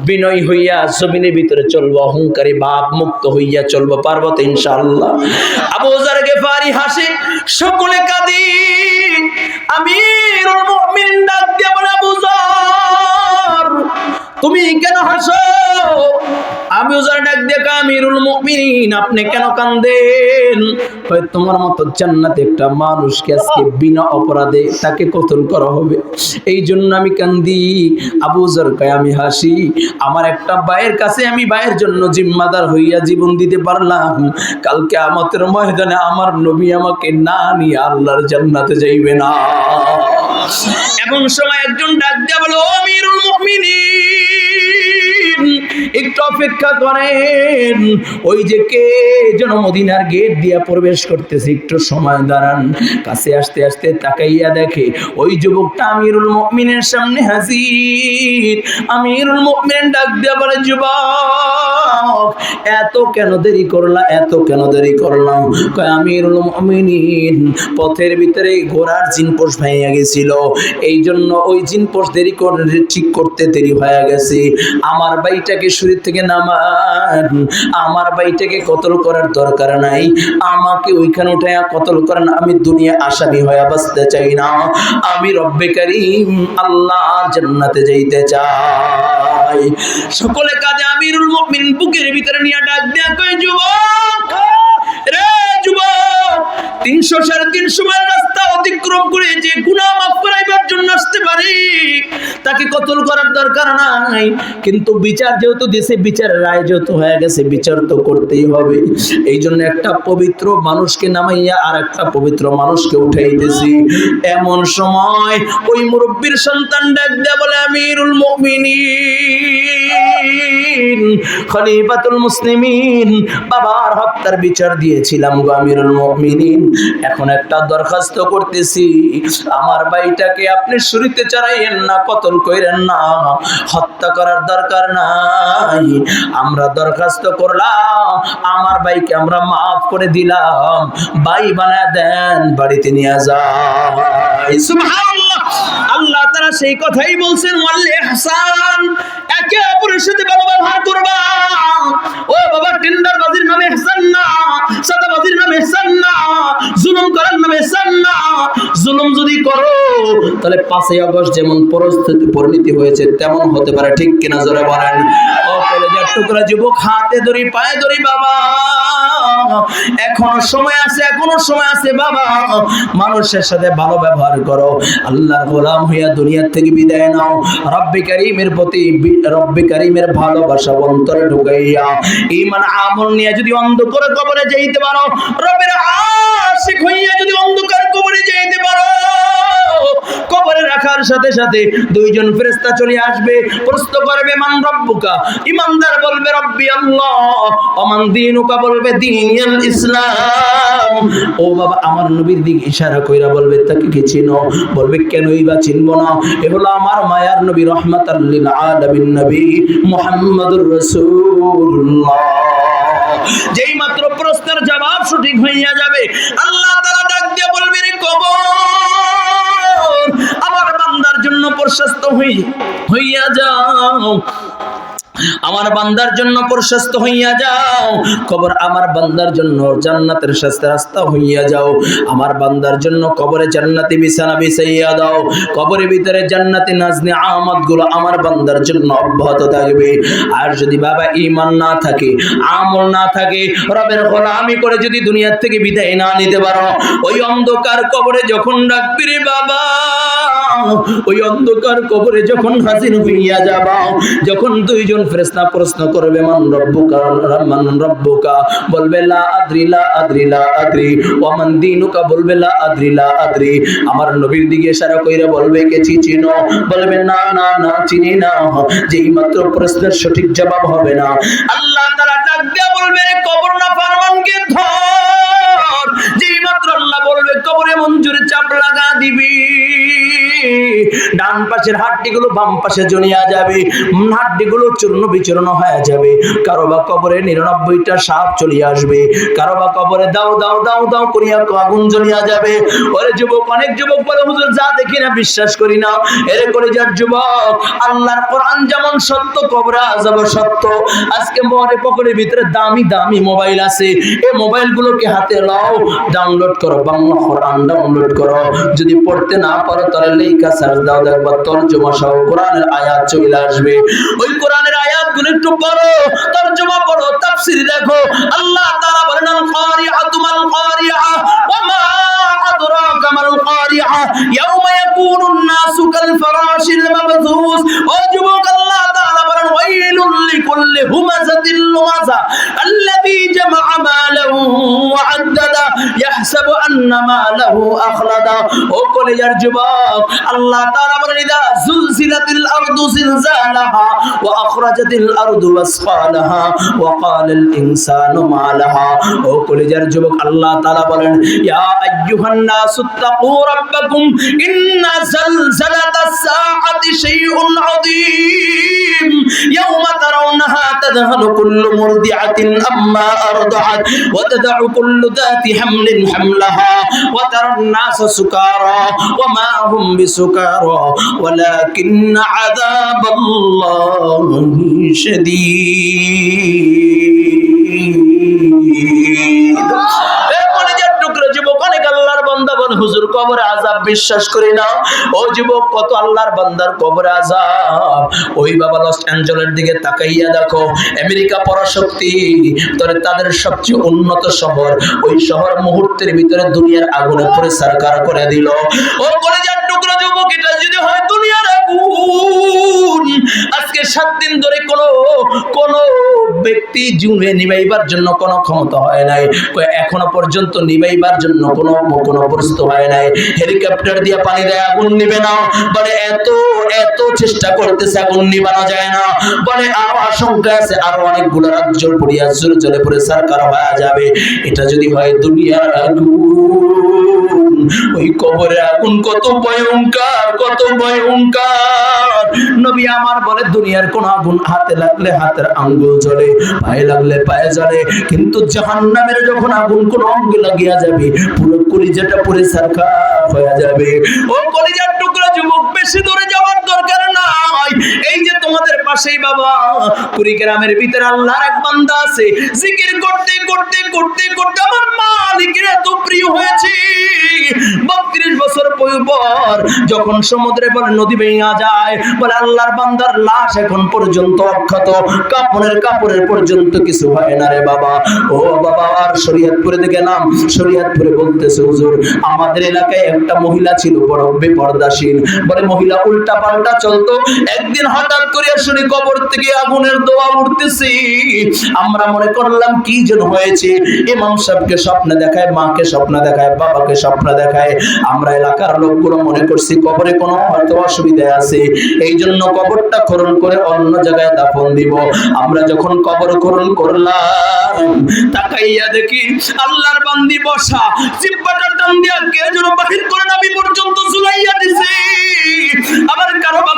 বিনয় হইয়া জমিনের ভিতরে চলবো, অহংকারী ভাব মুক্ত হইয়া চলবো, পারবো তো ইনশাআল্লাহ। আবু যর গিফারি হাসে, সকলে কাঁদি। আমিরুল মুমিনিন ডাক দিয়া বলে, আবু যর, তুমি কেন হাসো? আবু যর ডাক দিয়ে, আমিরুল মুমিনিন, আপনি কেন কাঁদেন? হয় তোমার মতো জান্নাতে একটা মানুষকে আজকে বিনা অপরাধে তাকে কতল করা হবে, এই জন্য আমি কান্দি। আবু যর কয়, আমি হাসি, আমার একটা ভাইয়ের কাছে আমি ভাইয়ের জন্য জিম্মাদার হইয়া জীবন দিতে পারলাম, কালকে কিয়ামতের ময়দানে আমার নবী আমাকে না নিয়ে আল্লাহর জান্নাতে যাইবে না। এমন সময় একজন ডাক দিয়া বলে, ও আমিরুল মুমিনিন, একটু অপেক্ষা করেন, ওই যে কে যেন মদিনার গেট দিয়া প্রবেশ করতেছে, একটু সময় দাঁড়ান। কাছে আসতে আসতে তাকাইয়া দেখে ওই যুবকটা আমিরুল মুমিনের সামনে হাজির। আমিরুল মুমিন ডাক দিয়া বলে, যুবক, এত কেন দেরি করলা, এত কেন দেরি করলাম? কয়, আমিরুল মুমিনিন, পথের ভিতরে ঘোড়ার জিনপোষ ভাইয়া গেছিল, এই জন্য ওই জিনপোষ দেরি করে ঠিক করতে দেরি হয়ে গেছে। আমার ভাইটাকে শরীর থেকে নামান, আমার ভাইটাকে কতল করার দরকার নাই, আমাকে ওইখানে উঠাইয়া কতল করেন, আমি দুনিয়া আসামি হয়ে বাঁচতে চাই না, আমি রব্বে কারীম আল্লাহর জান্নাতে যাইতে চাই। সকলে কাঁদে। আমিরুল মুমিনিন বুকের ভিতরে নিয়ে ডাক দেয়া কয়, যুবক রে যুবক, 300-350 মাইল রাস্তা অতিক্রম করে যে গুনাহ মাফ করাইবার জন্য আসতে পারি, তাকে কতল করার দরকার নাই, কিন্তু বিচার যেহেতু দেশে বিচারের রায় যেহেতু হয়ে গেছে, বিচার তো করতেই হবে। এই জন্য একটা পবিত্র মানুষকে নামাইয়া আর একটা পবিত্র মানুষকে উঠাইতেছি। এমন সময় ওই মুরব্বীর সন্তান ডাক দেয়া বলে, আমিরুল মুমিনিন, মুরসালিন খলিফাতুল মুসলিমিন, বাবার হত্যার বিচার দিয়েছিলাম গো আমিরুল মুমিনিন। এখন একটা দরখাস্ত করতেছি, আমার ভাইটাকে আপনি শুরুতে চড়াইয়েন না, কতল কইরেন না, হত্যা করার দরকার নাই। আমরা দরখাস্ত করলাম, আমার ভাইকে আমরা মাফ করে দিলাম, ভাই বানায় দেন, বাড়িতে নিয়ে যায়। সুবহানাল্লাহ। আল্লাহ তাআলা সেই কথাই বলছেন, ওয়াল ইহসান, একে অপরের সাথে ভালো ব্যবহার করবা। ও বাবা, টেন্ডারবাজির নামে ইহসান না, সাদাবাজির নামে ইহসান না, জুলুম করার নামে ইহসান না। জুলুম যদি করো তাহলে 5ই আগস্ট যেমন পরিণতি হয়েছে তেমন হতে পারে, ঠিক কিনা জোরে বলেন। ও কলেজের টুকরা যুবক, হাতে ধরি পায়ে ধরি বাবা, এখনো সময় আছে, এখনো সময় আছে বাবা, মানুষের সাথে ভালো ব্যবহার করো। আল্লাহর গোলাম হইয়া দুনিয়া থেকে বিদায় নাও, রব্বে কারীমের প্রতি রব্বে কারীমের ভালোবাসা অন্তরে ঢুকাইয়া ঈমান আমল নিয়ে যদি অন্ধকার কবরে যাইতে পারো, রবের আশিক হইয়া যদি অন্ধকার কবরে যাইতে পারো, কবরে রাখার সাথে সাথে দুইজন ফেরেশতা চলে আসবে, প্রশ্ন করবে মান রব্বুকা, ইমানদার বলবে রব্বি আল্লাহ, ওমান দীনুকা বলবে দীনুল ইসলাম। ও বাবা, আমার নবীর দিকে ইশারা কইরা বলবে তাকে কি চিনো? বলবে কেনই বা চিনবো না, এ হলো আমার মায়ার নবী, রাহমাতাল লিল আলামিন নবী মুহাম্মদুর রাসূলুল্লাহ। যেই মাত্র প্রশ্নের জবাব সঠিক হইয়া যাবে, আল্লাহ তাআলা ডাক দিয়ে বলবে রে কবর, আমার বান্দার জন্য প্রশস্ত হইয়া যাও, আমার বান্দার জন্য প্রশস্ত হইয়া যাও। কবর আমার বান্দার জন্য জান্নাতের রাস্তা হইয়া যাও। আমার বান্দার জন্য কবরে জান্নাতি বিছানা বিছাইয়া দাও। কবরের ভিতরে জান্নাতি নাজনে আমত গুলো আমার বান্দার জন্য অব্যাহত থাকবে। আর যদি বাবা ঈমান না থাকে, আমল না থাকে, রবের গোলামি করে যদি দুনিয়ার থেকে বিদায় না নিতে পারো, ওই অন্ধকার কবরে যখন ডাকবি রে বাবা, ওই অন্ধকার কবরে যখন হাজির হইয়া যাবা, যখন দুইজন ফেরেশতা প্রশ্ন করবে মান রব্বুকা, মান রব্বুকা, বলবে লা আদরি লা আদরি লা আদরি, ওয়া মান দীনুকা, বলবে লা আদরি লা আদরি। আমার নবীর দিকে ইশারা কইরা বলবে কে চিনো? বলবে না না না চিনি না। যেই মাত্র প্রশ্নের সঠিক জবাব হবে না, আল্লাহ তাআলা ডাক দিয়ে বলবে রে কবর না ফরমানকে ধর। যেই মাত্র আল্লাহ বলবে কবরে মঞ্জুরে চাপ লাগা দিবি, ডান পাশের হাড্ডিগুলো বাম পাশে জড়িয়ে যাবে, হাড্ডিগুলো চূর্ণ বিচূর্ণ হয়ে যাবে। কারো বা কবরে 99টা সাপ চলে আসবে, কারো বা কবরে দাও দাও দাও দাও করিয়া আগুন জ্বলিয়া যাবে। ওরে যুবক, অনেক যুবক বলে হুজুর যা দেখি না বিশ্বাস করি না। এরে করে যার যুবক, আল্লাহর কোরআন যেমন সত্য, কবরে আযাব সত্য। আজকে মরে পকেটের ভিতরে দামি দামি মোবাইল আছে, এই মোবাইলগুলোকে হাতে নাও, ডাউনলোড করো, বাংলা কোরআন ডাউনলোড করো। যদি পড়তে না পারো তাহলে লেখা সার্চ দাও, দেখবা তরজমা সহ কোরআনের আয়াত চলে আসবে। ওই কোরআনের আয়াতগুলো একটু পড়ো, তরজমা পড়ো, তাফসীর দেখো। আল্লাহ তাআলা বলেন আল কারিআতু মাল কারিআ ওয়া মা আদরাকা মাল কারিআ ইয়াওমা ইয়াকুনুন নাসু কাল ফারাশিল মাবথুস। ও যুবক, আল্লাহ তাআলা বলেন ওয়াইলুল লিকুল্লি হুমাযাতিল লুমাযা আল্লাযী জামাআ মালাহু ওয়া আদ্দাদা ইয়াহসাবু আন্না মালাহু আখলাদা। ও কলিজার যুবক, আল্লাহ তাআলা বলেন ইদা যুলজিলাতিল আরদু জিলজালাহা ওয়া আখরাজাতিল আরদু আসফালাহা ওয়া ক্বালাল ইনসানু মা লাহা। ও কলিজার যুবক, আল্লাহ তাআলা বলেন ইয়া আইয়ুহান নাসুত্তাকু রাব্বাকুম ইন্না জালজালাতাস সাআতি শাইউন আযীম ইয়াওমা তারাউনাহা তাযহালু কুল্লু মুরদিআতিন আম্মা আরদাআত ওয়া তাদউ কুল্লু যাতি হামলিন হামলাহা ওয়া তারান নাসা সুকারা ওয়া মা হুম বিসুকারা ওয়ালাকিন্না আযাবাল্লাহি শাদীদ। অনেক আল্লাহর বান্দা বলে হুজুর কবরে আযাব বিশ্বাস করি না। ও যুবক, কত আল্লাহর বান্দার কবরে আযাব। ওই বাবা লস অ্যাঞ্জেলের দিকে তাকাইয়া দেখো, আমেরিকা পরাশক্তি, তবে তাদের সবচেয়ে উন্নত শহর, ওই শহর মুহূর্তের ভিতরে দুনিয়ার আগুনে পরিষ্কার করে দিল। ও কলেজার টুকরা যুবক, এটা যদি হয় দুনিয়ার আগুন, আগুন আজকে 7 দিন ধরে কোন ব্যক্তি জুড়ে নিবাইবার জন্য কোনো ক্ষমতা হয় নাই, এখনো পর্যন্ত নিবাইবার জন্য কোনো প্রস্তুত হয় নাই। হেলিকপ্টার দিয়ে পানি দেয় আগুন নিবে না, বলে এত চেষ্টা করতেছে আগুন নিবানো যায় না, বলে আরো আশঙ্কা আছে আরো অনেকগুলো রাজ্য পড়িয়া জলে পড়ে সরকার হয়ে যাবে। এটা যদি হয় দুনিয়ার আগুন, ওই কবরের আগুন কত ভয়ঙ্কর, কত ভয়ঙ্কর। নবী আমার বলে দুনিয়ার কোন আগুন হাতে লাগলে হাতের আঙ্গুল জ্বলে, পায়ে লাগলে পায়ে জ্বলে, কিন্তু জাহান্নামের যখন আগুন কোন অঙ্গে লাগিয়া যাবে পুরো কলিজাটা পুরে সরকার হয়ে যাবে। ও কলিজার টুকরা যুবক, বেশি দূরে যাওয়ার দরকার নাই। এই যে তোমাদের পাশেই বাবা কুড়িগ্রামের ভিতরে আল্লাহর এক বান্দা আছে, জিকির করতে করতে করতে করতে আমার মালিকের এত প্রিয় হয়েছে। 32 বছর পর যখন সমুদ্রে বলে নদী ভেঙে যায়, বলে আল্লাহর বান্দার লাশ এখন পর্যন্ত অক্ষত, কাপড়ের পর্যন্ত কিছু হয় না রে বাবা। ও বাবা, আর শরীয়তপুরে গেলাম, শরীয়তপুরে বলতেছে হুজুর আমাদের এলাকায় একটা মহিলা ছিল বড় বেপরদাশীল, বলে মহিলা উল্টা পাল্টা চলতো। একদিন হঠাৎ করে শুনি কবর থেকে আগুনের দোয়া উঠতেছে। আমরা মনে করলাম কি যেন হয়েছে, ইমাম সাহেবকে স্বপ্ন দেখায়, মাকে স্বপ্ন দেখায়, বাবাকে স্বপ্ন দেখায়। আমরা এলাকার লোকগুলো মনে করছি কবরে কোনো হয়তো অসুবিধা আছে, এই জন্য কবরটা খনন করে অন্য জায়গায় দাফন দিব। আমরা যখন কবর খনন করলাম, তাকাইয়া দেখি আল্লাহর বান্দি বসা, জিহ্বাটা টান দিয়া কে যেন বাহির করে নাবি পর্যন্ত ঝুলাইয়া দিছে। আবার কারো বা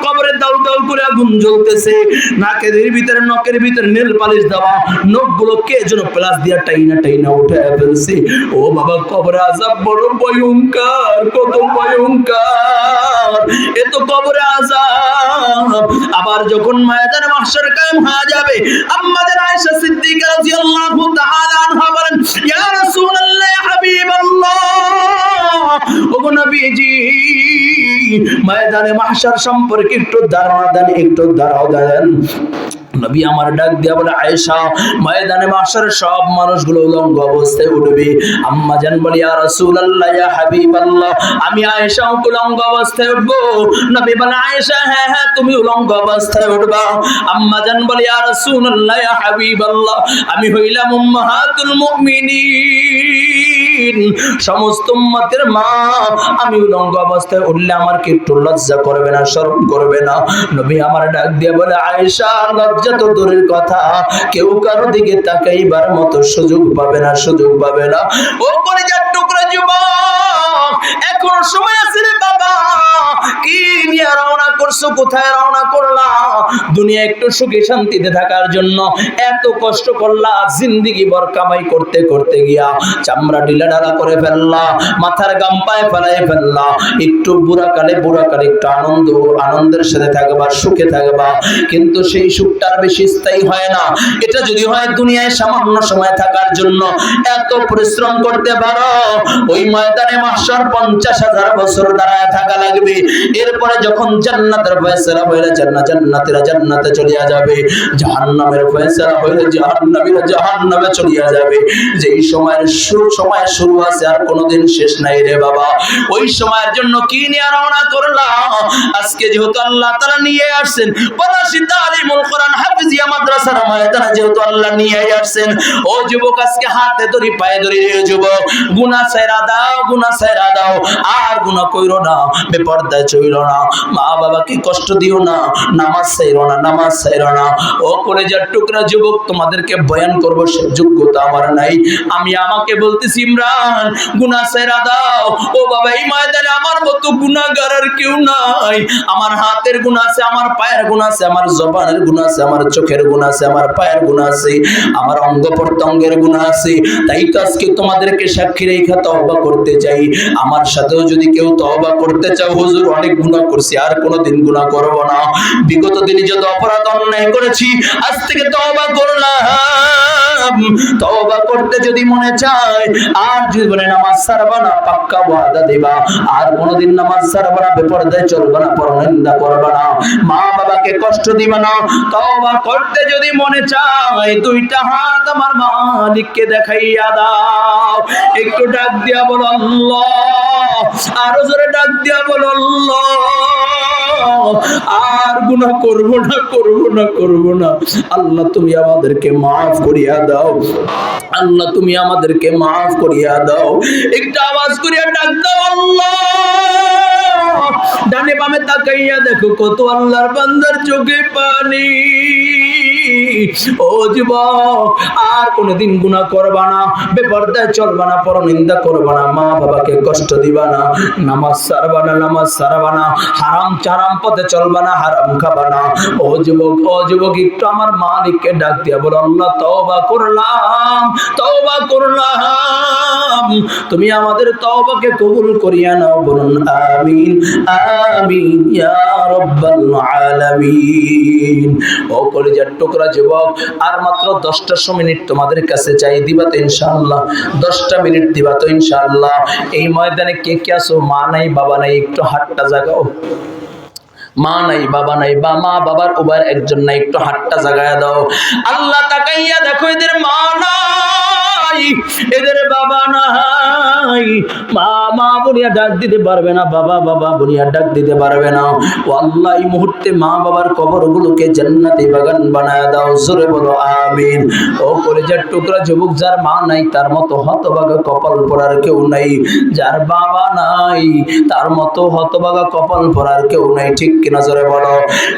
কবরে দাউ দাউ করে আগুন জ্বলতেছে, নাকের ভিতরে নখের ভিতরে নেল পালিশ দেওয়া, নখগুলো কে যেন প্লাস দিয়া টাইনা উঠে ফেলছে। ও বাবা, কবরে আযাব বড় ভয়ঙ্কর, কত ভয়ঙ্কর, এ তো কবরে আযাব। আবার যখন ময়দানে মাহশর কায়েম হয়ে যাবে, আম্মা জান আয়েশা সিদ্দিকা রাদিয়াল্লাহু তাআলা আনহা বলেন, ইয়া রাসূলুল্লাহ, ইয়া হাবিবাল্লাহ, ওগো নবীজি ময়দানে মাহশর সম্পর্কে একটু ধারণা দেন, একটু ধারণা দেন। নবী আমার ডাক দিয়া বলে, আয়েশা ময়দানে মাহশরে সব মানুষগুলো উলঙ্গ অবস্থায় উঠবে। আম্মা জান বলি, ইয়া রাসূলুল্লাহ, ইয়া হাবিবাল্লাহ, আমি আয়েশা উলঙ্গ অবস্থায় উঠব? নবী বলে, আয়েশা হ্যাঁ হ্যাঁ তুমি উলঙ্গ অবস্থায় উঠবা। আম্মা জান বলি, ইয়া রাসূলুল্লাহ, ইয়া হাবিবাল্লাহ, আমি হইলাম উম্মাহাতুল মুমিনিন, সমস্ত উম্মতের মা, আমি উলঙ্গ অবস্থায় উঠলে আমার কি একটু লজ্জা করবে না, শরম করবে না? নবী আমার ডাক দিয়া বলে, আয়েশা লজ্জা তো দূরের কথা, কেউ কারো দিকে তাকাইবার মতো সুযোগ পাবে না, সুযোগ পাবে না। ও কলিজার টুকরা যুবক, এখনো সময় আছে রে বাবা। কি নিয়ে রওনা করছো, কোথায় রওনা করলা? দুনিয়া একটু সুখে শান্তিতে থাকার জন্য এত কষ্ট করলা, জিন্দেগি ভর কামাই করতে করতে গিয়া চামড়া ঢিলা ঢালা করে ফেললা, মাথার গাম পায়ে ফেলাই ফেললা। একটু বুড়াকালে একটু আনন্দের সাথে থাকবা, সুখে থাকবা, কিন্তু সেই সুখটার বেশি স্থায়ী হয় না। এটা যদি হয় দুনিয়ায় সামান্য সময় থাকার জন্য এত পরিশ্রম করতে পারো, ওই ময়দানে মাহশর 50,000 বছর দাঁড়ায় থাকা লাগবে। এরপরে যখন জান্নাতের ফয়সালা হইলে জান্নাতীরা জান্নাতে চলিয়া যাবে, জাহান্নামের ফয়সালা হইলে জাহান্নামীরা জাহান্নামে চলিয়া যাবে। যেই সময়ের সময় শুরু আছে আর কোনোদিন শেষ নাই রে বাবা। ওই সময়ের জন্য কি নিয়ে রওনা করলা? আজকে যেহেতু আল্লাহ তাআলা নিয়ে আসছেন পলাশী তালিমুল কোরআন হাফিজিয়া মাদ্রাসার ময়দানে, যেহেতু আল্লাহ নিয়ে আসছেন, ও যুবক আজকে হাতে ধরি পায়ে ধরি রে যুবক, গুনাহ ছাইরা দাও, গুনাহ ছাইরা দাও, আর গুনাহ কইরো না, বেপরদায় চইলো না, মা বাবাকে কষ্ট দিও না, নামাজ ছাইরো না, নামাজ ছাইরো না। ও কলেজার টুকরা যুবক, তোমাদেরকে বয়ান করব সে যোগ্যতা আমার নাই। আমি আমাকে বলতেছি, ইমরান গুনাহ ছাইরা দাও। ও বাবা, এই ময়দানে আমার মতো গুনাহগার আর কেউ নাই। আমার হাতের গুনাহ আছে, আমার পায়ের গুনাহ আছে, আমার জবানের গুনাহ আছে, আমার চোখের গুনাহ আছে, আমার পায়ের গুনাহ আছে, আমার অঙ্গ প্রত্যঙ্গের গুনাহ আছে। তাই তো আজকে তোমাদেরকে সাক্ষী রেখে তওবা করতে চাই। আমার সাথেও যদি কেউ তওবা করতে চাও, হুজুর অনেক গুনাহ করছি, আর কোনোদিন গুনাহ করব না, বিগত দিনে যত অপরাধ অন্যায় করেছি আজ থেকে তওবা করলাম। তওবা করতে যদি মনে চায়, আর জীবনে নামাজ ছাড়বা না, পাক্কা ওয়াদা দিবা, আর কোনোদিন নামাজ ছাড়বা না, বেপরদায় চলবা না, পরনিন্দা করবা না, মা বাবাকে কষ্ট দিবা না। তওবা করতে যদি মনে চায়, দুইটা হাত আমার মালিককে দেখাইয়া দাও। একটু ডাক দিয়া বলো আল্লাহ, আরো জোরে ডাক দিয়া বলো আল্লাহ। আর গুনাহ করব না আল্লাহ তুমি আমাদেরকে মাফ করিয়া দাও আল্লাহ তুমি আমাদেরকে মাফ করিয়া দাও একটা আওয়াজ করিয়া ডাক দাও আল্লাহ ডানে বামে তাকাইয়া দেখো কত আল্লাহর বান্দার চোখে পানি ও যুবক আর কোনদিন গুনাহ করবা না বেপরদায় চলবা না পরনিন্দা করবা না মা বাবাকে কষ্ট দিবা না নামাজ ছাড়বা না হারাম চারাম পথে চলবা না হারাম খাবা না ও যুবক একটু আমার মালিককে ডাক দিয়া বলো আল্লাহ তওবা করলাম তুমি আমাদের তওবাকে কবুল করিয়া নাও বলুন আমিন আমিন ইয়া রাব্বাল আলামিন ও কলিজার টুকরা যুবক আর মাত্র 10টা মিনিট তোমাদের কাছে চাই দিবা তো ইনশাআল্লাহ 10টা মিনিট দিবা তো ইনশাআল্লাহ এই ময়দানে কে কে আছো মা নাই বাবা নাই একটু হাতটা জাগাও মা নাই বাবা নাই বা মা বাবার উভয়ের একজন নাই একটু হাতটা জাগায়া দাও আল্লাহ তাকাইয়া দেখো এদের মা নাই এদের বাবা নাই মা বলিয়া ডাক দিতে পারবে না বাবা বলিয়া ডাক দিতে পারবে না ও আল্লাহ এই মুহূর্তে মা বাবার কবরগুলোকে জান্নাতি বাগান বানায়া দাও জোরে বলো আমিন ও কলিজার টুকরা যুবক যার মা নাই তার মতো হতভাগা কপাল পড়ার কেউ নাই যার বাবা নাই তার মতো হতভাগা কপাল পড়ার কেউ নাই ঠিক কিনা জোরে বলো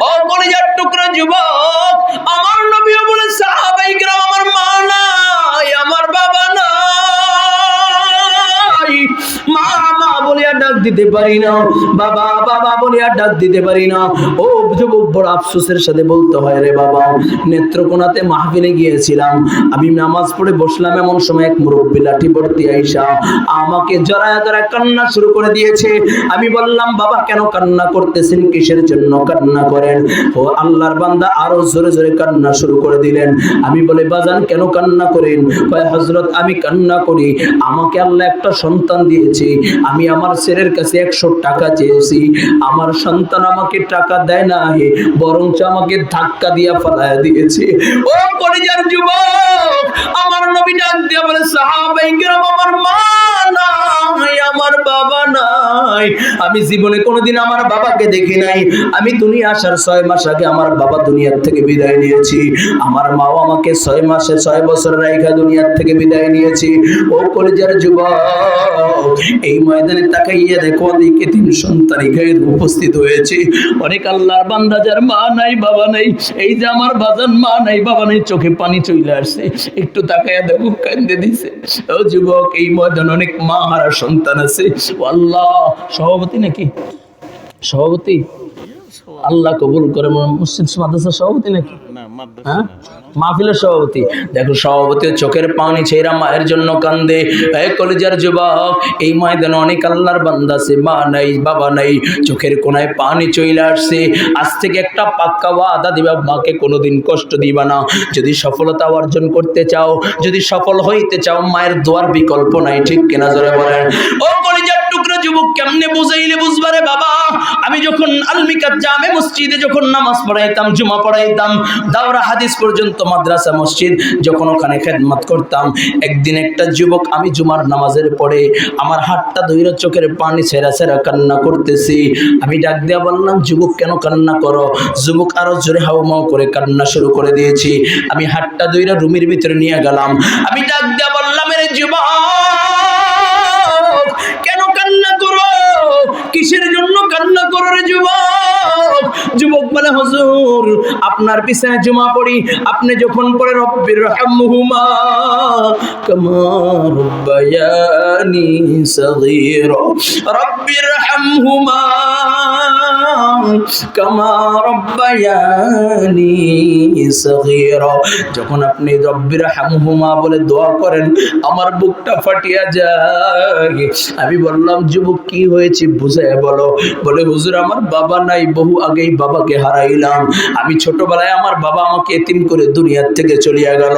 ও কলিজার টুকরা যুবক আমার নবীও বলে সাহাবায়ে কেরাম আমার মা নাই আমার বাবা নাই মা বলিয়া ডাক দিতে পারি না বাবা বলিয়া ডাক দিতে পারি না ও যুবক বড় আফসোসের সাথে বলতে হয় রে বাবা নেত্রকোনাতে মাহফিলে গিয়েছিলাম আমি নামাজ পড়ে বসলাম এমন সময় এক মুরব্বি লাঠি ভর্তি আইসা আমাকে জড়ায়া কান্না শুরু করে দিয়েছে আমি বললাম বাবা কেন কান্না করতেছেন কিসের জন্য কান্না করেন ও আল্লাহর বান্দা আরো জোরে জোরে কান্না শুরু করে দিলেন আমি বলে বাজান কেন কান্না করেন কয় হযরত আমি কান্না করি আমাকে আল্লাহ একটা সন্তান দিয়েছে আমি আমার ছেলের কাছে 100 টাকা চেয়েছি আমার সন্তান আমাকে টাকা দেয় না বরঞ্চ আমাকে ধাক্কা দিয়া ফেলায় দিয়েছে ও কলিজার যুবক আমার নবী ডাক দিয়া বলে সাহাবায়ে কেরাম আমার মা নাই আমার বাবা নাই আমি জীবনে কোনোদিন আমার বাবাকে দেখি নাই আমি দুনিয়া আসার 6 মাস আগে আমার বাবা দুনিয়ার থেকে বিদায় নিয়েছি আমার মাও আমাকে 6 মাসে 6 বছর রাইখা দুনিয়ার থেকে বিদায় নিয়েছি ও কলিজার যুবক এই ময়দানে তাকাইয়া দেখো ওদিকে 3 সন্তান এখানে উপস্থিত হয়েছে অনেক আল্লাহর বান্দা যার মা নাই বাবা নাই এই যে আমার বাজান মা নাই বাবা নাই চোখে পানি চলে আসছে একটু তাকাইয়া দেখো কান্দে দিছে ও যুবক এই ময়দানে অনেক মা হারা সন্তান আছে আল্লাহ সভাপতি নাকি সভাপতি আল্লাহ কবুল করে মসজিদ মাদ্রাসা সভাপতি নাকি হ্যাঁ মাহফিলের সভাপতি দেখো সভাপতি চোখের পানি ছেড়া মায়ের জন্য কান্দে এই কলিজার যুবক এই ময়দানে অনেক আল্লাহর বান্দা আছে মা নাই বাবা নাই চোখের কোনায় পানি চলে আসছে আজ থেকে একটা পাক্কা ওয়াদা দিবা মাকে কোনোদিন কষ্ট দিবা না যদি সফলতা অর্জন করতে চাও যদি সফল হইতে চাও মায়ের দোয়ার বিকল্প নাই ঠিক কিনা জোরে বলেন ও কলিজার টুকরা যুবক কেমনে বুঝাইলে বুঝবারে বাবা আমি যখন আলমিকাত জামে মসজিদে যখন নামাজ পড়াইতাম জুমা পড়াইতাম দাওরা হাদিস পর্যন্ত মাদ্রাসা মসজিদ যখন ওখানে খেদমত করতাম একদিন একটা যুবক আমি জুমার নামাজের পরে আমার হাতটা ধইরা চোখের পানি ছেড়া ছেড়া কান্না করতেছি আমি ডাক দিয়া বললাম যুবক কেন কান্না করো যুবক আরো জোরে হাউমাউ করে কান্না শুরু করে দিয়েছি আমি হাতটা ধইরা রুমের ভিতরে নিয়ে গেলাম আমি ডাক দিয়া বললাম এর যুবক কেন কান্না করো কিসের জন্য কান্না করো রে যুবক যুবক বলে হুজুর আপনার পিছনে জুমা পড়ি আপনি যখন পড়ে রব্বির রহমহুমা কামা রব্বায়ানি সগীরা রব্বির রহমহুমা কামা রব্বায়ানি সগীরা যখন আপনি রব্বির রহমহুমা বলে দোয়া করেন আমার বুকটা ফাটিয়া যায় আমি বললাম যুবক কি হয়েছে বুঝায় বলো বলে হুজুর আমার বাবা নাই বহু আগেই বাবাকে হারাইলাম আমি ছোটবেলায় আমার বাবা আমাকে এতিম করে দুনিয়ার থেকে চলিয়া গেল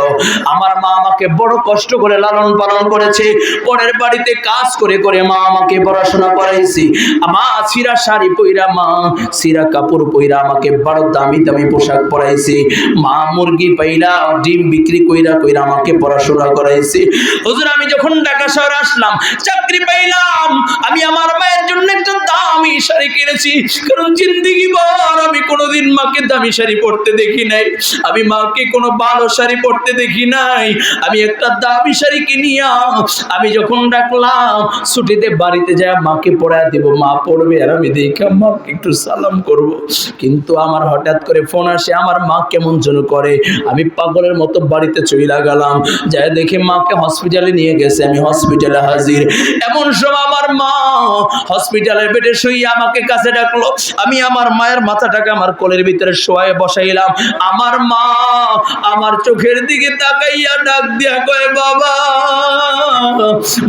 আমার মা আমাকে বড় কষ্ট করে লালন পালন করেছে পরের বাড়িতে কাজ করে করে মা আমাকে পড়াশোনা করাইছি মা ছিঁড়া শাড়ি পইরা মা সিরা কাপড় পইরা আমাকে বড় দামি দামি পোশাক পরাইছে, মা মুরগি পাইলা ডিম বিক্রি কইরা কইরা আমাকে পড়াশোনা করাইছে। হুজুর আমি যখন ঢাকা শহরে আসলাম, চাকরি পাইলাম, আমি আমার মায়ের জন্য একটা দামি শাড়ি কিনেছি, কারণ জিন্দেগি ভর আমি কোনোদিন মাকে দামি শাড়ি পরতে দেখি নাই, আমি মাকে কোনো ভালো শাড়ি পরতে দেখি নাই। আমি একটা দামি শাড়ি কিনিয়া আমি যখন ডাকলাম ছুটিতে বাড়িতে যায় মাকে পড়ায় দেব, মা পড়বে আর আমি দেখা মাকে একটু সালাম করব। কিন্তু আমার হঠাৎ করে ফোন আসে, আমার মা কেমন যেন করে, আমি পাগলের মতো বাড়িতে চইলা গেলাম, যাই দেখে মাকে হসপিটালে নিয়ে গেছে, আমি হসপিটালে হাজির। এমন সময় আমার মা হসপিটালের বেডে শুয়ে আমাকে কাছে ডাকলো, আমি আমার মায়ের মাথাটাকে আমার কোলের ভিতরে শোয়ায় বসাইলাম। আমার মা আমার চোখের দিকে তাকাইয়া ডাক দিয়া কয়, বাবা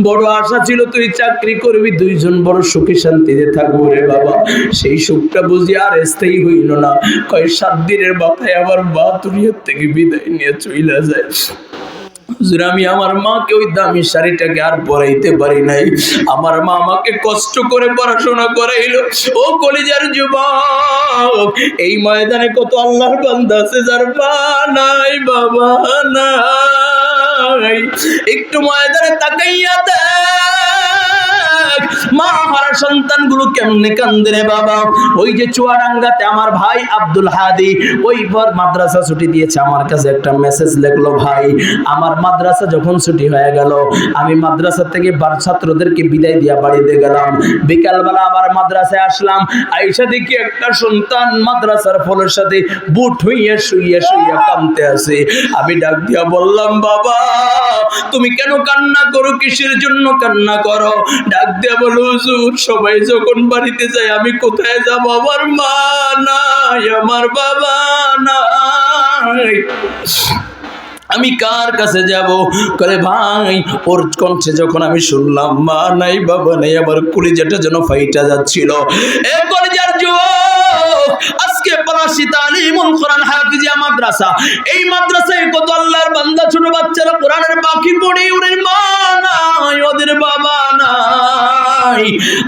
বড় আশা ছিল তুই চাকরি করবি, দুইজন বড় সুখে শান্তিতে থাকবো রে বাবা, সেই সুখটা বুঝি আর স্থায়ী হইল না। কয় 7 দিনের মাথায় আমার মা দুনিয়ার থেকে বিদায় নিয়ে চইলা যায়। আমি আমার মাকে ওই দামি শাড়িটাকে আর পরাইতে পারি নাই, আমার মা আমাকে কষ্ট করে পড়াশোনা করাইলো। ও কলিজার যুবক, এই ময়দানে কত আল্লাহর বান্দা আছে যার মা নাই, বাবা নাই। একটু ময়দানে তাকাইয়া দেখ মা হারা সন্তানগুলো কেমনে কান্দে রে বাবা। ওই যে চুয়াডাঙ্গাতে আমার ভাই আব্দুল হাদি ওই পর মাদ্রাসা ছুটি দিয়েছে, আমার কাছে একটা মেসেজ লিখলো, ভাই আমার মাদ্রাসা যখন ছুটি হয়ে গেল, আমি মাদ্রাসা থেকে ছাত্রদেরকে বিদায় দিয়া বাড়িতে গেলাম, বিকালবেলা আবার মাদ্রাসায় আসলাম, আইসা দেখি একটা সন্তান মাদ্রাসার ফলের সাথে বুট হইয়া শুইয়া শুইয়া কাঁদতে আছে। আমি ডাক দিয়া বললাম, বাবা তুমি কেন কান্না করো, কিসের জন্য কান্না করো? ডাক দিয়া বলো, হুজুর সবাই যখন বাড়িতে যায় আমি কোথায় যাব, আমার মা নাই, আমার বাবা নাই, আমি কার কাছে যাব? করে ভাই ওর কণ্ঠে যখন আমি শুনলাম মা নাই বাবা নাই, আমার কলিজাটা যেন ফাইটা যাচ্ছিল। এ কলিজার যুবক, আজকে পলাশী তালিমুল কোরআন হাফিজিয়া মাদ্রাসা, এই মাদ্রাসায় কত আল্লাহর বান্দা ছোট বাচ্চারা কোরআনের পাখি পড়ে, ওদের মা নাই, ওদের বাবা নাই।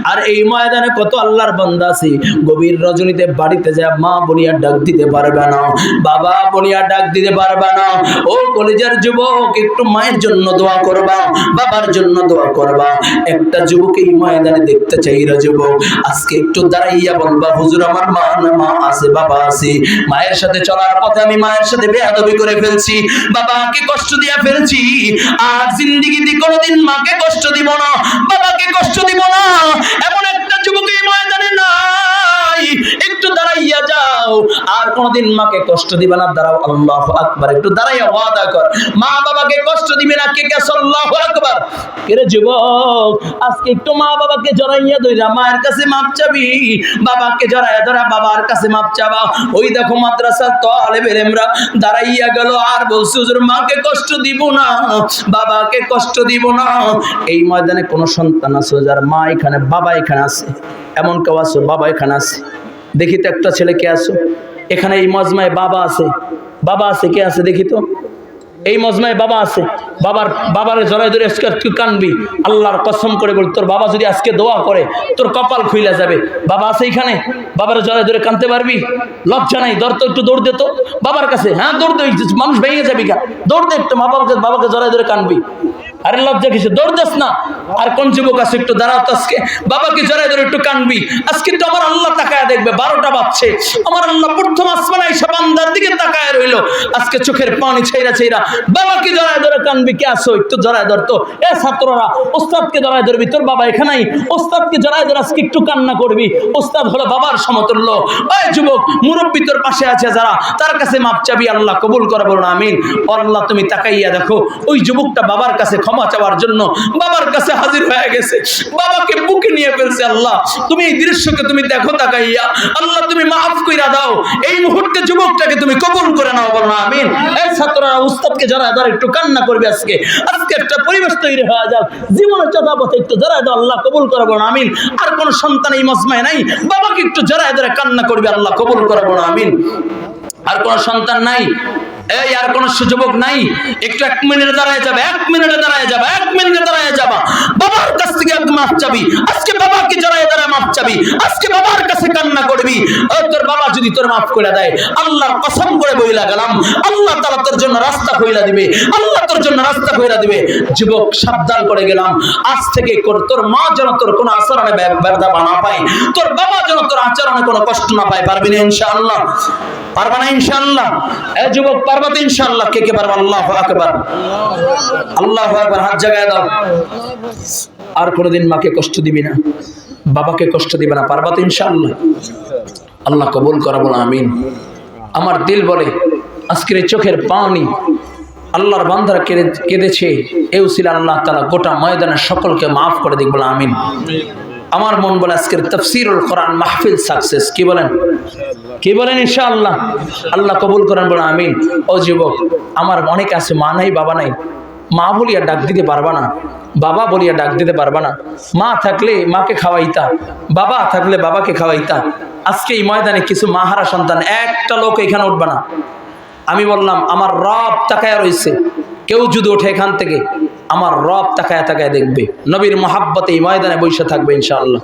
আর এই ময়দানে কত আল্লাহর বান্দা আছে গভীর রজনীতে বাড়িতে যায় মা বলিয়া ডাক দিতে পারবে না, বাবা বলিয়া ডাক দিতে পারবে না। ও কলেজের যুবক, একটু মায়ের জন্য দোয়া করবা, বাবার জন্য দোয়া করবা। একটা যুবক এই ময়দানে দেখতে চাই রে যুবক, আজকে একটু দাঁড়াইয়া বলবা, হুজুর আমার মা না, মা আছে, বাবা আছে, মায়ের সাথে চলার পথে আমি মায়ের সাথে বেয়াদবি করে ফেলছি, বাবাকে কষ্ট দিয়া ফেলছি, আর জিন্দেগিতে কোনোদিন মাকে কষ্ট দিব না, বাবাকে কষ্ট দিব না। এমন একটা যুবক এই ময়দানে নাই, একটু দাঁড়াইয়া যাও, আর কোনোদিন মাকে কষ্ট দিবে না। দাঁড়াও, আল্লাহু আকবার, একটু দাঁড়াইয়া ওয়াদা কর মা বাবাকে কষ্ট দিবে না। কে কে আল্লাহু আকবার? কেরে যুবক, আজকে একটু মা বাবাকে জড়াইয়া ধইরা মায়ের কাছে মাপ চাবি, বাবাকে জড়াইয়া ধরা বাবার কাছে মাপ চাবা। ওই দেখো মাদ্রাসার তালেবের আমরা দাঁড়াইয়া গেল আর বলছে, হুজুর মাকে কষ্ট দিব না, বাবাকে কষ্ট দিব না। এই ময়দানে কোন সন্তান আছে যার মা এখানে বাবা এখানে আছে? এমন কেউ আছে? বাবা এখানে আছে? দেখি তো একটা ছেলে কে আছো এখানে? এই মজমায় বাবা আছে? বাবা আছে? কে আছে দেখি তো? এই মজমায় বাবা আছে? বাবারে জড়াই ধরে আজকে তুই কানবি, আল্লাহর কসম করে বল, তোর বাবা যদি আজকে দোয়া করে তোর কপাল খুইলা যাবে। বাবা আছে এখানে? বাবারে জড়াই ধরে কানতে পারবি? লজ্জা নাই? দৌড় তো, একটু দৌড় দে তো বাবার কাছে। হ্যাঁ দৌড় দে, মানুষ ভেঙে যাবি গা, দৌড় দে একটু, বাবাকে জড়াই ধরে কানবি। আরে লজ্জা কিছু, দৌড় যাস না। আর কোন যুবক আছে একটু দাঁড়াও তো, আজকে বাবাকে জড়াই ধরে একটু কানবি। আজকে তো আমার আল্লাহ তাকায় দেখবে, 12টা বাজছে, আমার আল্লাহ প্রথম আসমানে এসে বান্দার দিকে তাকায় রইলো, আজকে চোখের পানি ছেইরা ছেইরা বাবাকে জড়াই ধরে কানবি। কে আসো একটু জড়াই ধর তো। এ ছাত্ররা, ওস্তাদকে জড়াই ধরবি, তোর বাবা এখানেই, ওস্তাদকে জড়াই ধরে আজকে একটু কান্না করবি। ওস্তাদ হলো বাবার সমতুল্য। ওই যুবক, মুরব্বী তোর পাশে আছে যারা, তার কাছে মাপ চাবি, আল্লাহ কবুল করে, বলুন আমিন। আল্লাহ তুমি তাকাইয়া দেখো, ওই যুবকটা বাবার কাছে ক্ষমা চাওয়ার জন্য বাবার কাছে হাজির হয়ে গেছে, বাবাকে বুকে নিয়ে ফেলছে। আল্লাহ তুমি এই দৃশ্যকে তুমি দেখো তাকাইয়া, আল্লাহ তুমি মাফ কইরা দাও, এই মুহূর্তে যুবকটাকে তুমি কবুল করে নাও, বলুন আমিন। এই ছাত্ররা উস্তাদকে জড়ায় ধরে একটু কান্না করবে, আজকে একটা পরিবেশ তৈরি হয়ে যাক, জীবনের চলাপথে একটু জড়ায় দাও, আল্লাহ কবুল করে, বলুন আমিন। আর কোন সন্তান এই মজমায় নাই, বাবাকে একটু জড়ায় ধরে কান্না করবে, আল্লাহ কবুল করে, বলুন আমিন। আর কোন সন্তান নাই, এই আর কোন সুযোগ নাই, একটু 1 মিনিটে দাঁড়ায় যাবে, 1 মিনিটে দাঁড়ায় যাবে, 1 মিনিটে দাঁড়ায় যাবা, বাবার কাছ থেকে একদম মাফ চাবি। আজকে বাবাকে জড়ায় ধরে মাফ চাবি, আজকে বাবার কাছে কান্না করবি। তোর বাবা যদি তোর মাফ করে দেয়, আল্লাহর কসম করে বইলা গেলাম, আল্লাহ তাআলা তোর জন্য রাস্তা কইরা দিবে, আল্লাহ তোর জন্য রাস্তা কইরা দিবে। যুবক সাবধান করে গেলাম, আজ থেকে তোর মা যেন তোর কোনো আচরণে ব্যর্থতা না পায়, তোর বাবা যেন তোর আচরণে কোনো কষ্ট না পায়। পারবি না ইনশাআল্লাহ? পারবা না ইনশাআল্লাহ? এ যুবক, পারবা তো ইনশাআল্লাহ? কে কে পারবা? আল্লাহু আকবার, আল্লাহু আকবার, হাত জাগায় দাও। আর কোনোদিন মাকে কষ্ট দিবি না, বাবাকে কষ্ট দিবে না। পারবা তো ইনশাআল্লাহ? আল্লাহ কবুল করা, বলো আমিন। আমার দিল বলে আজকের এই চোখের পানি আল্লাহর বান্দারা কেঁদেছে, এও ছিল আল্লাহ তাআলা গোটা ময়দানের সকলকে মাফ করে দিক, বলে আমিন। আমার মন বলে আজকের তাফসীরুল কোরআন মাহফিল সাকসেস। কি বলেন? কি বলেন? ইনশাআল্লাহ। আল্লাহ কবুল করেন, বলে আমিন। ও যুবক, আমার অনেক আছে মা নাই বাবা নাই, মা বলিয়া ডাক দিতে পারবা না, বাবা বলিয়া ডাক দিতে পারবা না। মা থাকলে মাকে খাওয়াইতা, বাবা থাকলে বাবাকে খাওয়াইতা। আজকে এই ময়দানে কিছু মাহারা সন্তান, একটা লোক এখানে উঠবে না। আমি বললাম আমার রব তাকায়া রইছে, কেউ যদি ওঠে এখান থেকে, আমার রব তাকায়া তাকায়া দেখবে, নবীর মহাব্বতে এই ময়দানে বসে থাকবে ইনশাআল্লাহ।